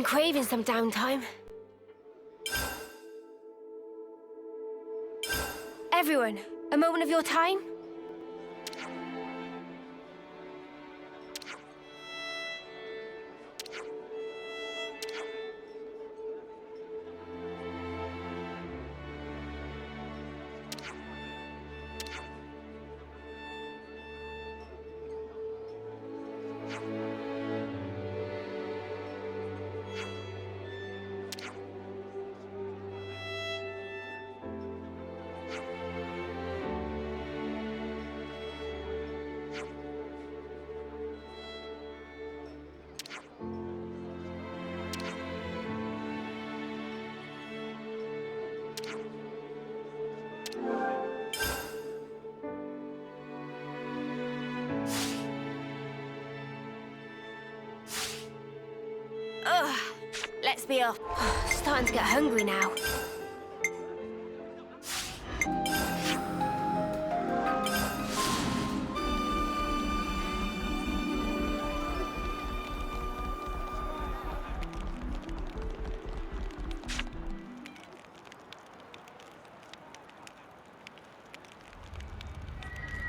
Speaker 13: craving some downtime. Everyone, a moment of your time? Ugh, let's be off. Starting to get hungry now.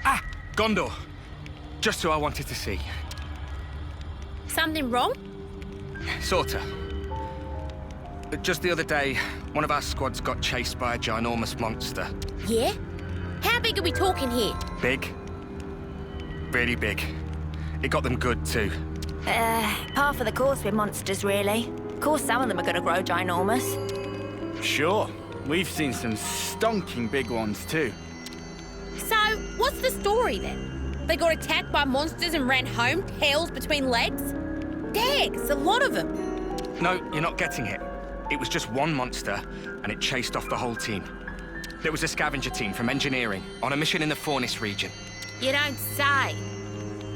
Speaker 4: Ah! Gondor! Just who I wanted to see.
Speaker 11: Something wrong?
Speaker 4: Sorta. Just the other day, one of our squads got chased by a ginormous monster.
Speaker 11: Yeah? How big are we talking here?
Speaker 4: Big. Really big. It got them good, too.
Speaker 3: Par for the course with monsters, really. Of course, some of them are gonna grow ginormous.
Speaker 5: Sure. We've seen some stonking big ones, too.
Speaker 11: So, what's the story then? They got attacked by monsters and ran home, tails between legs? Dags, a lot of them.
Speaker 4: No, you're not getting it. It was just one monster, and it chased off the whole team. There was a scavenger team from engineering on a mission in the Fornis region.
Speaker 11: You don't say.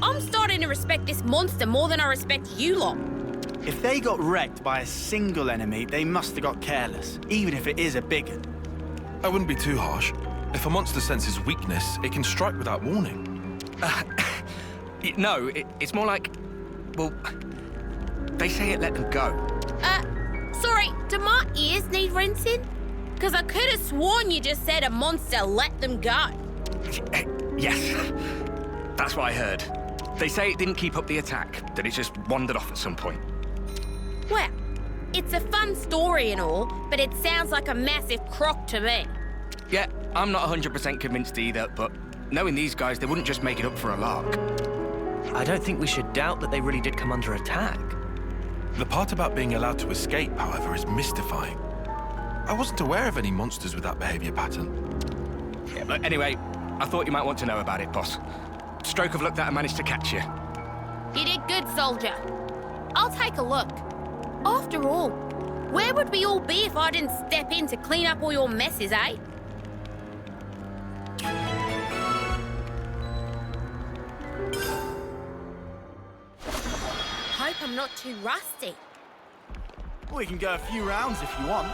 Speaker 11: I'm starting to respect this monster more than I respect you lot.
Speaker 5: If they got wrecked by a single enemy, they must have got careless, even if it is a big one.
Speaker 20: I wouldn't be too harsh. If a monster senses weakness, it can strike without warning.
Speaker 4: No, it's more like... Well, they say it let them go.
Speaker 11: Sorry, do my ears need rinsing? Because I could have sworn you just said a monster let them go.
Speaker 4: Yes, that's what I heard. They say it didn't keep up the attack, that it just wandered off at some point.
Speaker 11: Well, it's a fun story and all, but it sounds like a massive crock to me.
Speaker 4: Yeah, I'm not 100% convinced either, but knowing these guys, they wouldn't just make it up for a lark. I don't think we should doubt that they really did come under attack.
Speaker 20: The part about being allowed to escape, however, is mystifying. I wasn't aware of any monsters with that behavior pattern.
Speaker 4: Yeah, but anyway, I thought you might want to know about it, boss. Stroke of luck that I managed to catch you.
Speaker 11: You did good, soldier. I'll take a look. After all, where would we all be if I didn't step in to clean up all your messes, eh? Hope I'm not too rusty.
Speaker 5: We can go a few rounds if you want.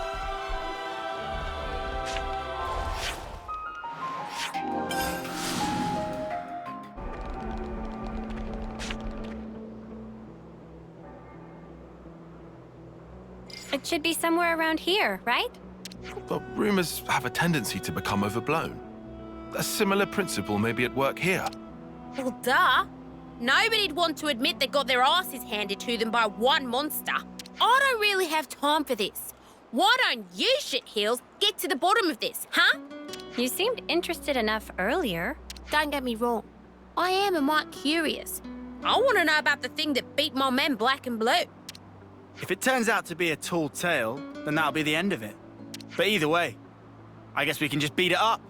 Speaker 1: It should be somewhere around here, right?
Speaker 20: But rumors have a tendency to become overblown. A similar principle may be at work here.
Speaker 11: Well, duh. Nobody'd want to admit they got their asses handed to them by one monster. I don't really have time for this. Why don't you, shitheels, get to the bottom of this, huh?
Speaker 1: You seemed interested enough earlier.
Speaker 11: Don't get me wrong. I am a mite curious. I want to know about the thing that beat my men black and blue.
Speaker 5: If it turns out to be a tall tale, then that'll be the end of it. But either way, I guess we can just beat it up.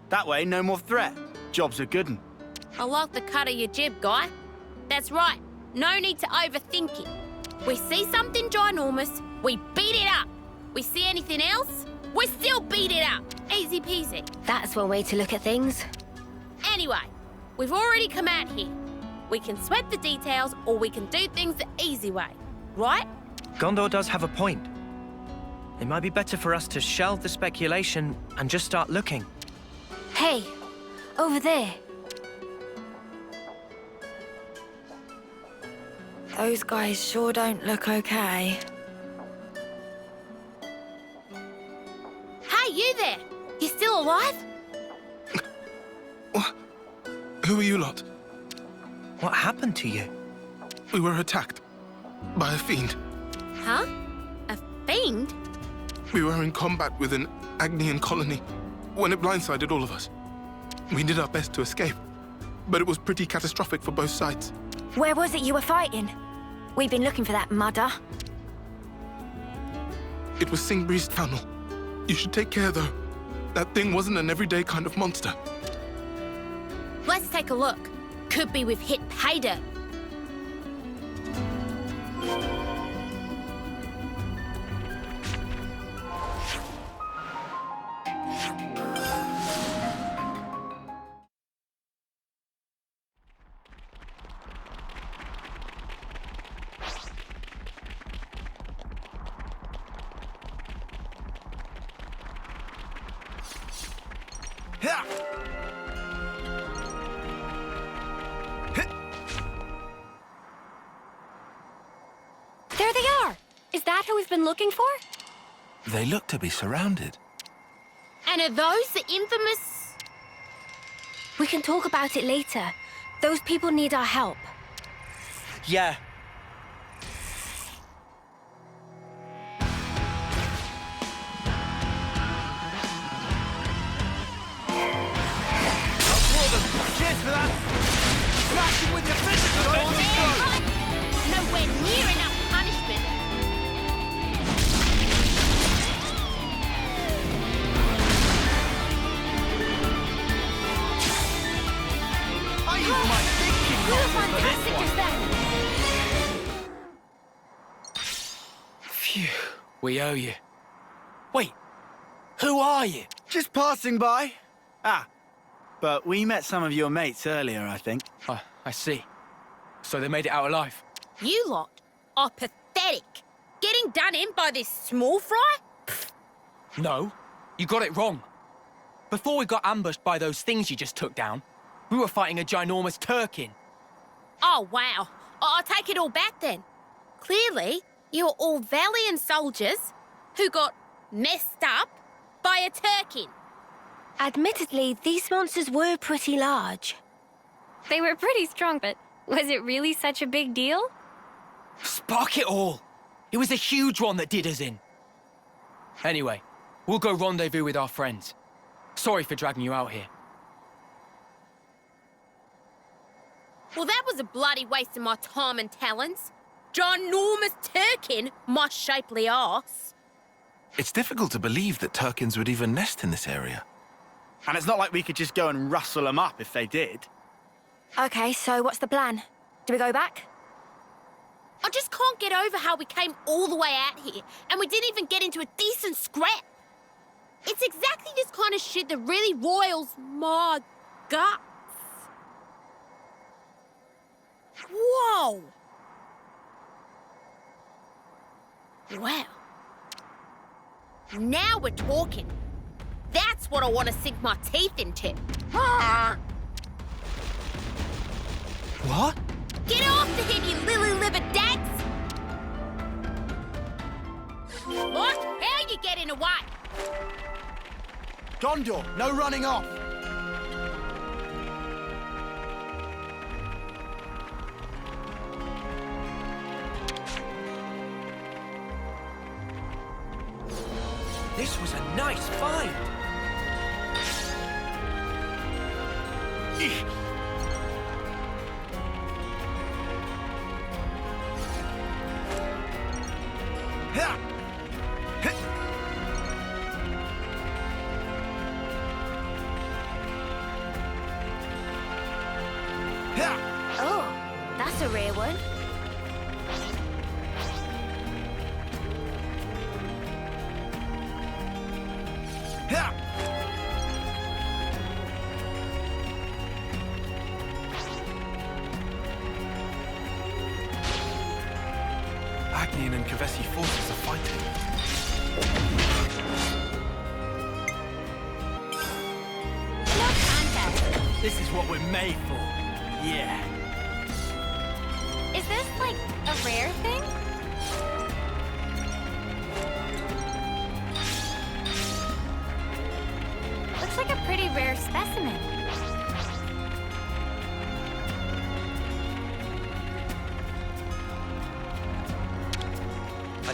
Speaker 5: That way, no more threat. Job's a good one.
Speaker 11: I like the cut of your jib, guy. That's right. No need to overthink it. We see something ginormous, we beat it up. We see anything else, we still beat it up. Easy peasy.
Speaker 13: That's one way to look at things.
Speaker 11: Anyway, we've already come out here. We can sweat the details or we can do things the easy way, right?
Speaker 4: Gondor does have a point. It might be better for us to shelve the speculation and just start looking.
Speaker 13: Hey, over there.
Speaker 3: Those guys sure don't look okay.
Speaker 11: Hey, you there! You still alive?
Speaker 12: Who are you lot?
Speaker 4: What happened to you?
Speaker 12: We were attacked by a fiend.
Speaker 11: Huh? A fiend?
Speaker 12: We were in combat with an Agnian colony when it blindsided all of us. We did our best to escape, but it was pretty catastrophic for both sides.
Speaker 18: Where was it you were fighting? We've been looking for that mudder.
Speaker 12: It was Singbree's tunnel. You should take care, though. That thing wasn't an everyday kind of monster.
Speaker 11: Let's take a look. Could be we've hit pay dirt.
Speaker 13: There they are! Is that who we've been looking for?
Speaker 20: They look to be surrounded.
Speaker 11: And are those the infamous...
Speaker 18: We can talk about it later. Those people need our help.
Speaker 4: Yeah.
Speaker 5: Cheers for that! Smash him with your physical!
Speaker 11: Nowhere near enough punishment.
Speaker 5: I used my thinking
Speaker 18: You were
Speaker 5: muscles for this
Speaker 18: fantastic
Speaker 5: one.
Speaker 18: just then.
Speaker 17: Phew. We owe you. Wait, who are you?
Speaker 5: Just passing by. But we met some of your mates earlier, I think.
Speaker 17: Oh, I see. So they made it out alive?
Speaker 11: You lot are pathetic. Getting done in by this small fry?
Speaker 8: No, you got it wrong. Before we got ambushed by those things you just took down, we were fighting a ginormous Turkin.
Speaker 11: Oh, wow. I'll take it all back then. Clearly, you're all valiant soldiers who got messed up by a Turkin.
Speaker 18: Admittedly, these monsters were pretty large.
Speaker 1: They were pretty strong, but was it really such a big deal?
Speaker 8: Spark it all! It was a huge one that did us in. Anyway, we'll go rendezvous with our friends. Sorry for dragging you out here.
Speaker 11: Well, that was a bloody waste of my time and talents. Ginormous Turkin, my shapely arse.
Speaker 20: It's difficult to believe that Turkins would even nest in this area.
Speaker 5: And it's not like we could just go and rustle them up if they did.
Speaker 18: Okay, so what's the plan? Do we go back?
Speaker 11: I just can't get over how we came all the way out here and we didn't even get into a decent scrap. It's exactly this kind of shit that really roils my guts. Whoa! Wow. Now we're talking. That's what I want to sink my teeth into.
Speaker 8: What?
Speaker 11: Get off the him, you lily-livered dags! What? How are you getting away?
Speaker 5: Gondor, no running off!
Speaker 4: This was a nice find.
Speaker 18: Oh, that's a rare one.
Speaker 20: Agnian and Kavesi forces are fighting.
Speaker 4: This is what we're made for. Yeah.
Speaker 13: Is this, like, a rare thing?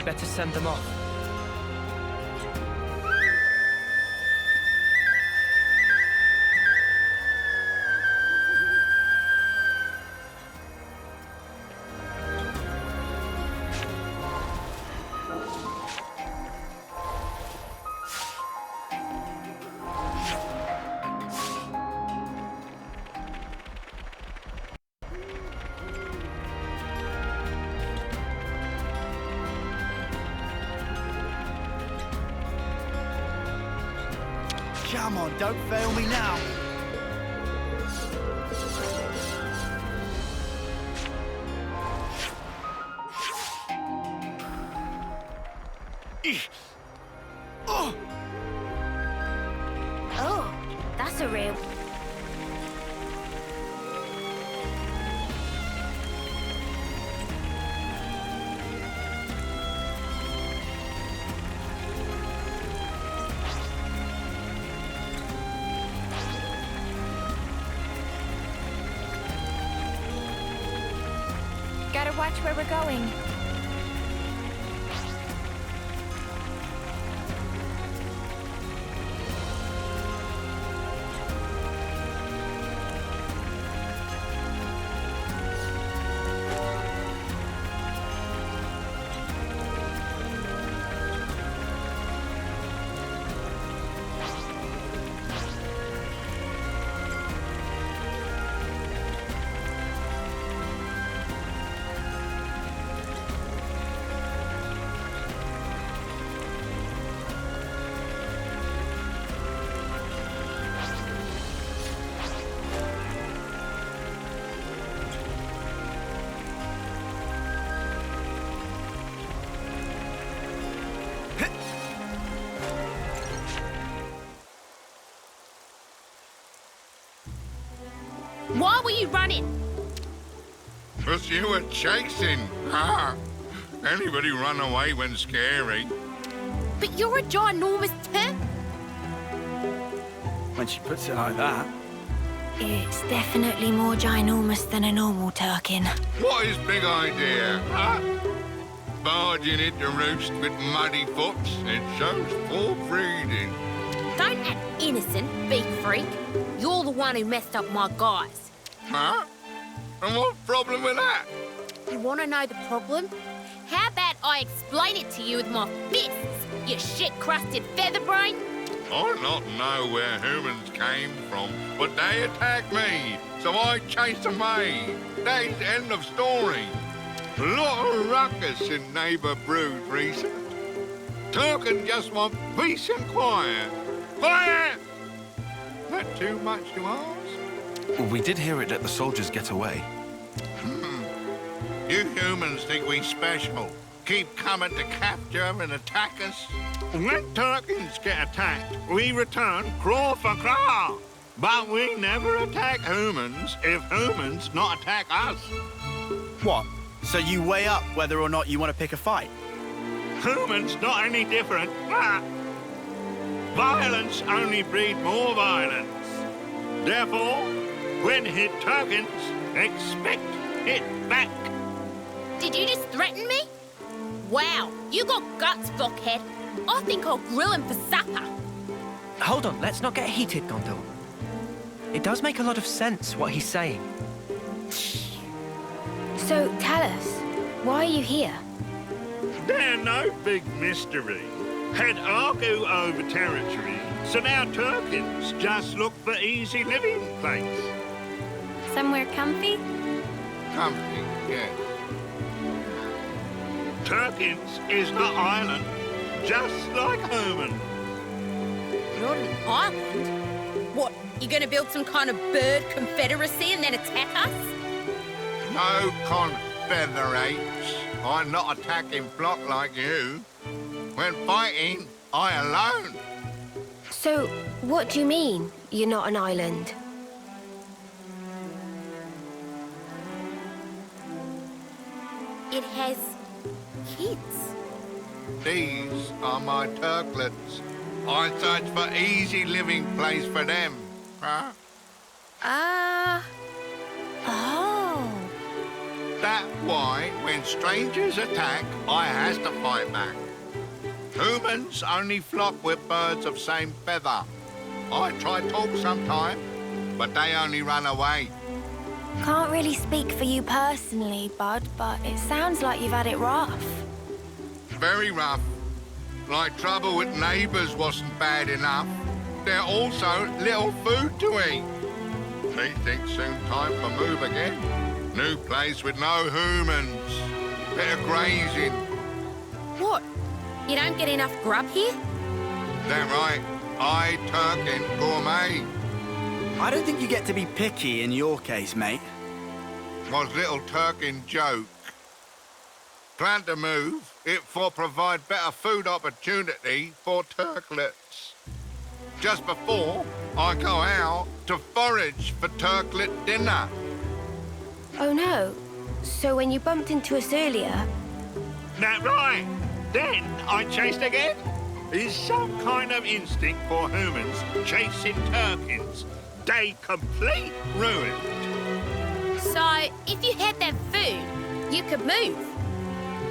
Speaker 4: better send them off.
Speaker 5: Come on, don't fail me now. Oh!
Speaker 18: Oh, that's a real...
Speaker 1: Gotta watch where we're going.
Speaker 11: Why were you running?
Speaker 16: Because you were chasing. Ah, anybody run away when scary?
Speaker 11: But you're a ginormous turk.
Speaker 5: When she puts it like that.
Speaker 7: It's definitely more ginormous than a normal turkin.
Speaker 16: What is big idea, huh? Barging into roost with muddy foots. It shows poor breeding.
Speaker 11: Don't act innocent, big freak. You're the one who messed up my guys.
Speaker 16: Huh? And what problem with that?
Speaker 11: You want to know the problem? How about I explain it to you with my fists, you shit-crusted featherbrain?
Speaker 16: I not know where humans came from, but they attacked me, so I chased them away. That's the end of story. Lot of ruckus in Neighbour Brood recent. Turkin just want peace and quiet. Quiet! Not too much to ask?
Speaker 20: We did hear it let the soldiers get away.
Speaker 16: You humans think we special. Keep coming to capture and attack us. When Turkins get attacked, we return claw for claw. But we never attack humans if humans not attack us.
Speaker 5: What? So you weigh up whether or not you want to pick a fight?
Speaker 16: Humans not any different. Ah. Violence only breeds more violence. Therefore, when hit Turkins, expect it back.
Speaker 11: Did you just threaten me? Wow, you got guts, blockhead. I think I'll grill him for supper.
Speaker 4: Hold on, let's not get heated, Gondor. It does make a lot of sense what he's saying.
Speaker 18: So, tell us, why are you here?
Speaker 16: They're no big mystery. Had argue over territory, so now Turkins just look for easy living place.
Speaker 1: Somewhere comfy?
Speaker 16: Comfy, yes. Turkins is an island, just like Herman.
Speaker 11: Not an island? What, you gonna build some kind of bird confederacy and then attack us?
Speaker 16: No confederates. I'm not attacking flock like you. When fighting, I alone.
Speaker 18: So, what do you mean, you're not an island?
Speaker 11: It has kids.
Speaker 16: These are my Turklets. I search for easy living place for them. Huh?
Speaker 18: Oh.
Speaker 16: That's why, when strangers attack, I has to fight back. Humans only flock with birds of same feather. I try talk sometime, but they only run away.
Speaker 7: Can't really speak for you personally, Bud, but it sounds like you've had it rough.
Speaker 16: Very rough. Like trouble with neighbours wasn't bad enough. There also little food to eat. Me thinks soon time for move again. New place with no humans. Bit of grazing.
Speaker 11: What? You don't get enough grub here?
Speaker 16: That right. I Turkin gourmet.
Speaker 5: I don't think you get to be picky in your case, mate.
Speaker 16: Was little Turkin joke. Plan to move, it for provide better food opportunity for Turklets. Just before I go out to forage for Turklet dinner.
Speaker 18: Oh no. So when you bumped into us earlier...
Speaker 10: That right. Then I chased again. Is some kind of instinct for humans chasing Turkins. They complete ruined.
Speaker 11: So, if you had that food, you could move.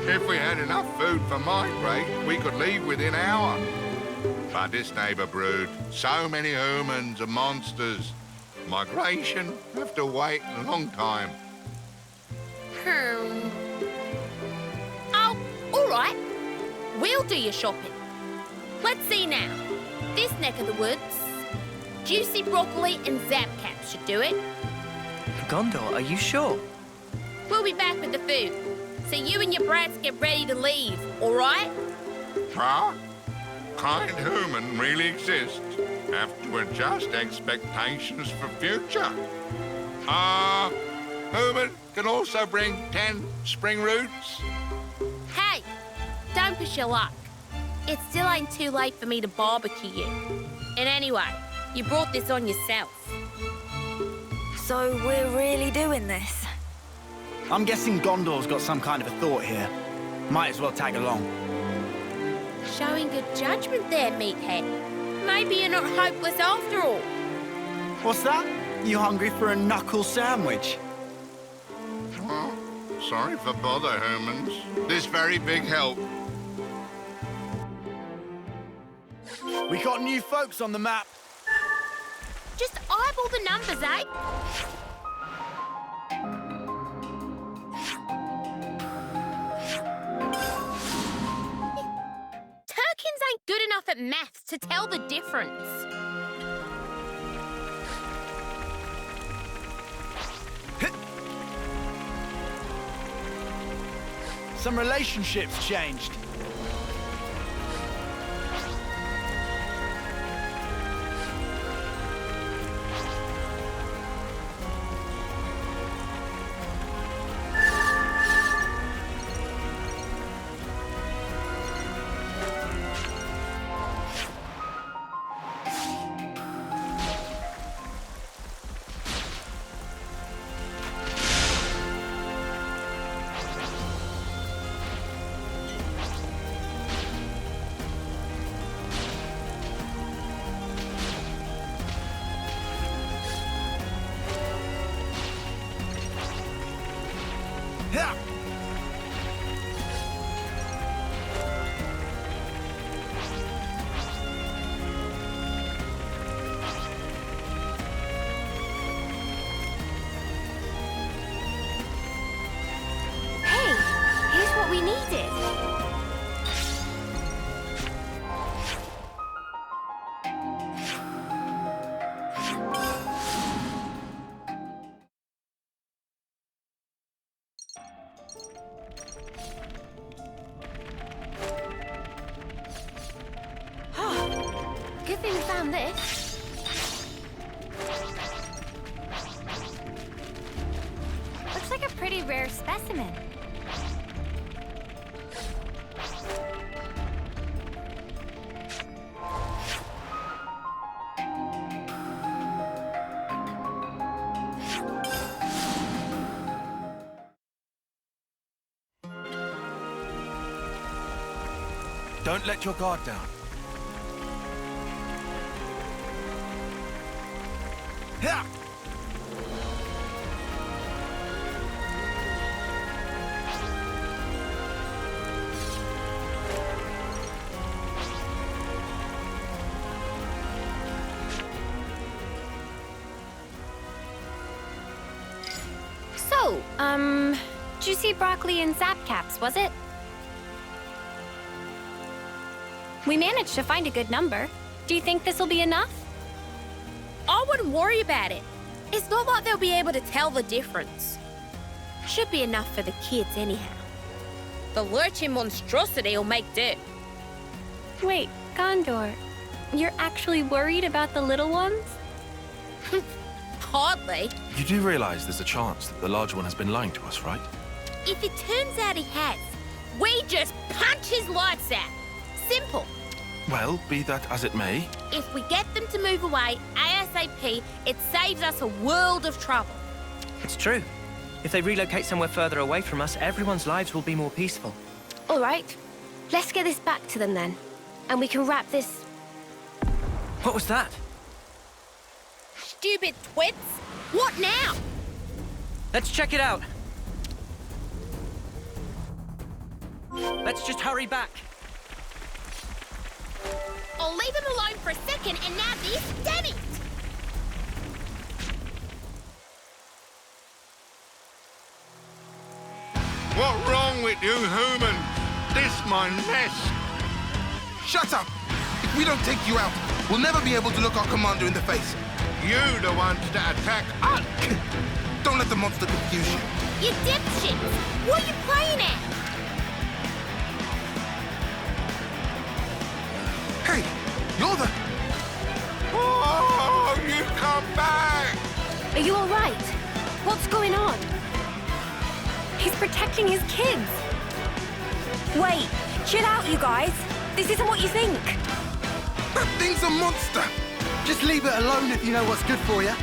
Speaker 16: If we had enough food for migrate, we could leave within an hour. But this neighbour brood, so many humans and monsters. Migration have to wait a long time.
Speaker 11: Oh, all right. We'll do your shopping. Let's see now. This neck of the woods, juicy broccoli and zapcap should do it.
Speaker 4: Gondor, are you sure?
Speaker 11: We'll be back with the food. So you and your brats get ready to leave, all right?
Speaker 16: Huh? Kind human really exists. Have to adjust expectations for future. Human can also bring 10 spring roots.
Speaker 11: Hey, don't push your luck. It still ain't too late for me to barbecue you. And anyway, you brought this on yourself.
Speaker 3: So we're really doing this?
Speaker 5: I'm guessing Gondor's got some kind of a thought here. Might as well tag along.
Speaker 11: Showing good judgment there, meathead. Maybe you're not hopeless after all.
Speaker 5: What's that? You hungry for a knuckle sandwich?
Speaker 16: Oh, sorry for bother, humans. This very big help.
Speaker 5: We got new folks on the map.
Speaker 11: Just eyeball the numbers, eh? Turkins ain't good enough at maths to tell the difference.
Speaker 5: Some relationships changed.
Speaker 18: We needed.
Speaker 13: Good thing we found this. Looks like a pretty rare specimen.
Speaker 20: Don't let your guard down.
Speaker 13: Oh, juicy broccoli and zap caps, was it? We managed to find a good number. Do you think this will be enough?
Speaker 11: I wouldn't worry about it. It's not like they'll be able to tell the difference. Should be enough for the kids anyhow. The lurching monstrosity will make do.
Speaker 13: Wait, Gondor, you're actually worried about the little ones?
Speaker 11: Hardly.
Speaker 20: You do realize there's a chance that the larger one has been lying to us, right?
Speaker 11: If it turns out he has, we just punch his lights out. Simple.
Speaker 20: Well, be that as it may,
Speaker 11: If we get them to move away ASAP, it saves us a world of trouble.
Speaker 4: It's true. If they relocate somewhere further away from us, everyone's lives will be more peaceful.
Speaker 13: All right, let's get this back to them then. And we can wrap this...
Speaker 4: What was that?
Speaker 11: Stupid twits. What now?
Speaker 4: Let's check it out. Let's just hurry back.
Speaker 11: I'll leave him alone for a second and now this, damn it!
Speaker 16: What's wrong with you humans? This my mess.
Speaker 12: Shut up! If we don't take you out, we'll never be able to look our commander in the face.
Speaker 16: You the ones that attack us.
Speaker 12: Don't let the monster confuse you.
Speaker 11: You dipshits! What are you playing at?
Speaker 12: Hey, you're the...
Speaker 16: Oh, you come back!
Speaker 13: Are you all right? What's going on? He's protecting his kids. Wait, chill out, you guys. This isn't what you think.
Speaker 12: That thing's a monster!
Speaker 5: Just leave it alone if you know what's good for you.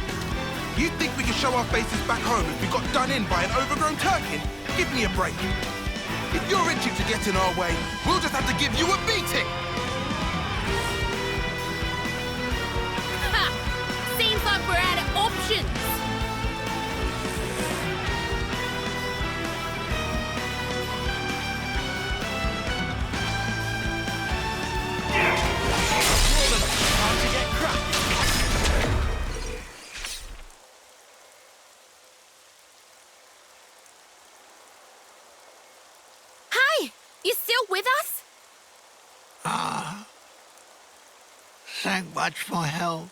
Speaker 12: You think we can show our faces back home if we got done in by an overgrown Turkin? Give me a break. If you're itching to get in our way, we'll just have to give you a beating!
Speaker 11: Ha! Seems like we're out of options.
Speaker 4: Time to get cracking.
Speaker 11: Hey, you still with us?
Speaker 10: Thank much for help.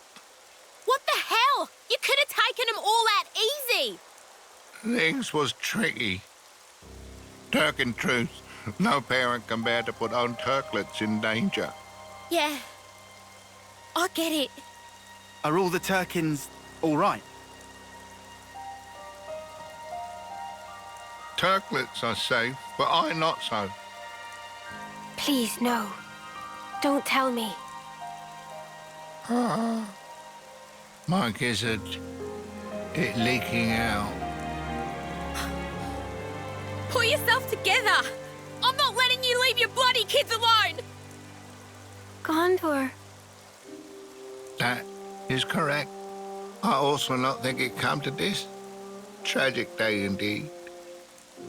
Speaker 11: What the hell? You could have taken them all out easy.
Speaker 16: Things was tricky. Turkin truth. No parent can bear to put own Turklets in danger.
Speaker 11: Yeah, I get it.
Speaker 5: Are all the Turkins all right?
Speaker 16: Turklets are safe, but I not so.
Speaker 13: Please, no. Don't tell me.
Speaker 16: My gizzard, it leaking out.
Speaker 11: Pull yourself together. I'm not letting you leave your bloody kids alone.
Speaker 13: Gondor.
Speaker 16: That is correct. I also not think it come to this. Tragic day indeed.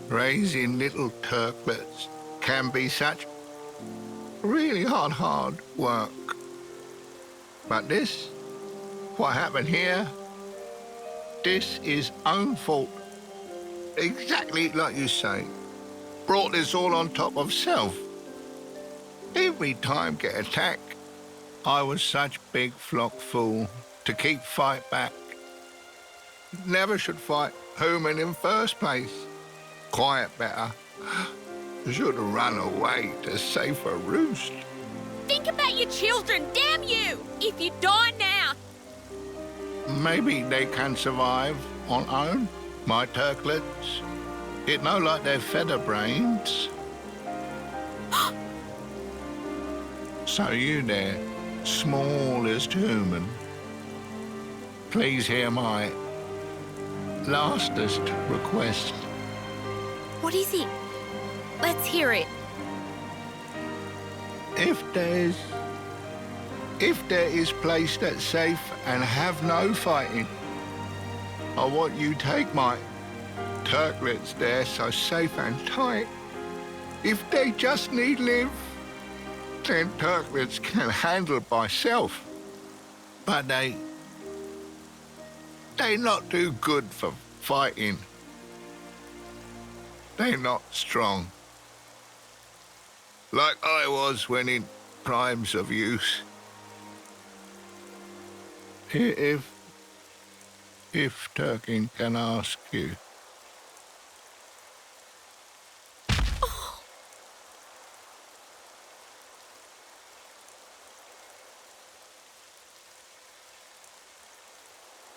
Speaker 16: Raising little Turklets can be such really hard work. But this, what happened here, this is own fault. Exactly like you say. Brought this all on top of self. Every time get attacked, I was such big flock fool to keep fight back. Never should fight human in first place. Quiet better. Should have run away to safer roost.
Speaker 11: Think about your children, damn you! If you die now.
Speaker 16: Maybe they can survive on own, my Turklets. It no like they're feather brains. So you there, smallest human, please hear my lastest request.
Speaker 11: What is it? Let's hear it.
Speaker 16: If there is place that's safe and have no fighting, I want you take my Turklets there so safe and tight. If they just need live, then Turklets can handle by self. But they not do good for fighting. They're not strong. Like I was when in primes of use. If Turkin can ask you.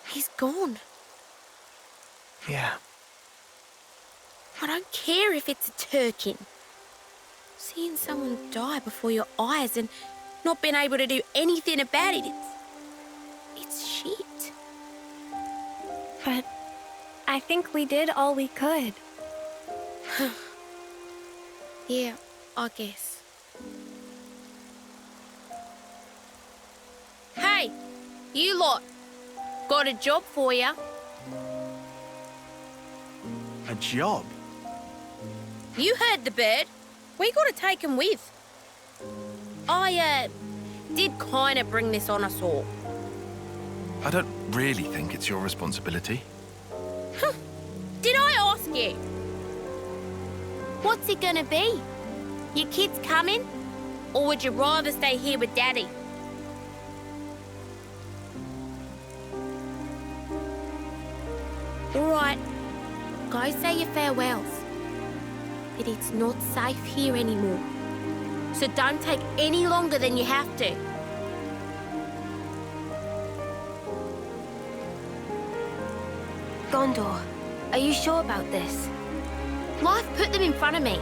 Speaker 11: He's gone.
Speaker 8: Yeah.
Speaker 11: I don't care if it's a Turkin. Seeing someone die before your eyes and not being able to do anything about it, it's shit.
Speaker 1: But I think we did all we could.
Speaker 11: Yeah, I guess. Hey, you lot. Got a job for you.
Speaker 5: A job?
Speaker 11: You heard the bird. We gotta take him with. I, did kinda bring this on us all.
Speaker 20: I don't really think it's your responsibility.
Speaker 11: Did I ask you? What's it gonna be? Your kids coming? Or would you rather stay here with Daddy? All right, go say your farewells. But it's not safe here anymore. So don't take any longer than you have to.
Speaker 18: Gondor, are you sure about this?
Speaker 11: Life put them in front of me.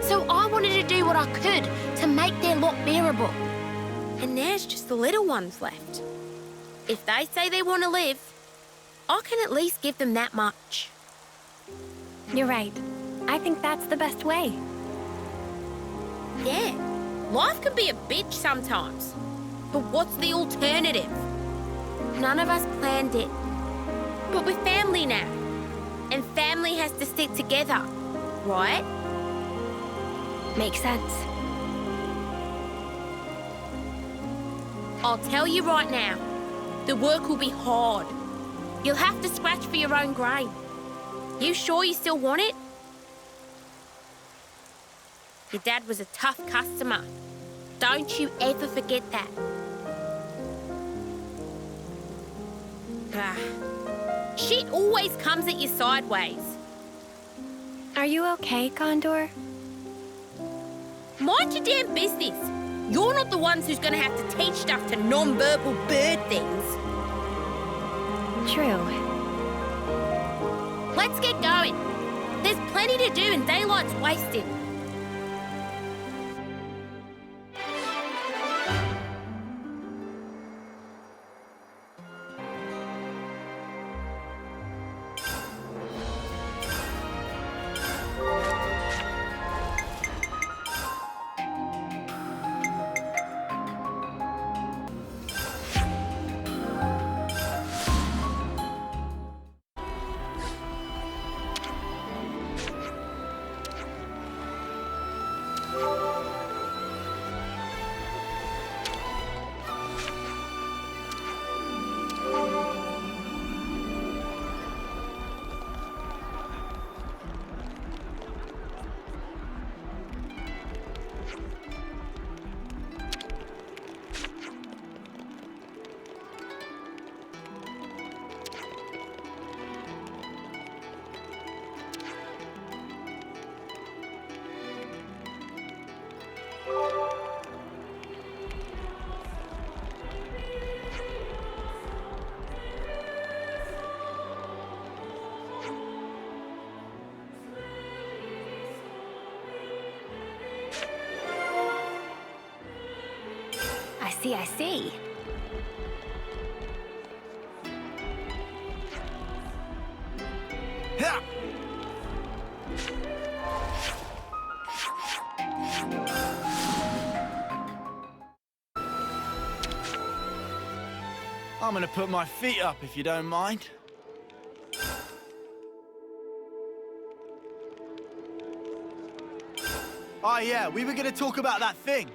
Speaker 11: So I wanted to do what I could to make their lot bearable. And there's just the little ones left. If they say they want to live, I can at least give them that much.
Speaker 1: You're right. I think that's the best way.
Speaker 11: Yeah, life can be a bitch sometimes. But what's the alternative? None of us planned it. But we're family now. And family has to stick together, right?
Speaker 18: Makes sense.
Speaker 11: I'll tell you right now, the work will be hard. You'll have to scratch for your own grain. You sure you still want it? Your dad was a tough customer. Don't you ever forget that. Shit always comes at you sideways.
Speaker 1: Are you okay, Gondor?
Speaker 11: Mind your damn business. You're not the ones who's gonna have to teach stuff to non-verbal bird things.
Speaker 1: True.
Speaker 11: Let's get going. There's plenty to do and daylight's wasted.
Speaker 18: I see.
Speaker 5: I'm gonna put my feet up if you don't mind. Oh yeah, we were gonna talk about that thing.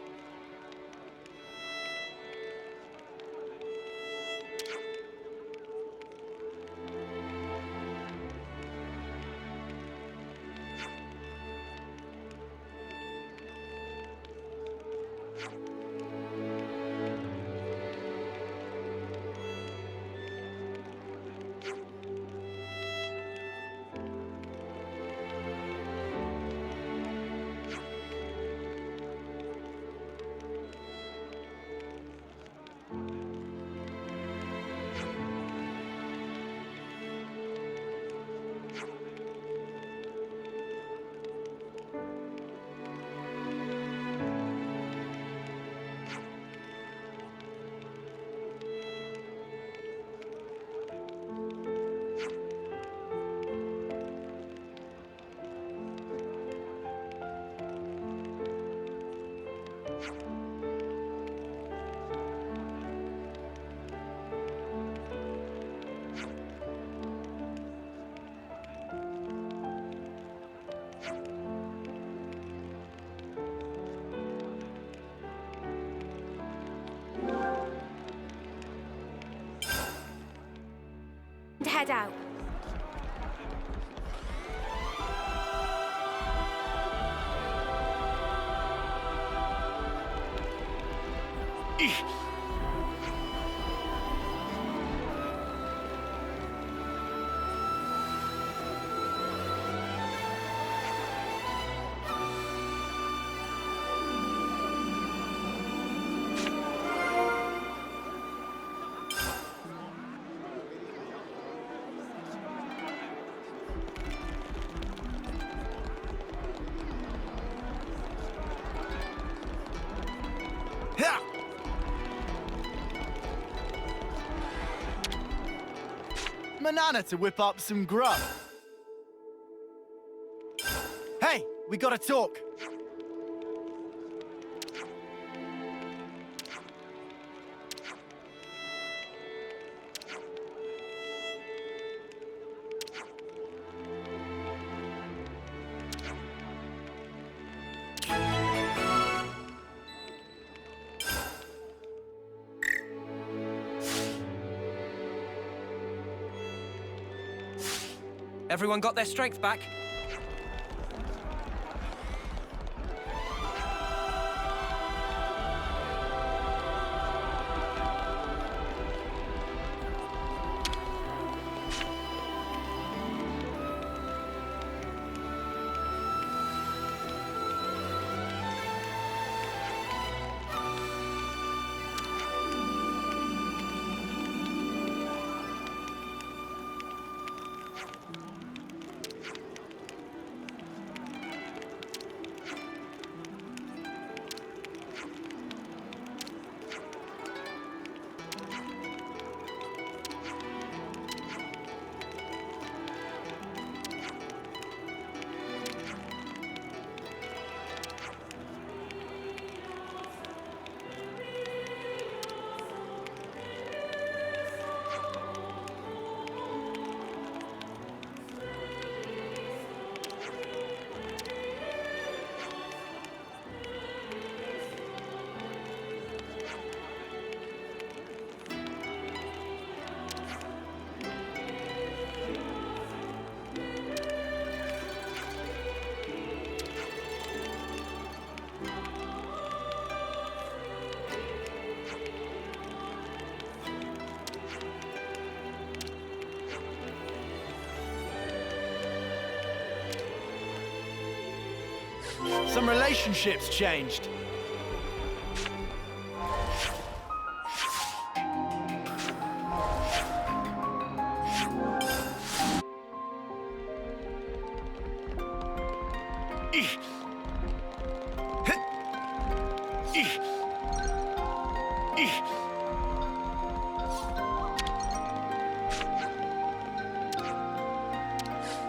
Speaker 18: to head out.
Speaker 5: Banana to whip up some grub. Hey, we gotta talk.
Speaker 4: Everyone got their strength back?
Speaker 5: Some relationships changed.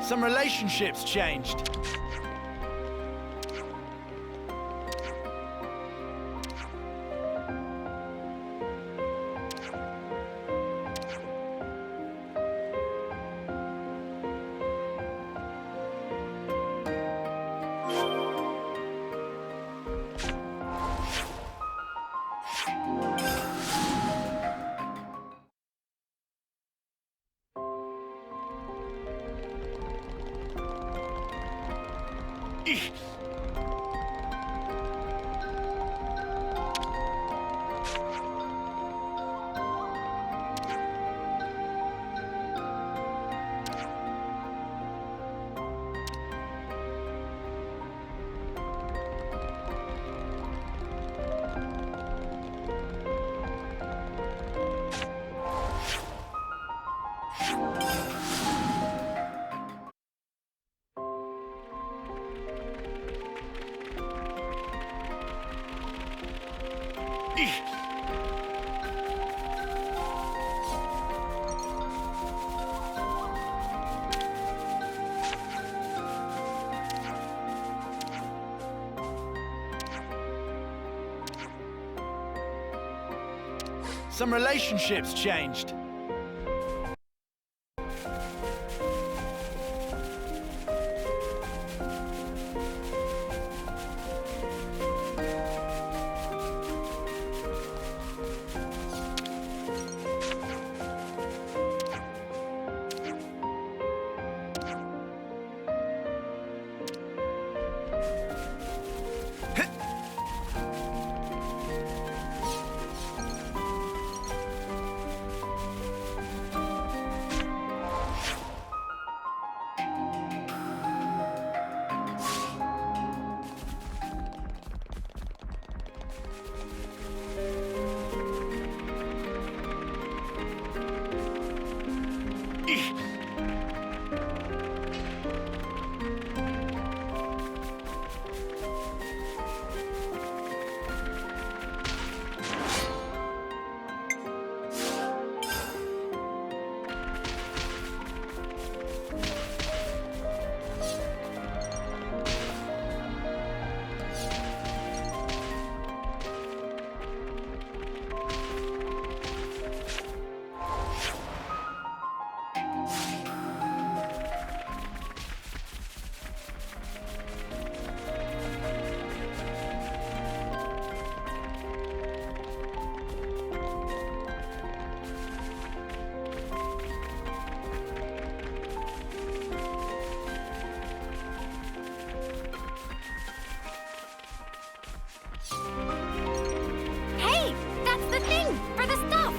Speaker 5: Some relationships changed. Some relationships changed.
Speaker 13: Hey, that's the thing for the stuff.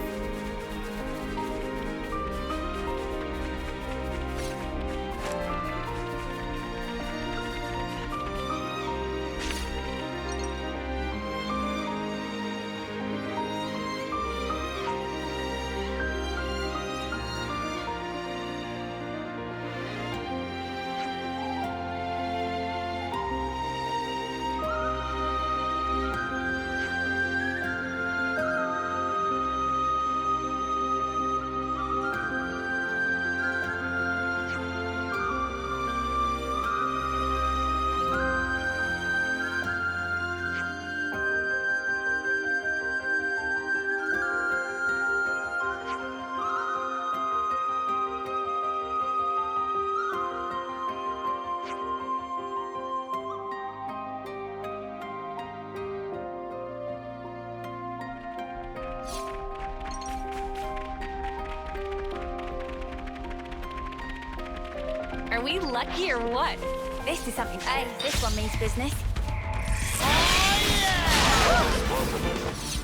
Speaker 1: Are we lucky or what?
Speaker 13: This is something. Hey, this one means business.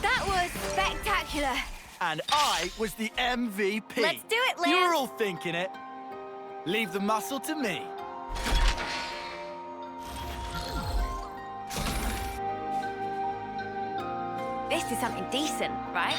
Speaker 13: That was spectacular.
Speaker 5: And I was the MVP.
Speaker 13: Let's do it, Liz.
Speaker 5: You were all thinking it. Leave the muscle to me.
Speaker 13: This is something decent, right?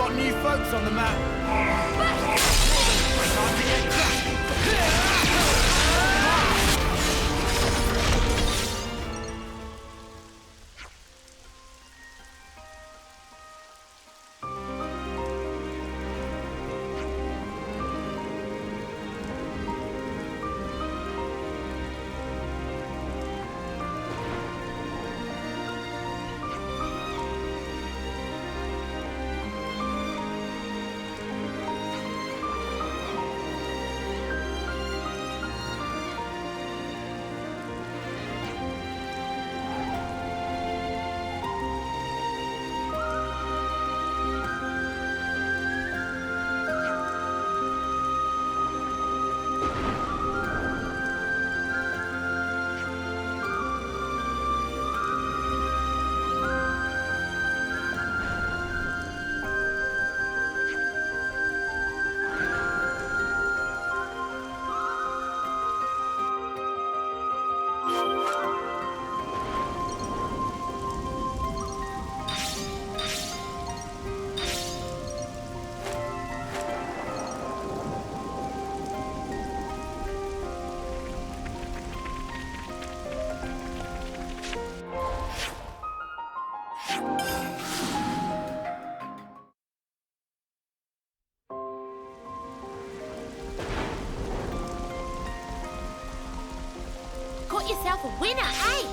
Speaker 5: got new folks on the map.
Speaker 11: Got yourself a winner, eh?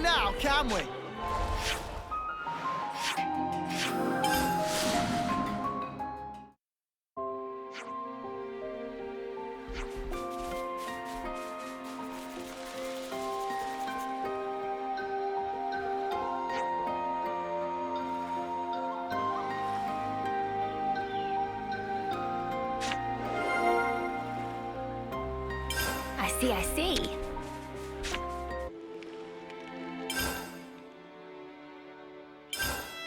Speaker 5: Now, can we?
Speaker 13: I see.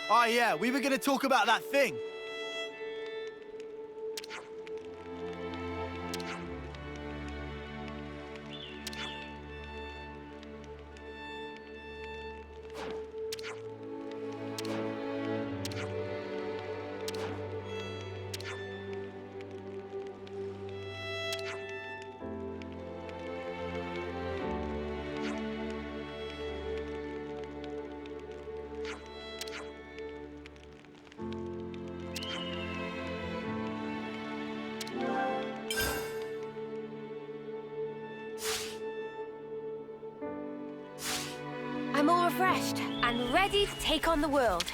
Speaker 5: Oh yeah, we were gonna talk about that thing.
Speaker 13: I'm all refreshed and ready to take on the world.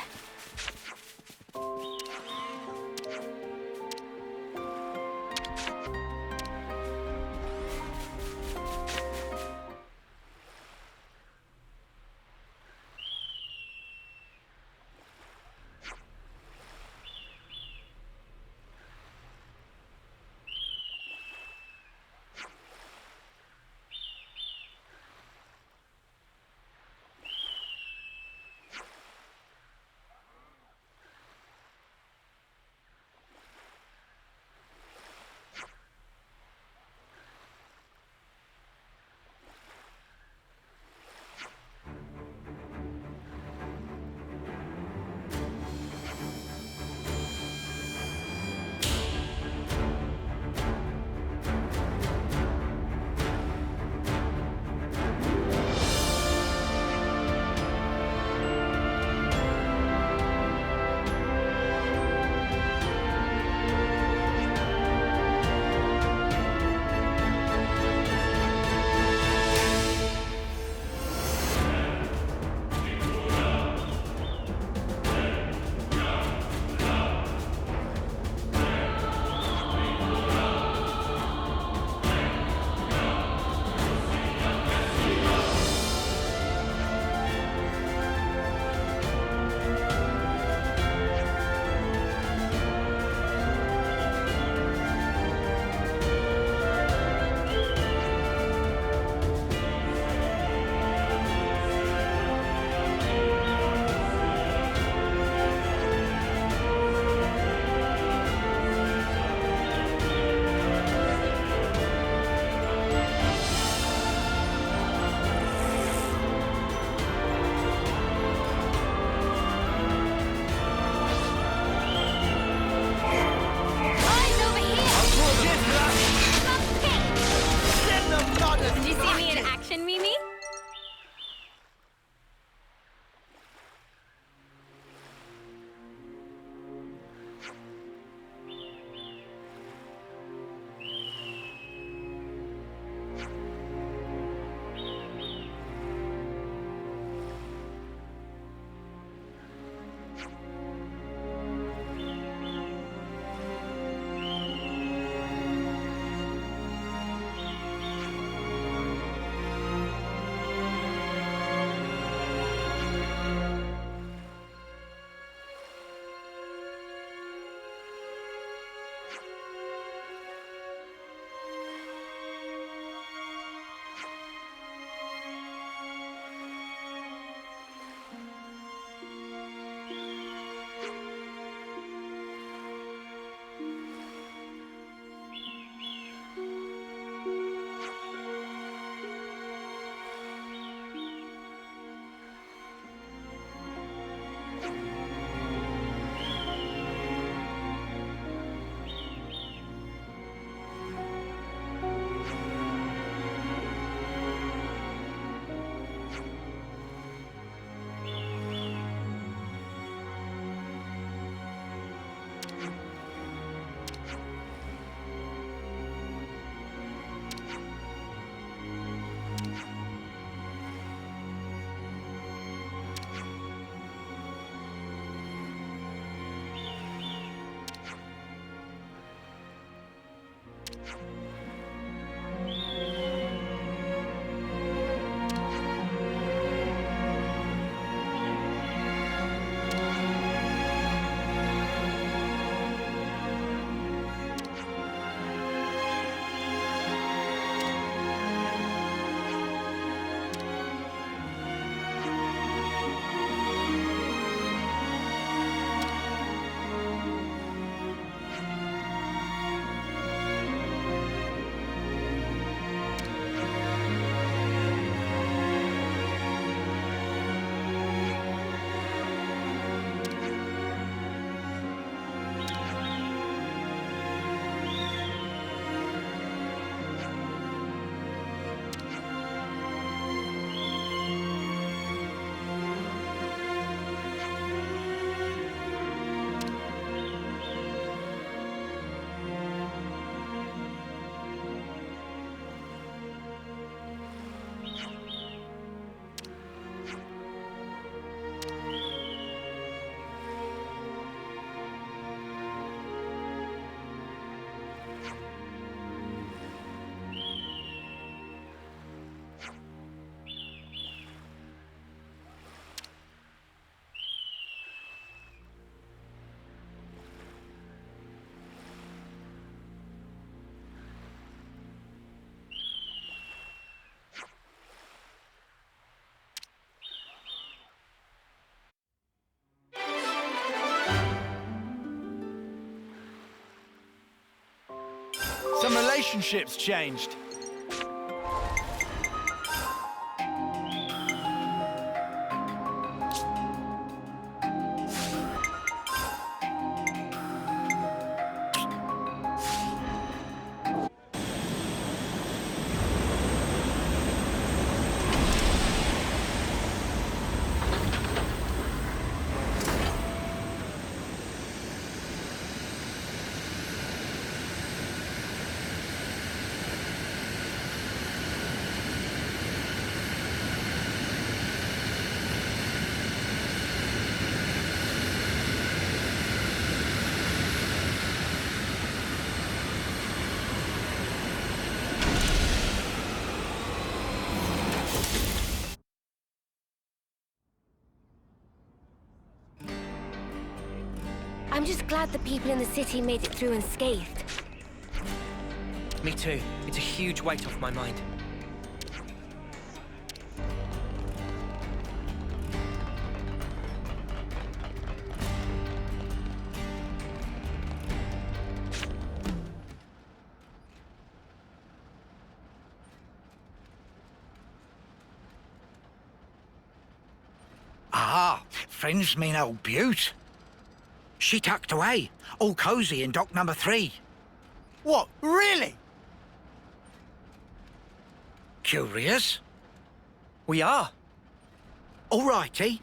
Speaker 4: relationship's changed.
Speaker 18: I'm just glad the people in the city made it through unscathed.
Speaker 4: Me too. It's a huge weight off my mind.
Speaker 21: Ah, friends mean old Butte. She tucked away, all cosy in dock number 3.
Speaker 5: What, really?
Speaker 21: Curious?
Speaker 4: We are.
Speaker 21: All righty.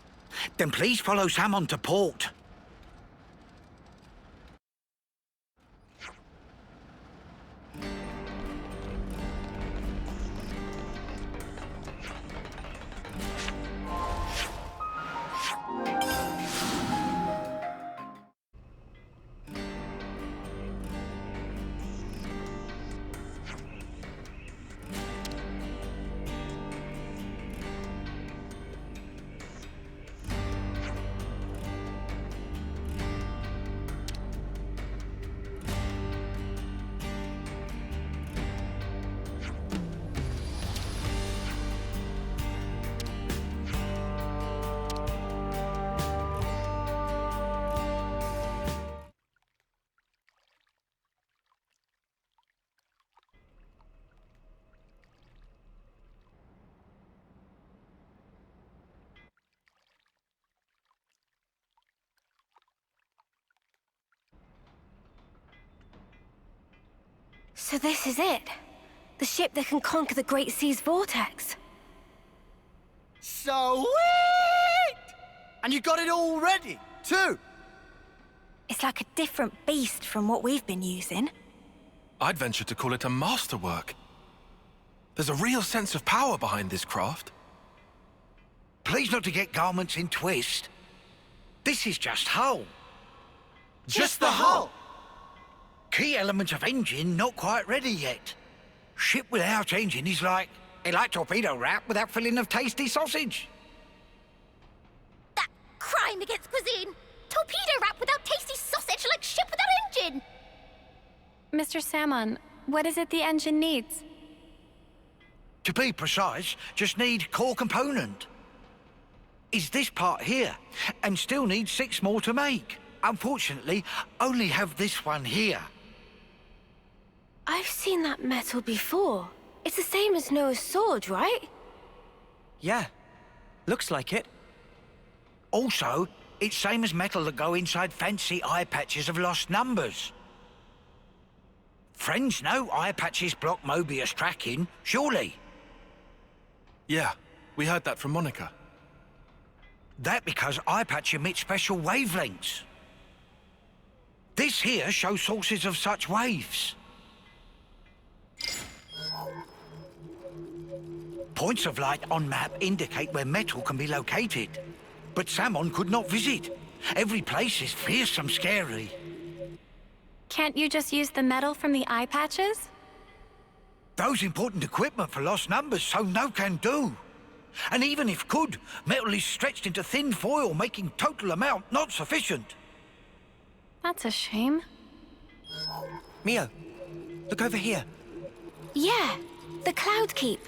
Speaker 21: Then please follow Sam on to port.
Speaker 18: So this is it. The ship that can conquer the Great Sea's vortex.
Speaker 5: Sweet! And you got it all ready, too?
Speaker 18: It's like a different beast from what we've been using.
Speaker 20: I'd venture to call it a masterwork. There's a real sense of power behind this craft.
Speaker 21: Please not to get garments in twist. This is just hull.
Speaker 5: Just the hull?
Speaker 21: Key element of engine not quite ready yet. Ship without engine is like torpedo wrap without filling of tasty sausage.
Speaker 11: That crime against cuisine! Torpedo wrap without tasty sausage like ship without engine!
Speaker 1: Mr. Salmon, what is it the engine needs?
Speaker 21: To be precise, just need core component. Is this part here, and still need 6 more to make. Unfortunately, only have this one here.
Speaker 18: I've seen that metal before. It's the same as Noah's sword, right?
Speaker 4: Yeah. Looks like it.
Speaker 21: Also, it's same as metal that go inside fancy eye patches of lost numbers. Friends know eye patches block Mobius tracking, surely?
Speaker 20: Yeah, we heard that from Monica.
Speaker 21: That because eye patch emit special wavelengths. This here shows sources of such waves. Points of light on map indicate where metal can be located. But Salmon could not visit. Every place is fearsome scary.
Speaker 1: Can't you just use the metal from the eye patches?
Speaker 21: Those important equipment for lost numbers, so no can do. And even if could, metal is stretched into thin foil, making total amount not sufficient.
Speaker 1: That's a shame.
Speaker 4: Mio, look over here.
Speaker 18: Yeah, the Cloud Keep.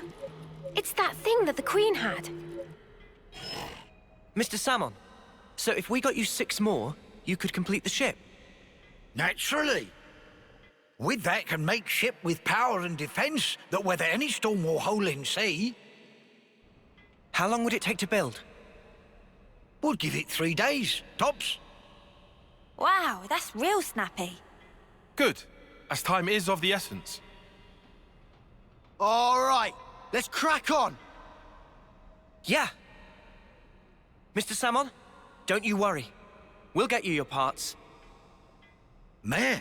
Speaker 18: It's that thing that the Queen had.
Speaker 4: Mr. Salmon, so if we got you 6 more, you could complete the ship?
Speaker 21: Naturally. With that can make ship with power and defense that weather any storm or hole in sea.
Speaker 4: How long would it take to build?
Speaker 21: We'll give it 3 days, tops.
Speaker 13: Wow, that's real snappy.
Speaker 20: Good, as time is of the essence.
Speaker 5: All right, let's crack on.
Speaker 4: Yeah. Mr. Salmon, don't you worry. We'll get you your parts.
Speaker 21: Meh.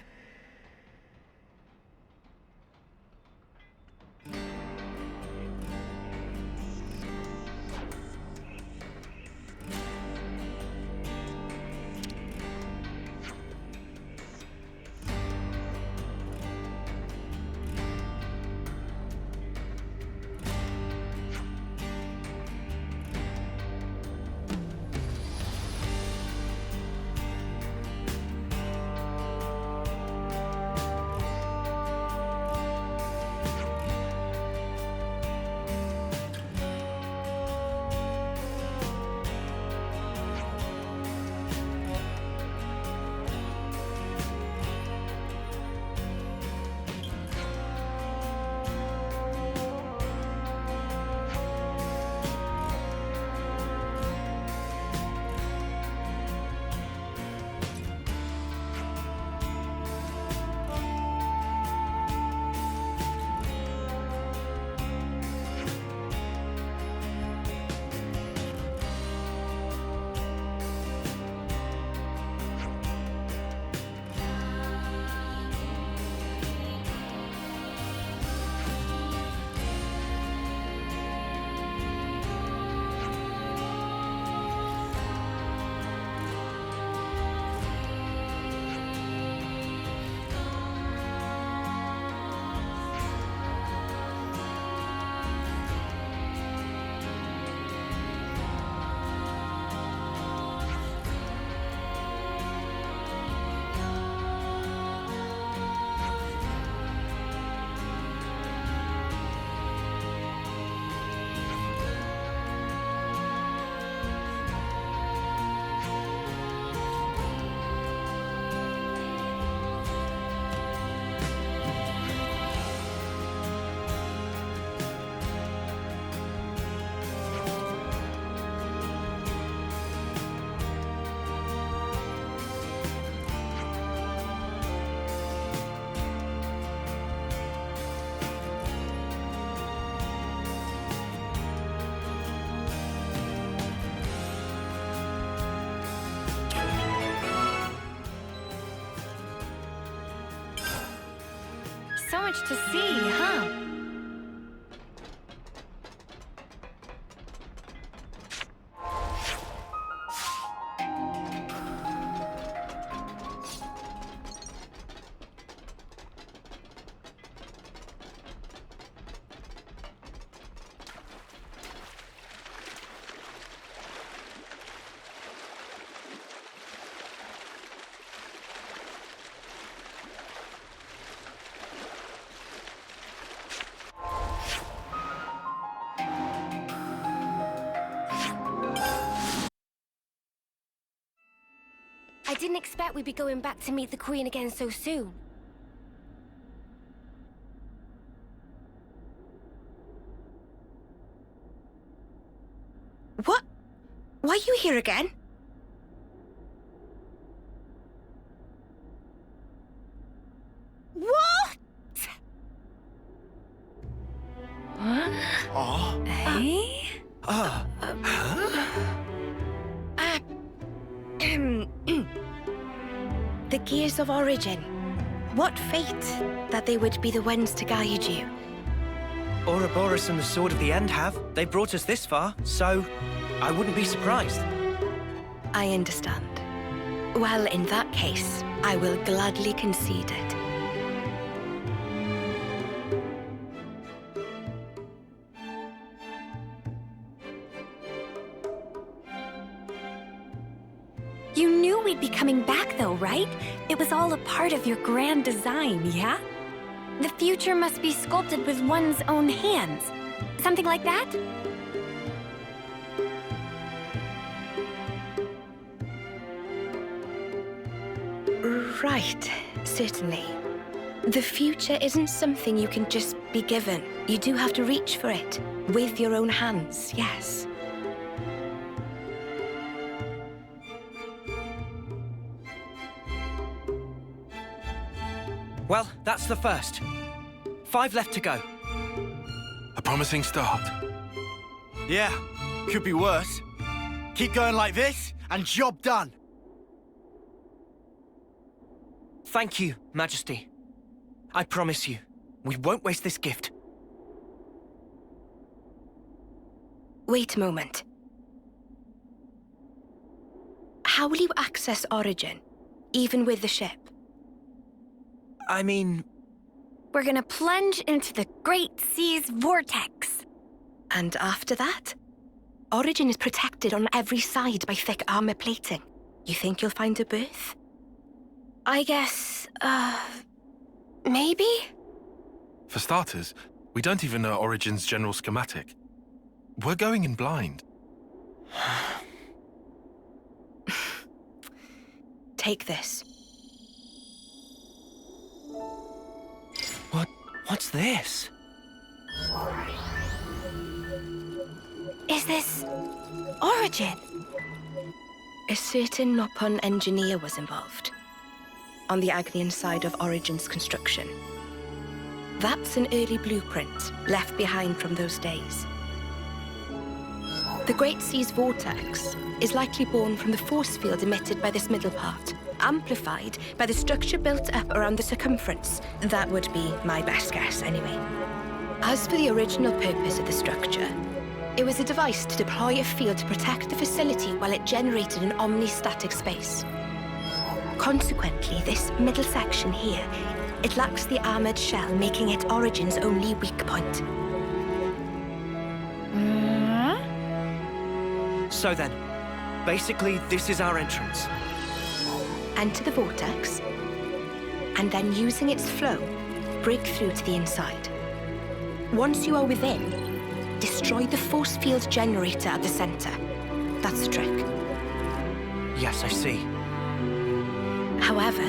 Speaker 13: So much to see, huh?
Speaker 18: I didn't expect we'd be going back to meet the Queen again so soon.
Speaker 3: What? Why are you here again? What?
Speaker 5: Oh.
Speaker 3: Hey? The Gears of Origin. What fate that they would be the ones to guide you.
Speaker 4: Ouroboros and the Sword of the End have. They brought us this far, so I wouldn't be surprised.
Speaker 3: I understand. Well, in that case, I will gladly concede it.
Speaker 1: You knew we'd be coming back though, right? It was all a part of your grand design, yeah? The future must be sculpted with one's own hands. Something like that?
Speaker 3: Right, certainly. The future isn't something you can just be given. You do have to reach for it. With your own hands, yes.
Speaker 4: Well, that's the first. 5 left to go.
Speaker 20: A promising start.
Speaker 5: Yeah, could be worse. Keep going like this, and job done.
Speaker 4: Thank you, Majesty. I promise you, we won't waste this gift.
Speaker 3: Wait a moment. How will you access Origin, even with the ship?
Speaker 4: I mean...
Speaker 1: We're gonna plunge into the Great Sea's vortex.
Speaker 3: And after that? Origin is protected on every side by thick armor plating. You think you'll find a berth? I guess, maybe?
Speaker 20: For starters, we don't even know Origin's general schematic. We're going in blind.
Speaker 3: Take this.
Speaker 4: What's this?
Speaker 1: Is this... Origin?
Speaker 3: A certain Nopon engineer was involved. On the Agnian side of Origin's construction. That's an early blueprint left behind from those days. The Great Sea's vortex is likely born from the force field emitted by this middle part, amplified by the structure built up around the circumference. That would be my best guess, anyway. As for the original purpose of the structure, it was a device to deploy a field to protect the facility while it generated an omni-static space. Consequently, this middle section here, it lacks the armored shell, making it Origin's only weak point.
Speaker 4: So then, basically this is our entrance.
Speaker 3: Enter the vortex, and then using its flow, break through to the inside. Once you are within, destroy the force field generator at the center. That's the trick.
Speaker 4: Yes, I see.
Speaker 3: However,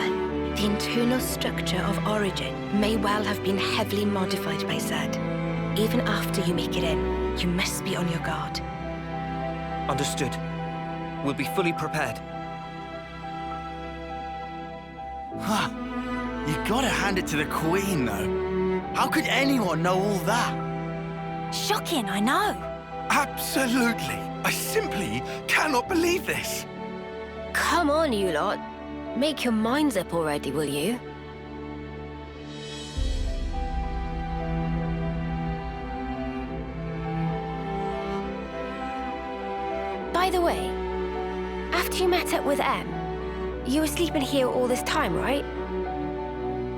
Speaker 3: the internal structure of Origin may well have been heavily modified by Zed. Even after you make it in, you must be on your guard.
Speaker 4: Understood. We'll be fully prepared.
Speaker 5: Huh. You gotta hand it to the Queen, though. How could anyone know all that?
Speaker 1: Shocking, I know.
Speaker 9: Absolutely. I simply cannot believe this.
Speaker 14: Come on, you lot. Make your minds up already, will you?
Speaker 7: By the way, after you met up with Em, you were sleeping here all this time, right?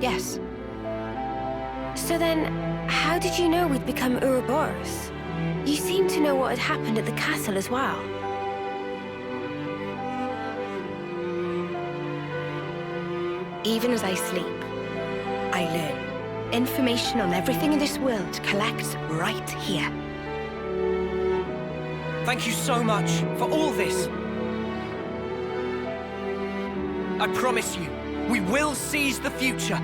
Speaker 3: Yes.
Speaker 7: So then, how did you know we'd become Ouroboros? You seem to know what had happened at the castle as well.
Speaker 3: Even as I sleep, I learn. Information on everything in this world collects right here.
Speaker 4: Thank you so much for all this. I promise you, we will seize the future.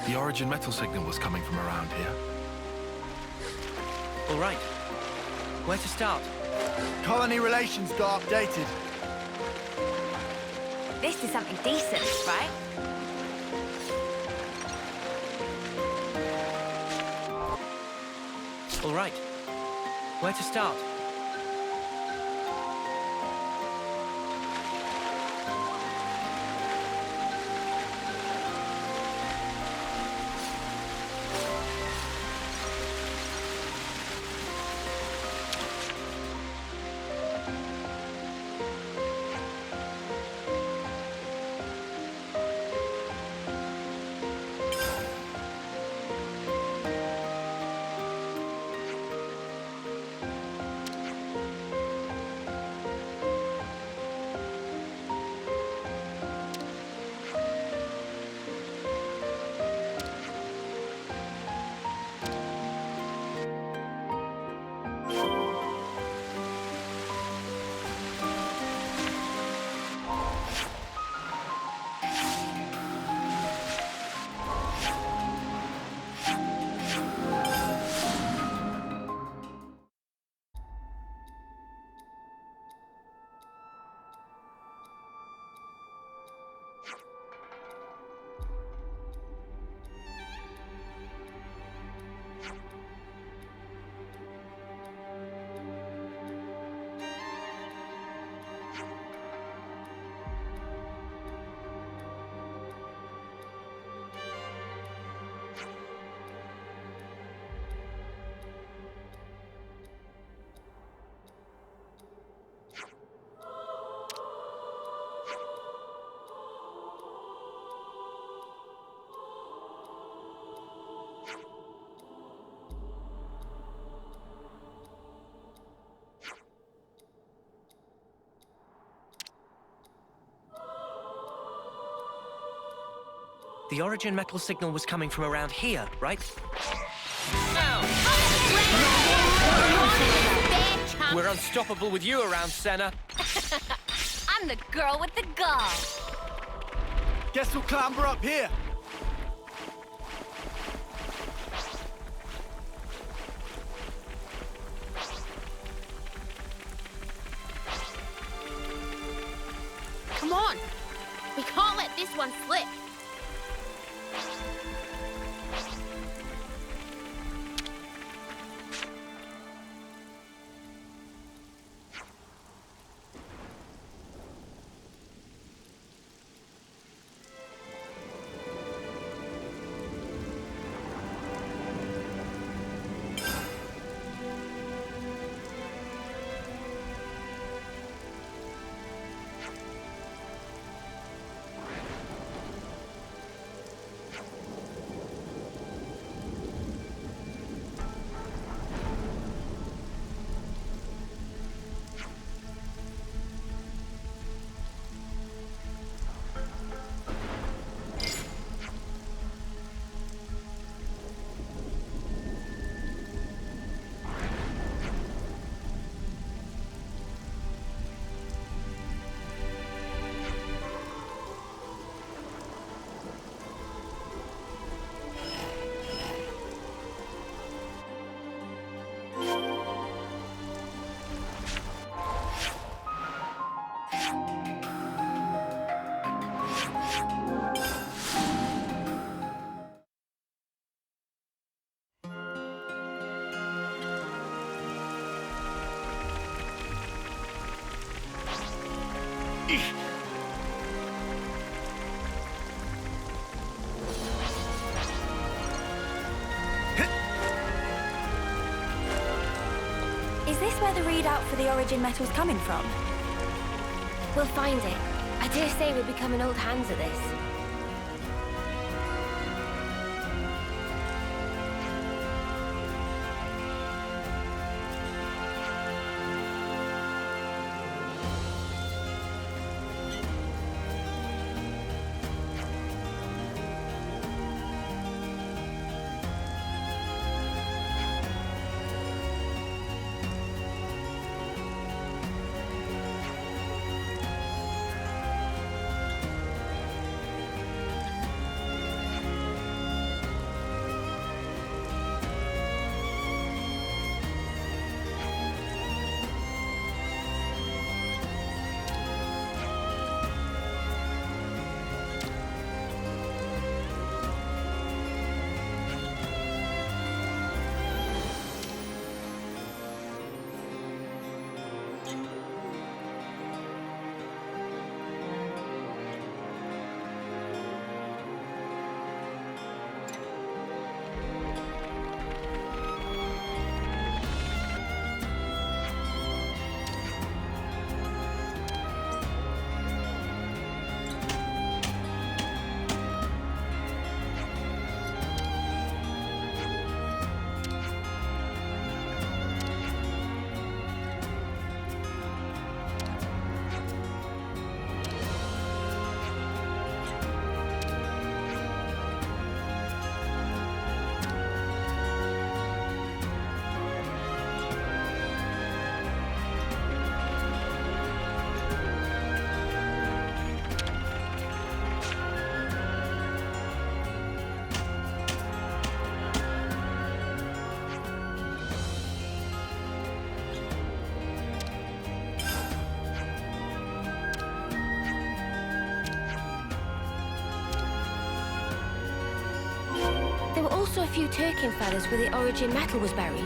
Speaker 20: The origin metal signal was coming from around here.
Speaker 4: All right. Where to start?
Speaker 5: Colony relations got updated.
Speaker 13: This is something decent, right?
Speaker 4: All right. Where to start? The origin metal signal was coming from around here, right? We're unstoppable with you around, Senna.
Speaker 11: I'm the girl with the gall.
Speaker 5: Guess we'll clamber up here.
Speaker 11: Come on. We can't let this one slip.
Speaker 13: Is this where the readout for the origin metal's coming from?
Speaker 14: We'll find it. I dare say we're becoming old hands at this. There were also a few Turkin feathers where the origin metal was buried.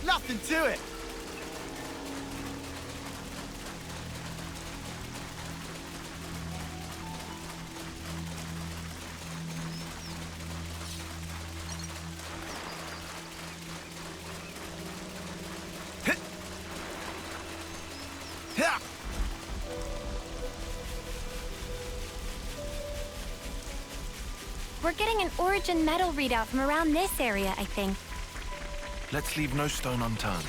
Speaker 5: Nothing to it.
Speaker 1: We're getting an origin metal readout from around this area, I think.
Speaker 20: Let's leave no stone unturned.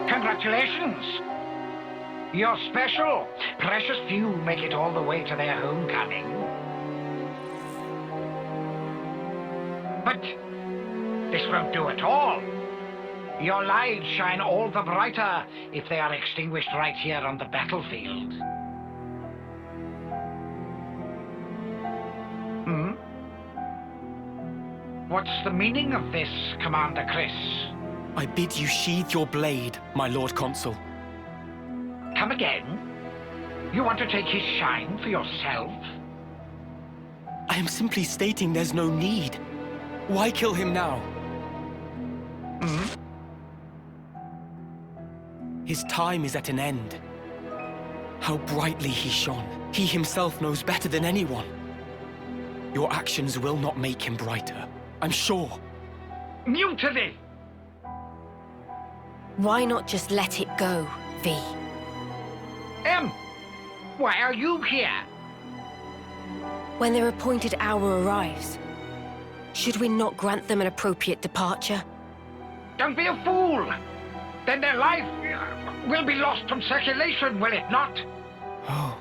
Speaker 6: Congratulations! You're special. Precious few make it all the way to their homecoming. But this won't do at all. Your lives shine all the brighter if they are extinguished right here on the battlefield. What's the meaning of this, Commander Chris?
Speaker 8: I bid you sheathe your blade, my Lord Consul.
Speaker 6: Come again? You want to take his shine for yourself?
Speaker 8: I am simply stating there's no need. Why kill him now? His time is at an end. How brightly he shone. He himself knows better than anyone. Your actions will not make him brighter, I'm sure.
Speaker 6: Mutiny!
Speaker 14: Why not just let it go, V?
Speaker 6: Why are you here?
Speaker 14: When their appointed hour arrives, should we not grant them an appropriate departure?
Speaker 6: Don't be a fool! Then their life will be lost from circulation, will it not?
Speaker 8: Oh.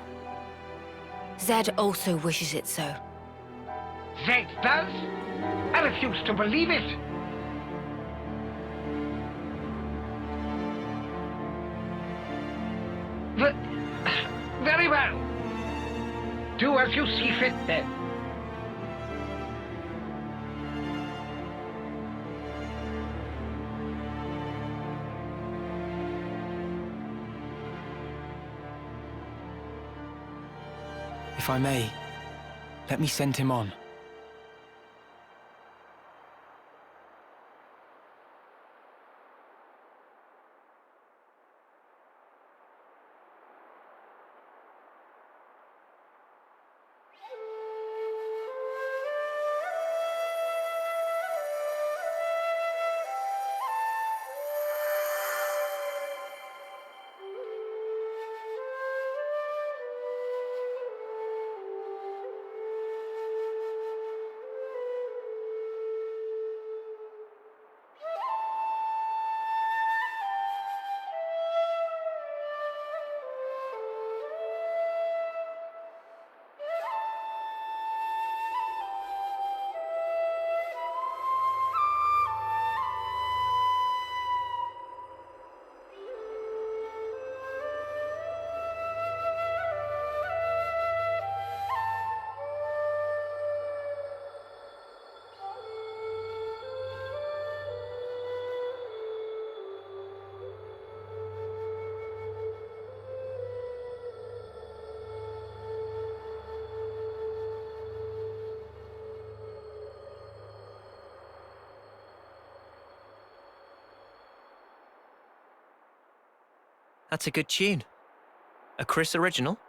Speaker 14: Zed also wishes it so.
Speaker 6: Zed does? I refuse to believe it. Very well. Do as you see fit, then.
Speaker 8: If I may, let me send him on.
Speaker 4: That's a good tune. A Chris original?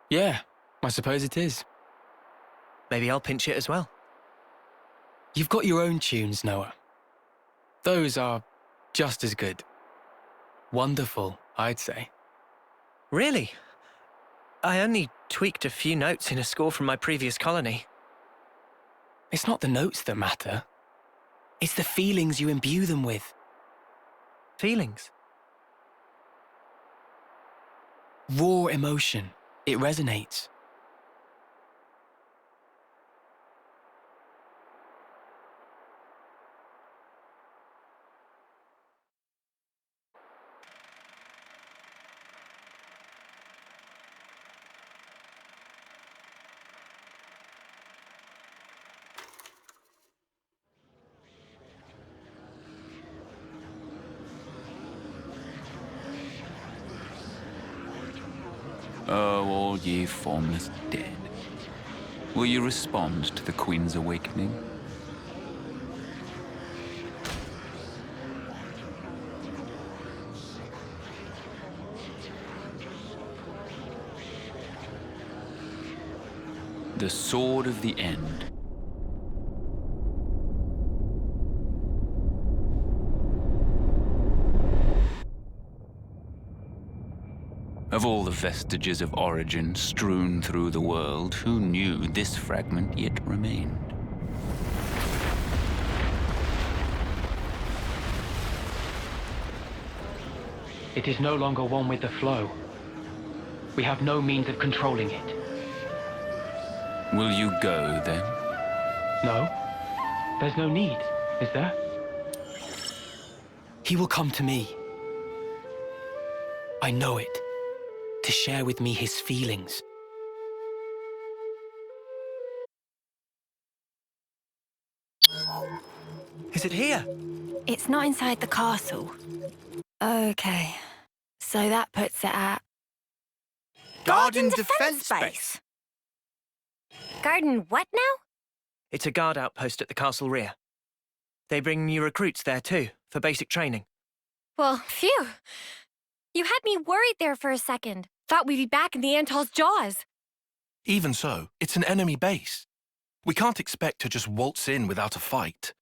Speaker 8: Yeah, I suppose it is.
Speaker 4: Maybe I'll pinch it as well.
Speaker 8: You've got your own tunes, Noah. Those are just as good. Wonderful, I'd say.
Speaker 4: Really? I only tweaked a few notes in a score from my previous colony.
Speaker 8: It's not the notes that matter. It's the feelings you imbue them with.
Speaker 4: Feelings?
Speaker 8: Raw emotion. It resonates.
Speaker 19: Oh, all ye formless dead. Will you respond to the Queen's awakening? The Sword of the End. Of all the vestiges of origin strewn through the world, who knew this fragment yet remained?
Speaker 17: It is no longer one with the flow. We have no means of controlling it.
Speaker 19: Will you go, then?
Speaker 17: No. There's no need, is there?
Speaker 8: He will come to me. I know it. To share with me his feelings.
Speaker 4: Is it here?
Speaker 7: It's not inside the castle. Okay. So that puts it at...
Speaker 4: Garden Defense Base.
Speaker 1: Garden what now?
Speaker 4: It's a guard outpost at the castle rear. They bring new recruits there too, for basic training.
Speaker 13: Well, phew. You had me worried there for a second. Thought we'd be back in the Antol's jaws.
Speaker 20: Even so, it's an enemy base. We can't expect to just waltz in without a fight.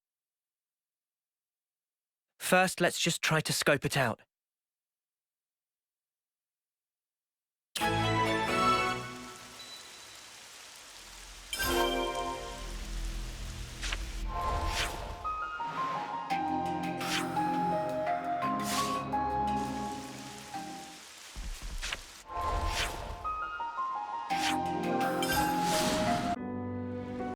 Speaker 4: First, let's just try to scope it out.